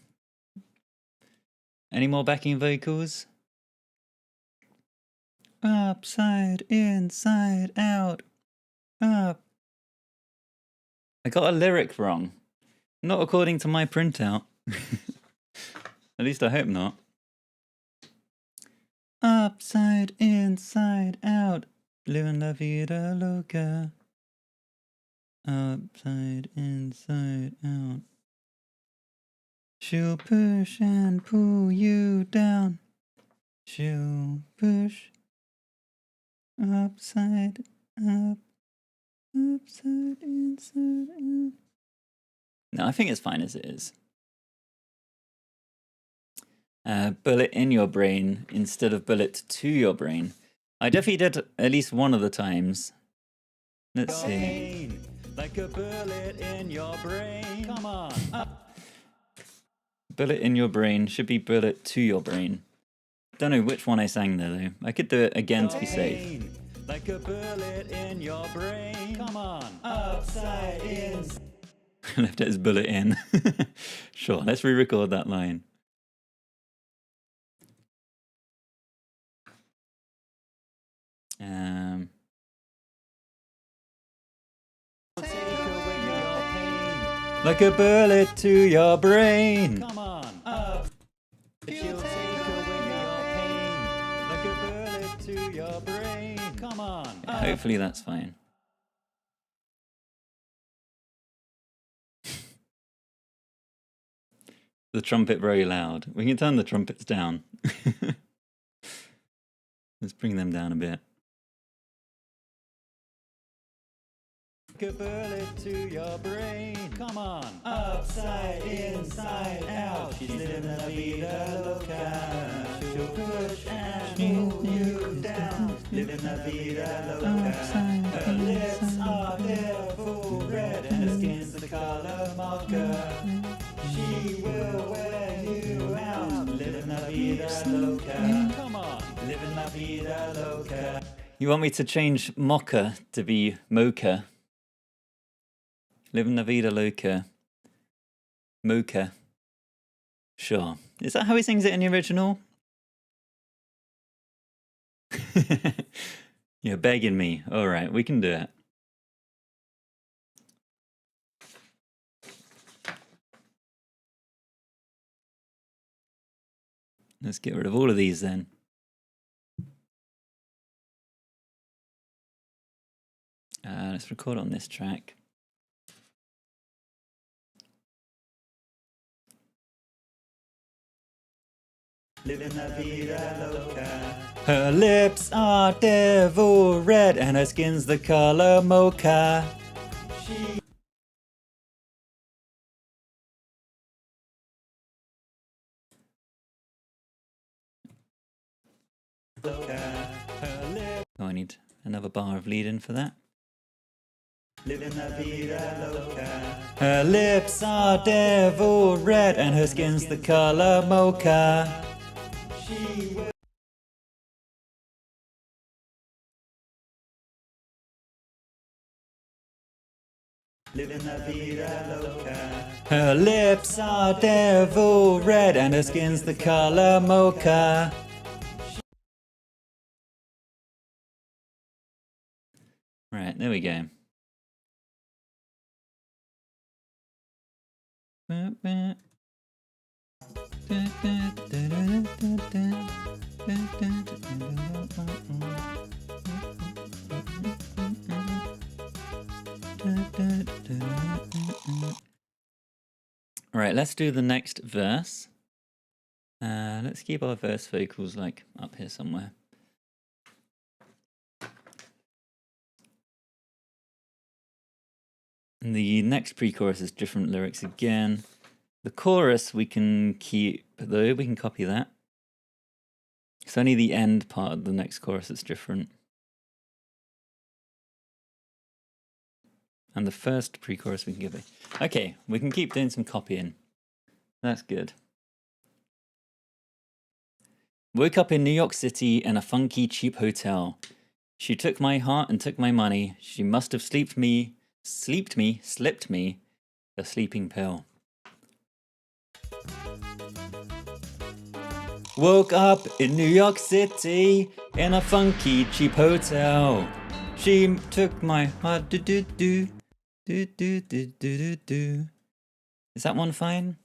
more backing vocals? Upside, inside, out, up. I got a lyric wrong. Not according to my printout. At least I hope not. Upside, inside, out. Living la vida loca. Upside, inside, out. She'll push and pull you down. She'll push. Upside, up. Upside, inside, out. No, I think it's fine as it is. Bullet in your brain instead of bullet to your brain. I definitely did at least one of the times. Let's see. Like a bullet in your brain. Come on. Bullet in your brain should be bullet to your brain. Don't know which one I sang there though. I could do it again to be safe. Like a bullet in your brain. Come on. Upside in. Left it as bullet in. Sure, let's re-record that line. Take away your pain. Like a bullet to your brain. Come on. Up. She'll take away your pain. Like a bullet to your brain. Come on. Hopefully that's fine. The trumpet very loud. We can turn the trumpets down. Let's bring them down a bit. Like a bullet to your brain. Come on. Upside, inside, out. She's living la vida loca. She'll push and pull you down. Living la vida loca. Her lips are devil red and her skin's the color mocha. She will wear you out. Living la vida loca. Come on. Living la vida loca. You want me to change mocha to be mocha? Livin, Vida, Loca. Mocha. Sure. Is that how he sings it in the original? You're begging me. All right, we can do it. Let's get rid of all of these then. Let's record on this track. Living la vida loca. Her lips are devil red and her skin's the color mocha. She loca. Her lips. Oh, I need another bar of lead in for that. Living la vida loca. Her lips are devil red and her skin's the color mocha. She will. Living la vida loca. Her lips are devil red and her skin's the color mocha. Right, there we go. Right, let's do the next verse. Let's keep our verse vocals like up here somewhere. And the next pre-chorus is different lyrics again. The chorus we can keep, though, we can copy that. It's only the end part of the next chorus that's different. And the first pre-chorus we can give it. Okay, we can keep doing some copying. That's good. Woke up in New York City in a funky, cheap hotel. She took my heart and took my money. She must have slipped me, a sleeping pill. Woke up in New York City in a funky, cheap hotel. She took my heart, do. Is that one fine?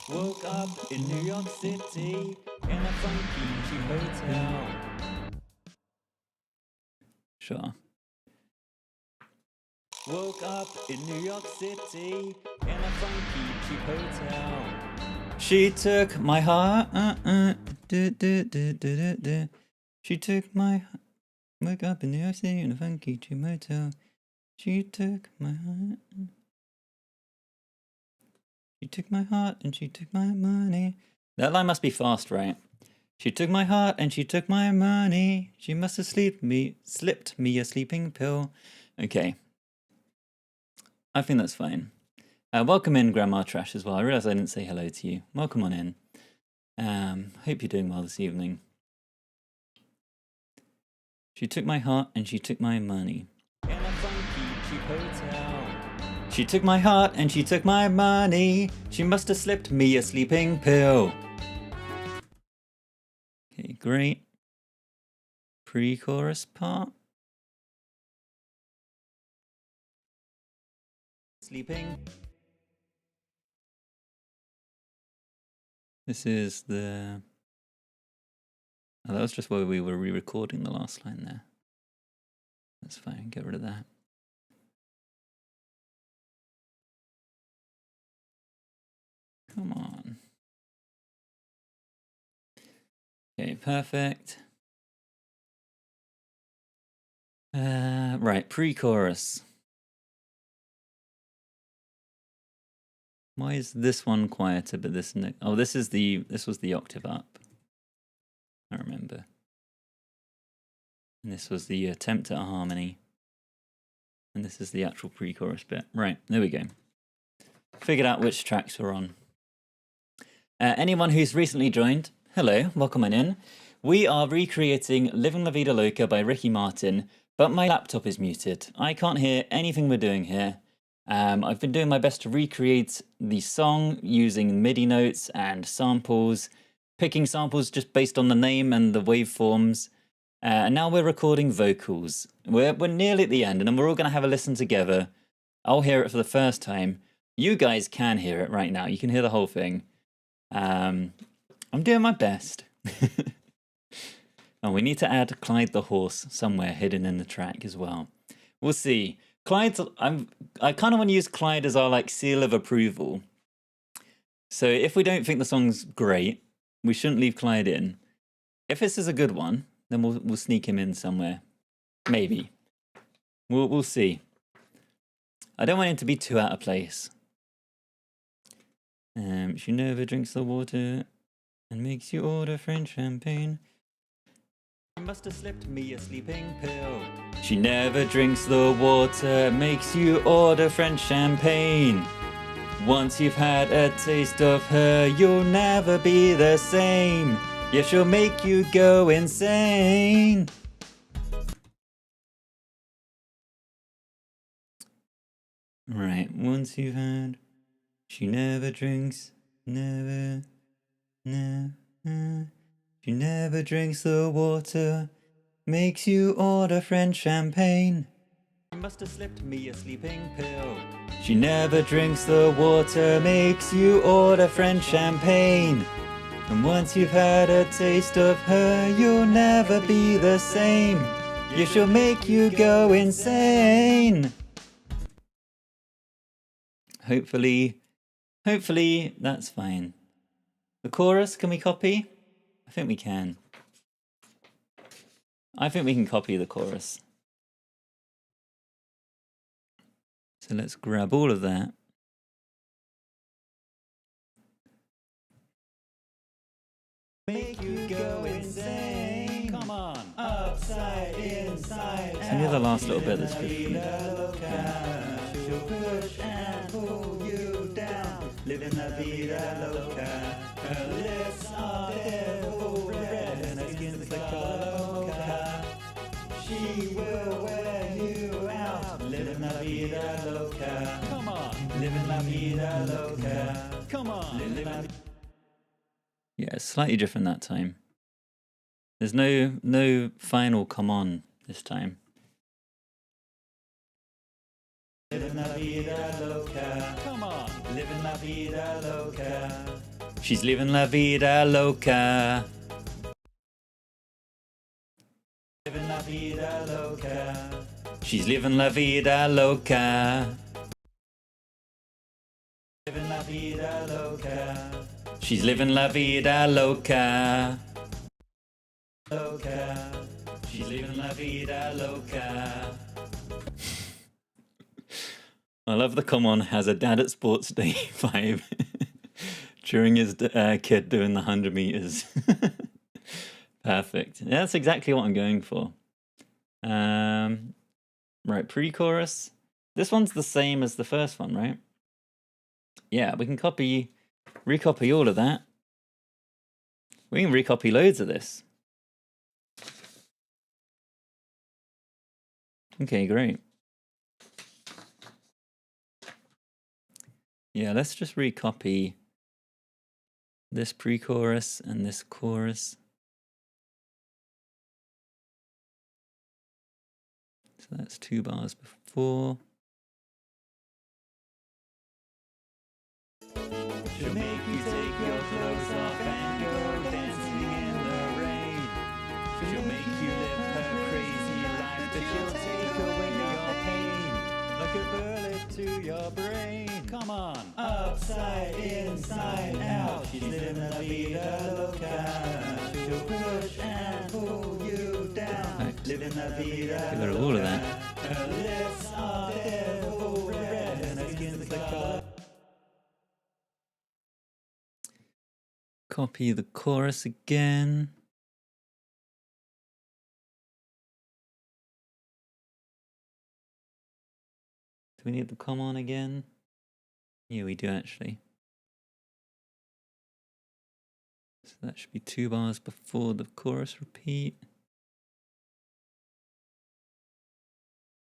Woke up in New York City in a funky, cheap hotel. Sure. Woke up in New York City in a funky, cheap hotel. She took my heart, She took my heart. Woke up in New York City in a funky, cheap hotel. She took my heart. She took my heart and she took my money. That line must be fast, right? She took my heart and she took my money. She must have slipped me a sleeping pill. Okay. I think that's fine. Welcome in, Grandma Trash, as well. I realised I didn't say hello to you. Welcome on in. Hope you're doing well this evening. She took my heart and she took my money. In a funky, cheap hotel. She took my heart and she took my money. She must have slipped me a sleeping pill. Okay, great. Pre-chorus part. Sleeping. This is the... Oh, that was just where we were re-recording the last line there. That's fine, get rid of that. Come on. Okay, perfect. Right, pre-chorus. Why is this one quieter, but this no? Oh, this was the octave up. I remember. And this was the attempt at a harmony. And this is the actual pre-chorus bit. Right, there we go. Figured out which tracks we're on. Anyone who's recently joined, hello, welcome on in. We are recreating Livin' La Vida Loca by Ricky Martin, but my laptop is muted. I can't hear anything we're doing here. I've been doing my best to recreate the song using MIDI notes and samples, picking samples just based on the name and the waveforms. And now we're recording vocals. We're nearly at the end, and then we're all going to have a listen together. I'll hear it for the first time. You guys can hear it right now. You can hear the whole thing. I'm doing my best. Oh, we need to add Clyde the horse somewhere hidden in the track as well. We'll see. Clyde's, I kind of want to use Clyde as our like seal of approval. So if we don't think the song's great, we shouldn't leave Clyde in. If this is a good one, then we'll sneak him in somewhere. Maybe. We'll see. I don't want him to be too out of place. She never drinks the water and makes you order French champagne. She must have slipped me a sleeping pill. She never drinks the water, makes you order French champagne. Once you've had a taste of her, you'll never be the same. Yeah, she'll make you go insane. Right, once you've had, she never drinks, never. She never drinks the water, makes you order French champagne. She must have slipped me a sleeping pill. She never drinks the water, makes you order French champagne. And once you've had a taste of her, you'll never be the same. Yeah, she'll make you go insane. Hopefully that's fine. The chorus, can we copy? I think we can. I think we can copy the chorus. So let's grab all of that. Make you go insane. Come on. Upside, inside, out. Hear the last little bit that's good. She'll push and pull you down. Living la vida loca. Her lips are devil red and her skin's the color loca. She will wear you out. Living la vida loca. Come on. Living la vida loca. Come on. Yeah, it's slightly different that time. There's no final come on this time. Living la vida loca. Come on. Living la vida loca. She's living la vida loca. Living la vida loca. She's living la vida loca. Living la vida loca. She's living la vida loca. Loca. She's living la vida loca. I love the come on has a dad at sports day vibe during his kid doing the 100 meters. Perfect. Yeah, that's exactly what I'm going for. Right, pre-chorus. This one's the same as the first one, right? Yeah, we can recopy all of that. We can recopy loads of this. Okay, great. Yeah, let's just recopy this pre-chorus and this chorus. So that's 2 bars before. She'll make you take your clothes off and go dancing in the rain. She'll make you live her crazy life, but she'll take away your pain like a bullet to your brain. Come on. Upside, inside, out. She's living la vida loca. She'll push and pull you down. Right. Living la vida. Get rid of all of that. Her lips are devil red and her skin's the color. Copy the chorus again. Do we need the come on again? Yeah, we do actually. So that should be 2 bars before the chorus repeat.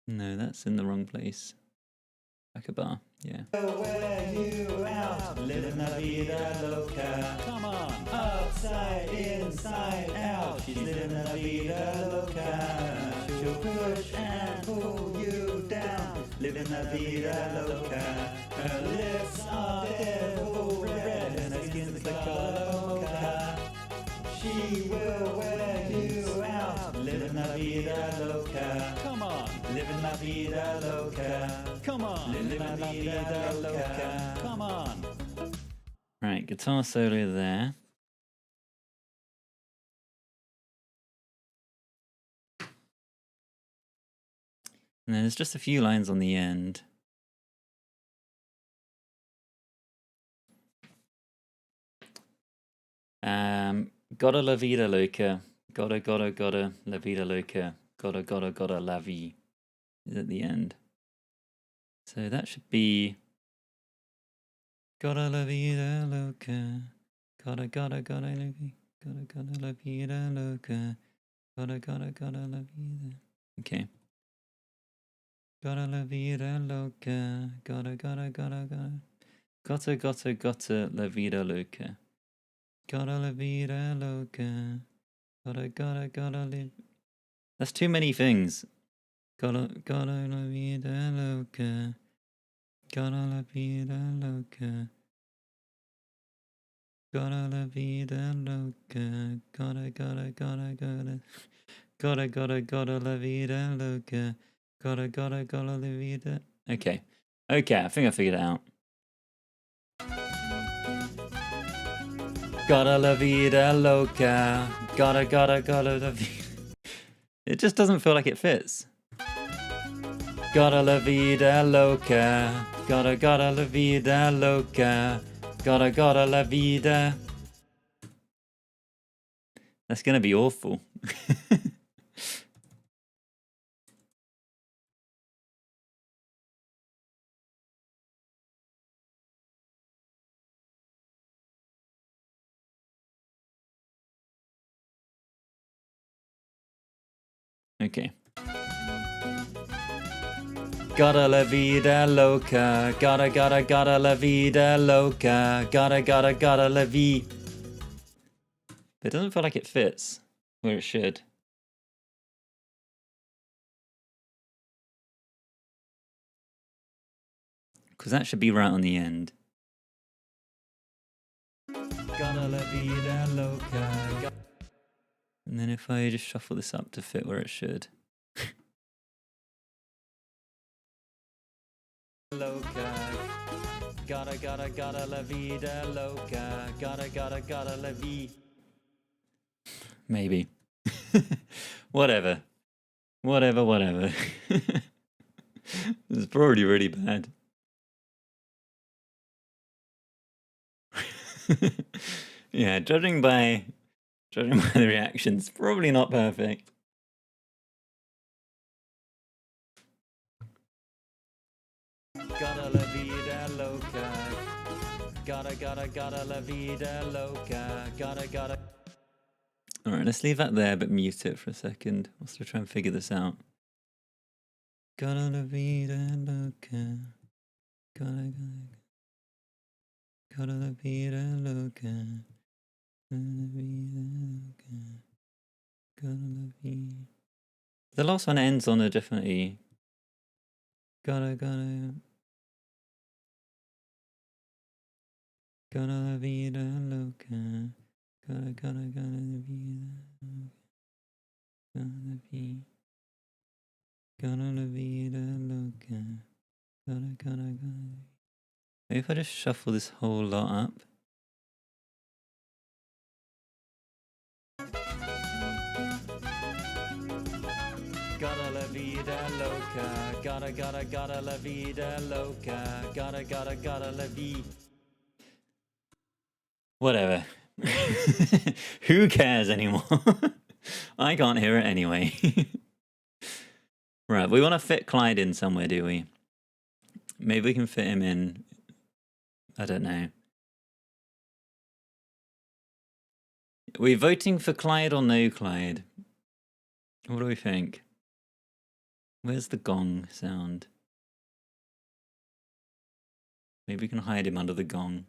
No, that's in the wrong place. Back a bar, yeah. Where you out, living la vida loca. Come on, upside, inside, out. She's living la vida loca. She'll push and pull you down, living la vida loca. Her lips are devil red and her skin's the color mocha. She will wear you out, living la vida loca. Come on, living la vida loca. Come on, living la vida loca. Come on. Right, guitar solo there. And then there's just a few lines on the end. Gotta la vida loca. Gotta la vida loca. Gotta la vie is at the end. So that should be gotta la vida loca. Gotta la vida. Gotta la vida loca. Gotta la vida. Okay. Gotta la vida loca. Gotta la vida loca. Gotta la vida loca. Gotta live. That's too many things. Gotta la vida loca. Gotta la vida loca. Gotta la vida loca. Gotta la vida loca. Gotta la vida. Okay, I think I figured it out. Gotta la vida loca. Gotta la vida. It just doesn't feel like it fits. Gotta la vida loca. Gotta la vida loca. Gotta la vida. That's gonna be awful. Okay. Gotta la vida loca. Gotta la vida loca. Gotta la vida. It doesn't feel like it fits where it should. Because that should be right on the end. Gotta la vida loca. And then if I just shuffle this up to fit where it should. Loca. Gotta la vida loca. Gotta la vida. Maybe. Whatever. It's probably really bad. Yeah, judging by the reactions, probably not perfect. Gotta la vida loca. Gotta la vida loca. Gotta. Alright, let's leave that there but mute it for a second. I'll still try and figure this out. Gotta la vida loca. Gotta la vida loca. The last one ends on a definitely. Gotta la vida loca. Gotta la vida. Gotta la vida loca. Gotta. Maybe if I just shuffle this whole lot up. Gotta la vida loca. Gotta la vida loca. Gotta la vida. Whatever. Who cares anymore? I can't hear it anyway. Right, we want to fit Clyde in somewhere, do we? Maybe we can fit him in. I don't know. Are we voting for Clyde or no Clyde? What do we think? Where's the gong sound? Maybe we can hide him under the gong.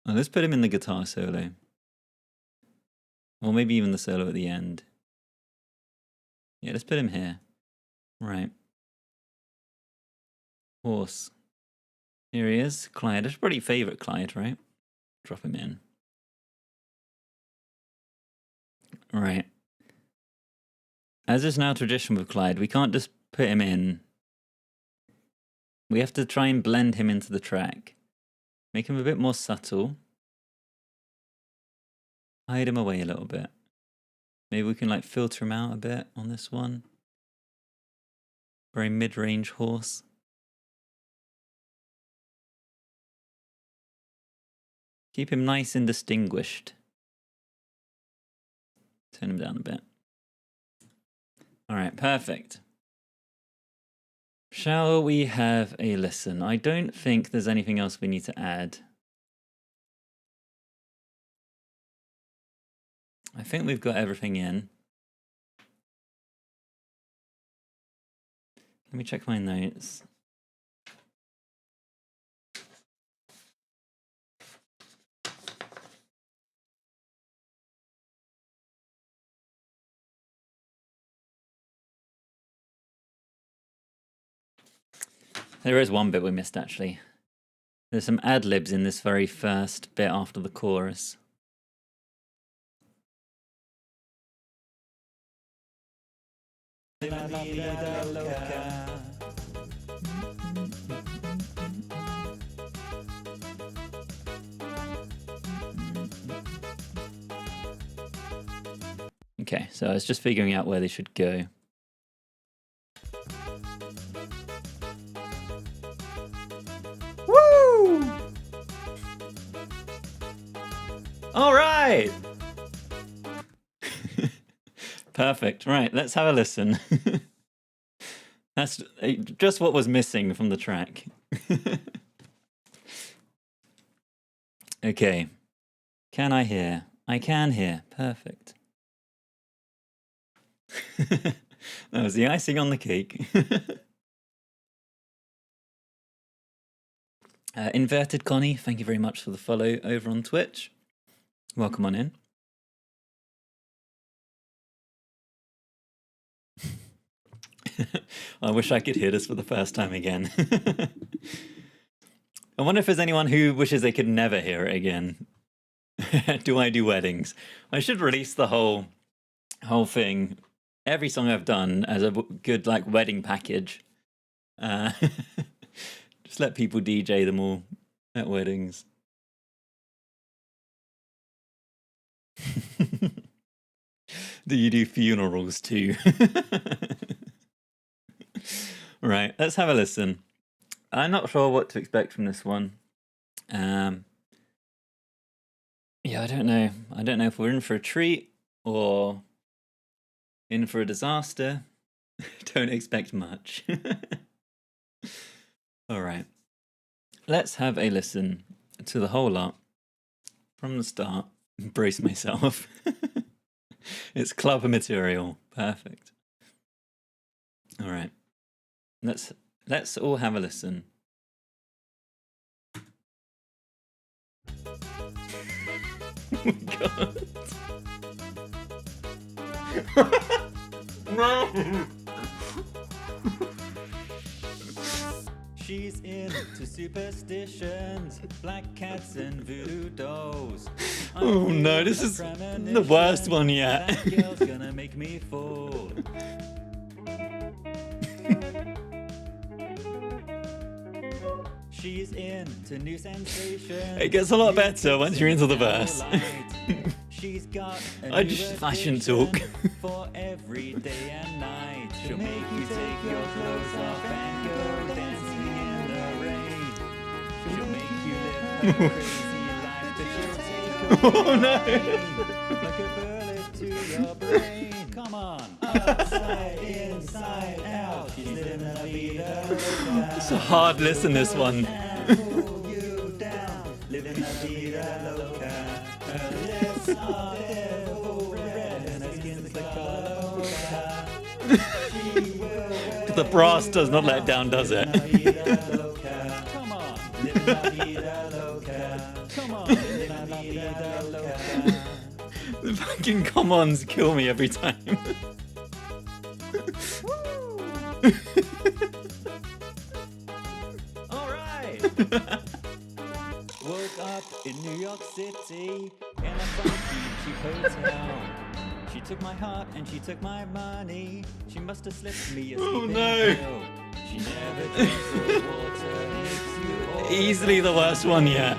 Oh, let's put him in the guitar solo. Or maybe even the solo at the end. Yeah, let's put him here. Right. Horse. Here he is, Clyde. That's probably favourite Clyde, right? Drop him in. Right. As is now tradition with Clyde, we can't just put him in. We have to try and blend him into the track. Make him a bit more subtle. Hide him away a little bit. Maybe we can like filter him out a bit on this one. Very mid-range horse. Keep him nice and distinguished. Turn him down a bit. All right, perfect. Shall we have a listen? I don't think there's anything else we need to add. I think we've got everything in. Let me check my notes. There is one bit we missed, actually. There's some ad-libs in this very first bit after the chorus. Vida, Loca. Okay, so I was just figuring out where they should go. Woo! All right. Perfect. Right, let's have a listen. That's just what was missing from the track. Okay. Can I hear? I can hear. Perfect. That was the icing on the cake. Inverted Connie, thank you very much for the follow over on Twitch. Welcome on in. I wish I could hear this for the first time again. I wonder if there's anyone who wishes they could never hear it again. Do I do weddings? I should release the whole thing, every song I've done, as a good like wedding package. Just let people DJ them all at weddings. Do you do funerals too? Right, let's have a listen. I'm not sure what to expect from this one. Yeah, I don't know. I don't know if we're in for a treat or in for a disaster. Don't expect much. All right. Let's have a listen to the whole lot from the start. Brace myself. It's club material. Perfect. All right. Let's all have a listen. Oh my God. No. She's into superstitions, black cats and voodoo dolls. Oh no, this is the worst one yet. That girl's gonna make me fall. She's into new sensations. It gets a lot better once you're into the verse. She's got I shouldn't talk. For every day and night. She'll make you take your clothes off and go dancing in the rain. She'll make you live a crazy life, but she'll take Oh no! like a bullet to your brain. Come on, upside, inside, out. She's living a vida loca. It's a hard listen, this one. Pull you down. living la vida loca. Her lips are devil red and her skin's the color mocha. She will wear The brass does not let down, does it? la vida loca. Come on, living la vida loca. Come on, living la vida loca. The fucking commons kill me every time. Alright! Woke up in New York City in a funky cheap hotel. She took my heart and she took my money. She must have slipped me a sleeping no. pill. She never drinks the water, makes you all Easily the worst one yet.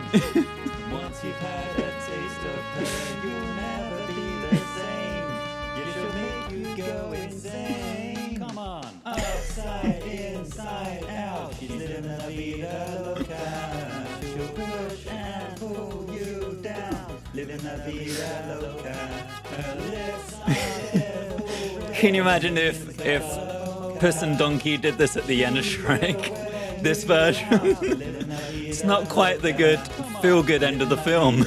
Once you've had a taste of her, you'll never be the same. Yeah, she'll make you go insane. Come on, upside, inside, out. She's living la vida loca. She'll push and pull you down. Living la vida loca. Her lips are devil red. Can you imagine if Puss and Donkey did this at the end of Shrek? This version. It's not quite the good, feel-good end of the film.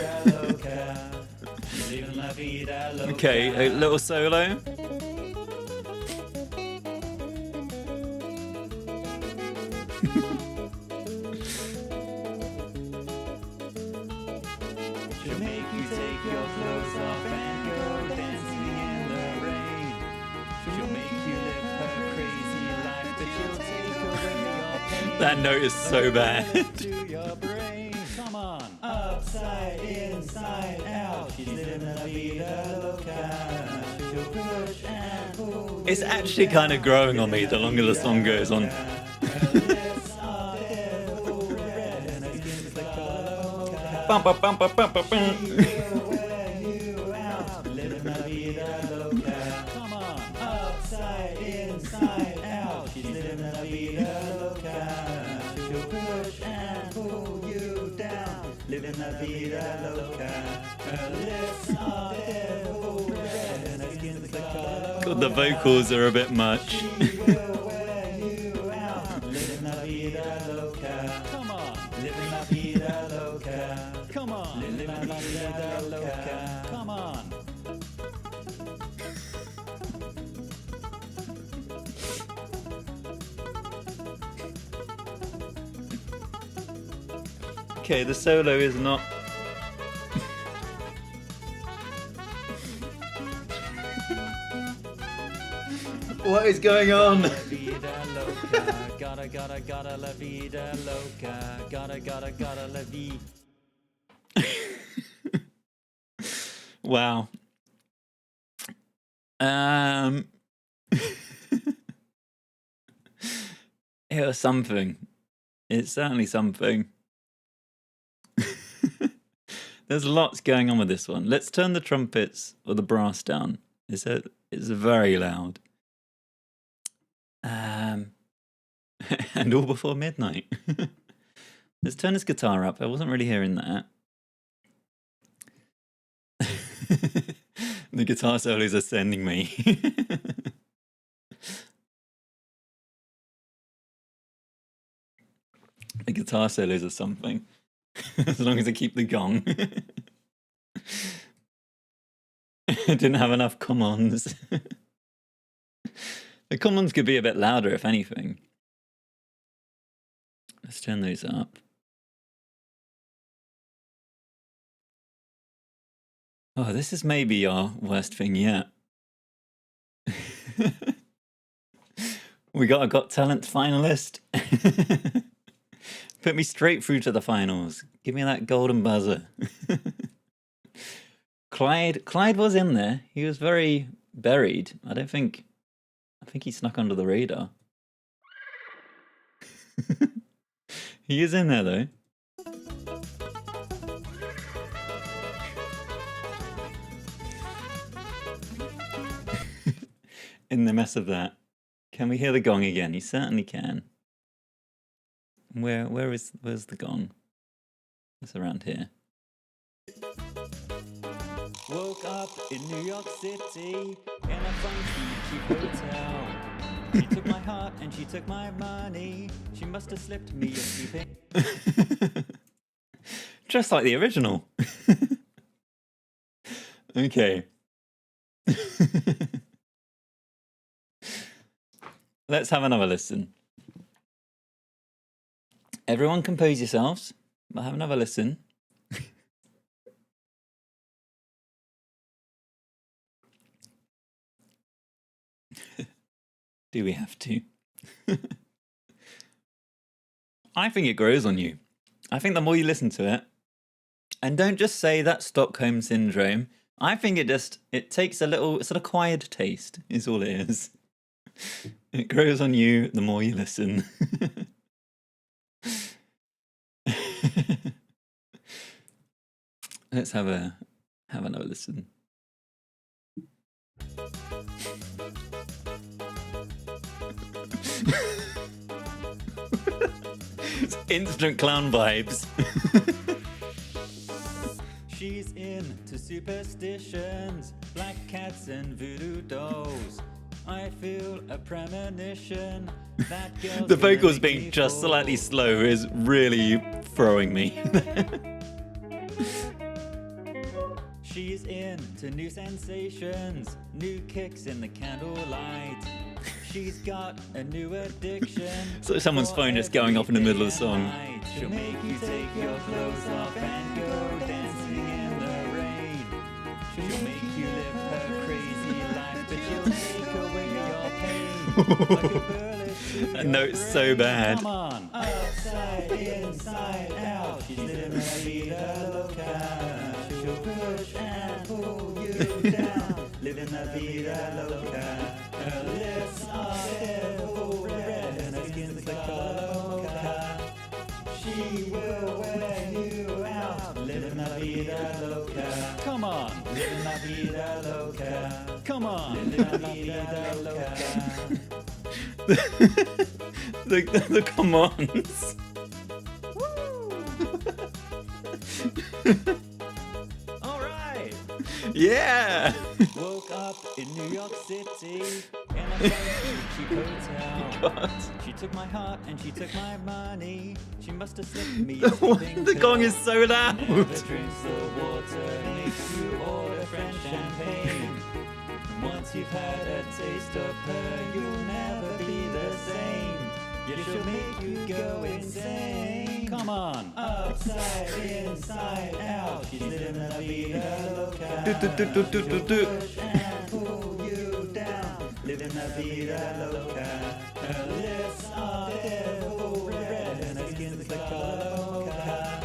Okay, a little solo. She'll make you take your clothes off and go dancing in the rain. She'll make you live her crazy life, but she'll take away your pain. That note is so bad. To your brain. Come on, upside, inside, out. She's living la vida loca. She'll push and pull. It's actually kind of growing on me the longer the song goes on. Her lips are devil red and her skin's the color mocha. Bum, bum, bum, bum, bum, bum, bum. She'll wear you out, living la vida loca. Come on, upside, inside, out. She's living la vida loca. She'll push and pull you down, living la vida loca. Her lips are devil red and her skin's the color. God, the vocals are a bit much. She will wear you out, living la vida loca. Come on, living la vida loca. Come on, living la vida loca. Come on. Okay, the solo is not. What is going on? Vida loca, gotta la vida loca, gotta la vida. Wow. It was something. It's certainly something. There's lots going on with this one. Let's turn the trumpets or the brass down. It's very loud. And all before midnight. Let's turn his guitar up. I wasn't really hearing that. The guitar solos are sending me. The guitar solos are something. As long as I keep the gong. I didn't have enough commons. The commons could be a bit louder, if anything. Let's turn those up. Oh, this is maybe our worst thing yet. We got a Got Talent finalist. Put me straight through to the finals. Give me that golden buzzer. Clyde was in there. He was very buried. I think he snuck under the radar. He is in there though. In the mess of that. Can we hear the gong again? You certainly can. Where's the gong? It's around here. Woke up in New York City in a funky cheap hotel. She took my heart and she took my money. She must have slipped me a sleeping. just like the original. Okay. Let's have another listen. Everyone compose yourselves. We'll have another listen. Do we have to? I think it grows on you. I think the more you listen to it, and don't just say that Stockholm syndrome. I think it takes a little, it's an acquired taste, is all it is. It grows on you the more you listen. Let's have another listen. It's instant clown vibes. She's into superstitions, black cats and voodoo dolls. I feel a premonition that girls. The vocals being just slightly slow is really throwing me. She's into new sensations, new kicks in the candlelight. She's got a new addiction. So someone's phone is going off in the middle of the song. She'll make you take your clothes off and go dancing in the rain. She'll make you live her crazy life, but she'll take away your pain. Like a bullet. That note's so bad. Come on, upside, inside, out. She's living la vida loca. She'll push and pull you down. Living la vida loca. Her lips are full red and her skin's the color mocha. She will wear you out. Living la vida loca. Come on, living la vida loca. Come on, living la vida loca. The come ons. All right. Yeah. Woke up in New York City in a cheap hotel. God. She took my heart and she took my money. She must have slipped me. The gong is so loud. Never drinks the water, makes you order French champagne. Once you've had a taste of her, you'll never be the same. Yeah, she'll make you go insane. Come on, upside, inside, out. She's living la vida loca. Push and pull you down. Living la vida loca. Her lips are devil red and her skin's the color mocha.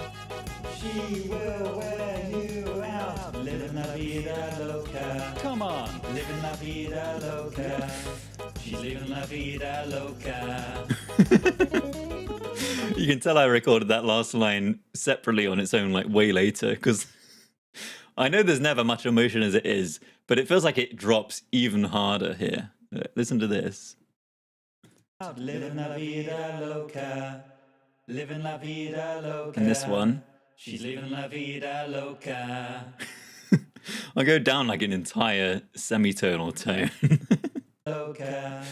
She will wear you out. Living la vida loca. Come on, living la vida loca. She's living la vida loca. You can tell I recorded that last line separately on its own, like way later, because I know there's never much emotion as it is, but it feels like it drops even harder here. Listen to this. Living la vida loca. Living la vida loca. And this one. She's living la vida loca. I'll go down like an entire semitonal tone. Loca.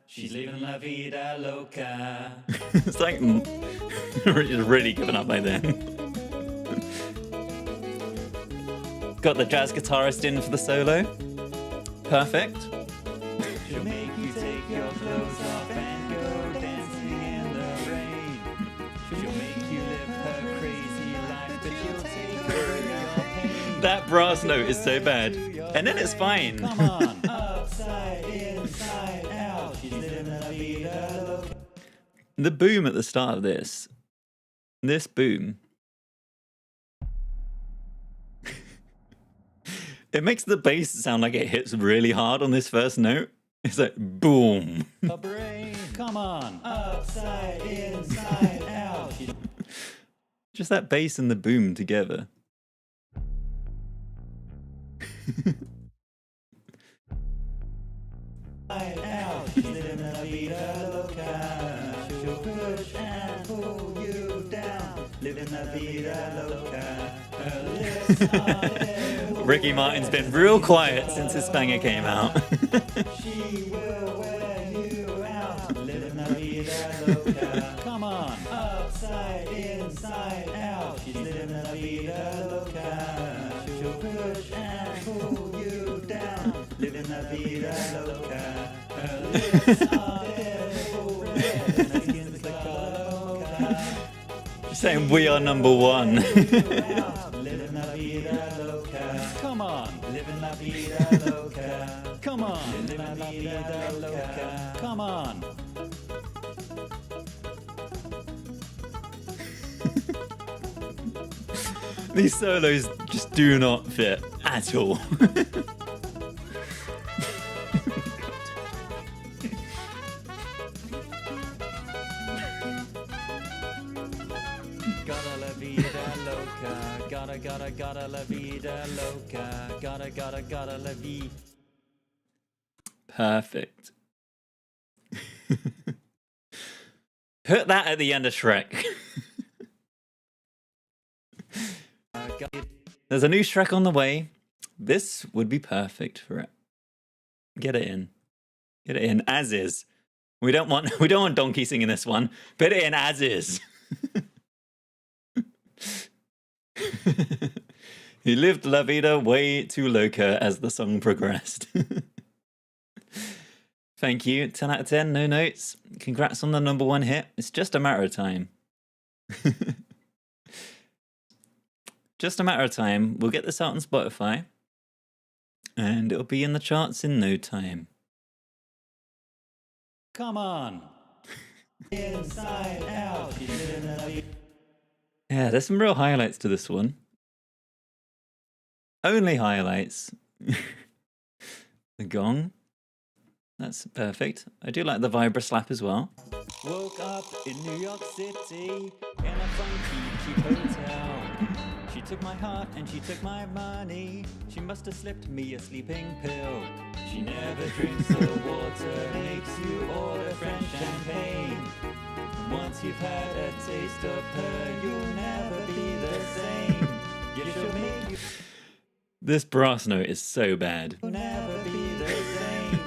She's living la vida loca. It's like it's really given up by then. Got the jazz guitarist in for the solo. Perfect. She'll make you take your clothes off and go dancing in the rain. She'll make you live her crazy life, but she'll take away your pain. That brass note is so bad. And then it's fine. Come on, upside, inside, out. She's living la vida loca. The boom at the start of this boom, it makes the bass sound like it hits really hard on this first note. It's like boom. A brain, come on, upside, inside, out. Just that bass and the boom together. Out. She's living la vida loca. She'll push and pull you down. Living la vida loca. Her lips are Ricky Martin's been real quiet since this banger came out. She will wear you out. Living la vida loca. Come on, upside, inside, out. She's living la vida vida loca. She'll push and pull you down. Living la vida loca. Her lips are devil red and her skin's like a loca. She's saying we are number one. Living la vida loca. Come on. Living la vida loca. Come on. Living la vida loca. Come on. These solos just do not fit at all. Gotta la vida loca. Gotta la vida loca. Gotta la vida. Perfect. Put that at the end of Shrek. There's a new Shrek on the way. This would be perfect for it. Get it in. Get it in as is. We don't want Donkey singing this one. Put it in as is. He lived La Vida way too loca as the song progressed. Thank you. 10 out of 10, no notes. Congrats on the number one hit. It's just a matter of time. Just a matter of time. We'll get this out on Spotify. And it'll be in the charts in no time. Come on. Inside out. Yeah, there's some real highlights to this one. Only highlights. The gong. That's perfect. I do like the vibra slap as well. Woke up in New York City in a funky cheap hotel. She took my heart and she took my money. She must have slipped me a sleeping pill. She never drinks the water, makes you order French champagne. And once you've had a taste of her, you'll never be the same. Yeah, she'll make you This brass note is so bad. never be the same.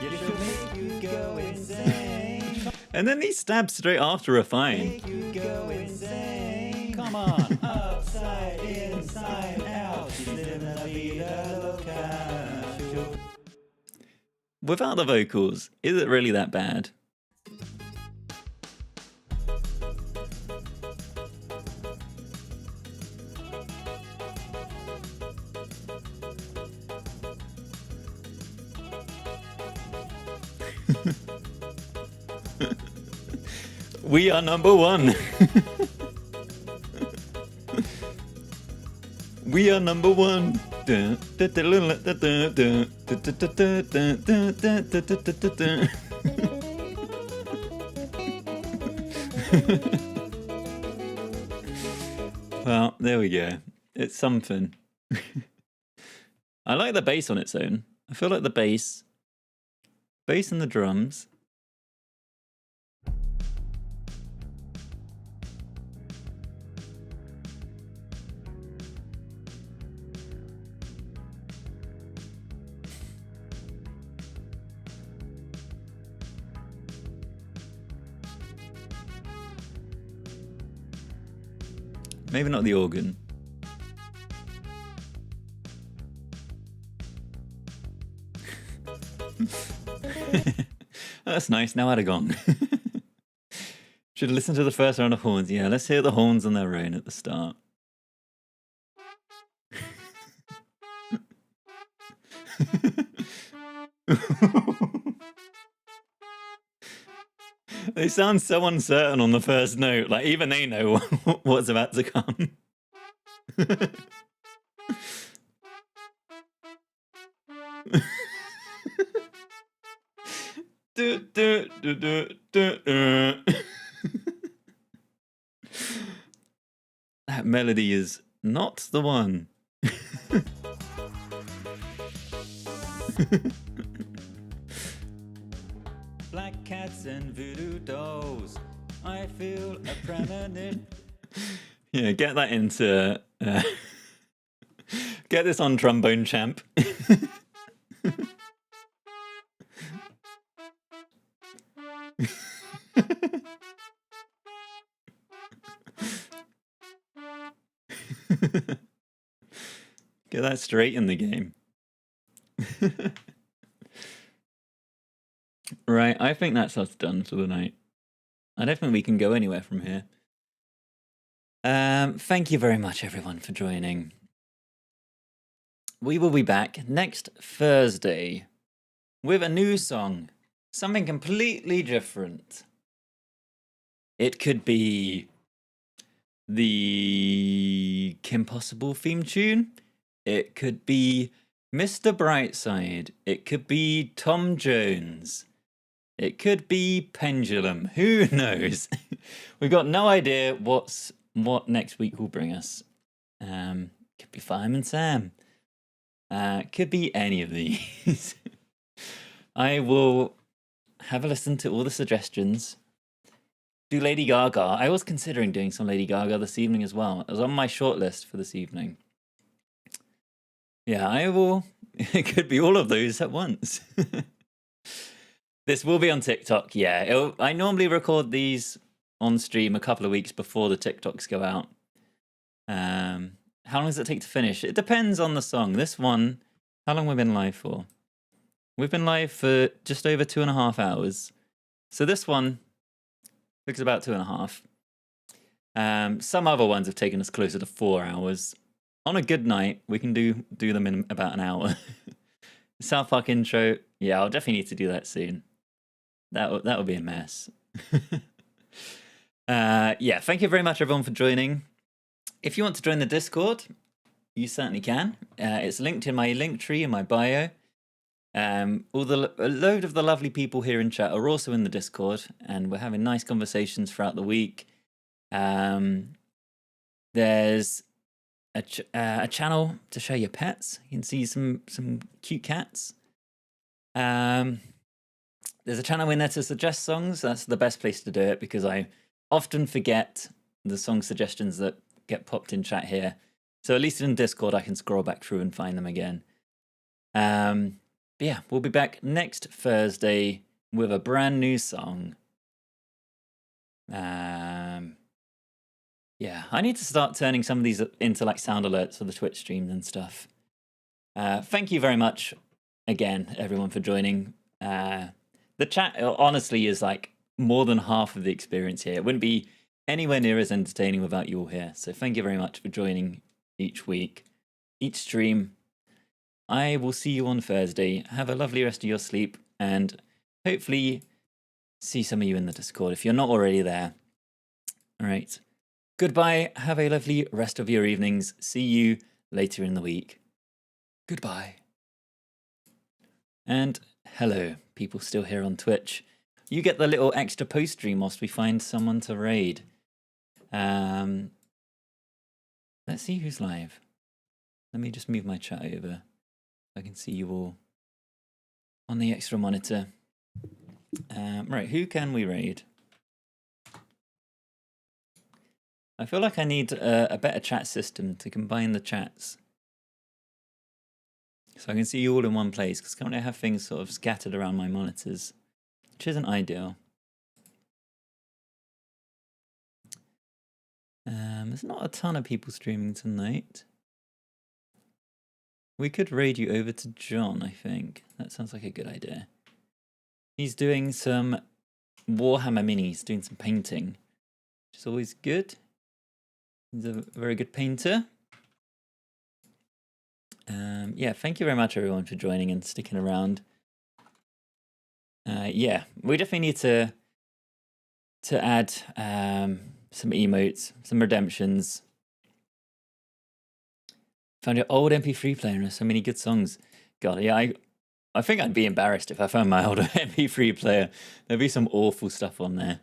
Yeah, she'll make you go insane. And then he stabs straight after a fine. Make you go insane. Come on. Upside, inside, out. She's living la vida loca. She'll Without the vocals, is it really that bad? We are number one. We are number one. Well, there we go. It's something. I like the bass on its own. I feel like the bass and the drums. Maybe not the organ. That's nice. Now add a gong. Should listen to the first round of horns. Yeah, let's hear the horns on their own at the start. They sound so uncertain on the first note. Like, even they know what's about to come. That melody is not the one. black cats and voodoo dolls. I feel a premonition. Yeah, get that into... get this on Trombone Champ. Get that straight in the game. Right, I think that's us done for the night. I don't think we can go anywhere from here. Thank you very much, everyone, for joining. We will be back next Thursday with a new song. Something completely different. It could be the Kim Possible theme tune. It could be Mr. Brightside. It could be Tom Jones. It could be Pendulum. Who knows? We've got no idea what next week will bring us. Could be Fireman Sam. Could be any of these. I will have a listen to all the suggestions. Do Lady Gaga. I was considering doing some Lady Gaga this evening as well. It was on my shortlist for this evening. Yeah, I will. It could be all of those at once. This will be on TikTok, yeah. I normally record these on stream a couple of weeks before the TikToks go out. How long does it take to finish? It depends on the song. This one, how long have we been live for? We've been live for just over 2.5 hours. So this one looks about 2.5. Some other ones have taken us closer to 4 hours. On a good night, we can do them in about an hour. South Park intro, yeah, I'll definitely need to do that soon. That would be a mess. Yeah, thank you very much, everyone, for joining. If you want to join the Discord, you certainly can. It's linked in my link tree in my bio. A load of the lovely people here in chat are also in the Discord, and we're having nice conversations throughout the week. There's a channel to show your pets. You can see some cute cats. There's a channel in there to suggest songs. That's the best place to do it because I often forget the song suggestions that get popped in chat here. So at least in Discord, I can scroll back through and find them again. But yeah, we'll be back next Thursday with a brand new song. Yeah, I need to start turning some of these into like sound alerts for the Twitch streams and stuff. Thank you very much again, everyone, for joining. The chat honestly is like more than half of the experience here. It wouldn't be anywhere near as entertaining without you all here. So thank you very much for joining each week, each stream. I will see you on Thursday. Have a lovely rest of your sleep and hopefully see some of you in the Discord if you're not already there. All right. Goodbye. Have a lovely rest of your evenings. See you later in the week. Goodbye. And hello, people still here on Twitch. You get the little extra post stream whilst we find someone to raid. Let's see who's live. Let me just move my chat over. I can see you all on the extra monitor. Right, who can we raid? I feel like I need a better chat system to combine the chats. So I can see you all in one place, because currently I have things sort of scattered around my monitors, which isn't ideal. There's not a ton of people streaming tonight. We could raid you over to John, I think. That sounds like a good idea. He's doing some Warhammer minis, doing some painting, which is always good. He's a very good painter. Yeah, thank you very much, everyone, for joining and sticking around. Yeah, we definitely need to add some emotes, some redemptions. Found your old MP3 player and so many good songs. God, yeah, I think I'd be embarrassed if I found my old MP3 player. There'd be some awful stuff on there.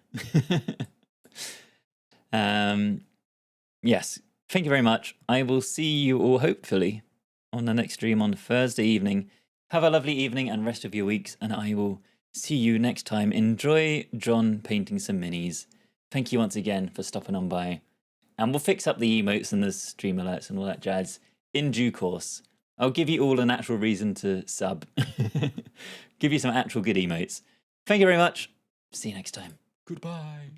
Yes, thank you very much. I will see you all hopefully on the next stream on Thursday evening. Have a lovely evening and rest of your weeks, and I will see you next time. Enjoy John painting some minis. Thank you once again for stopping on by. And we'll fix up the emotes and the stream alerts and all that jazz in due course. I'll give you all an actual reason to sub. Give you some actual good emotes. Thank you very much. See you next time. Goodbye.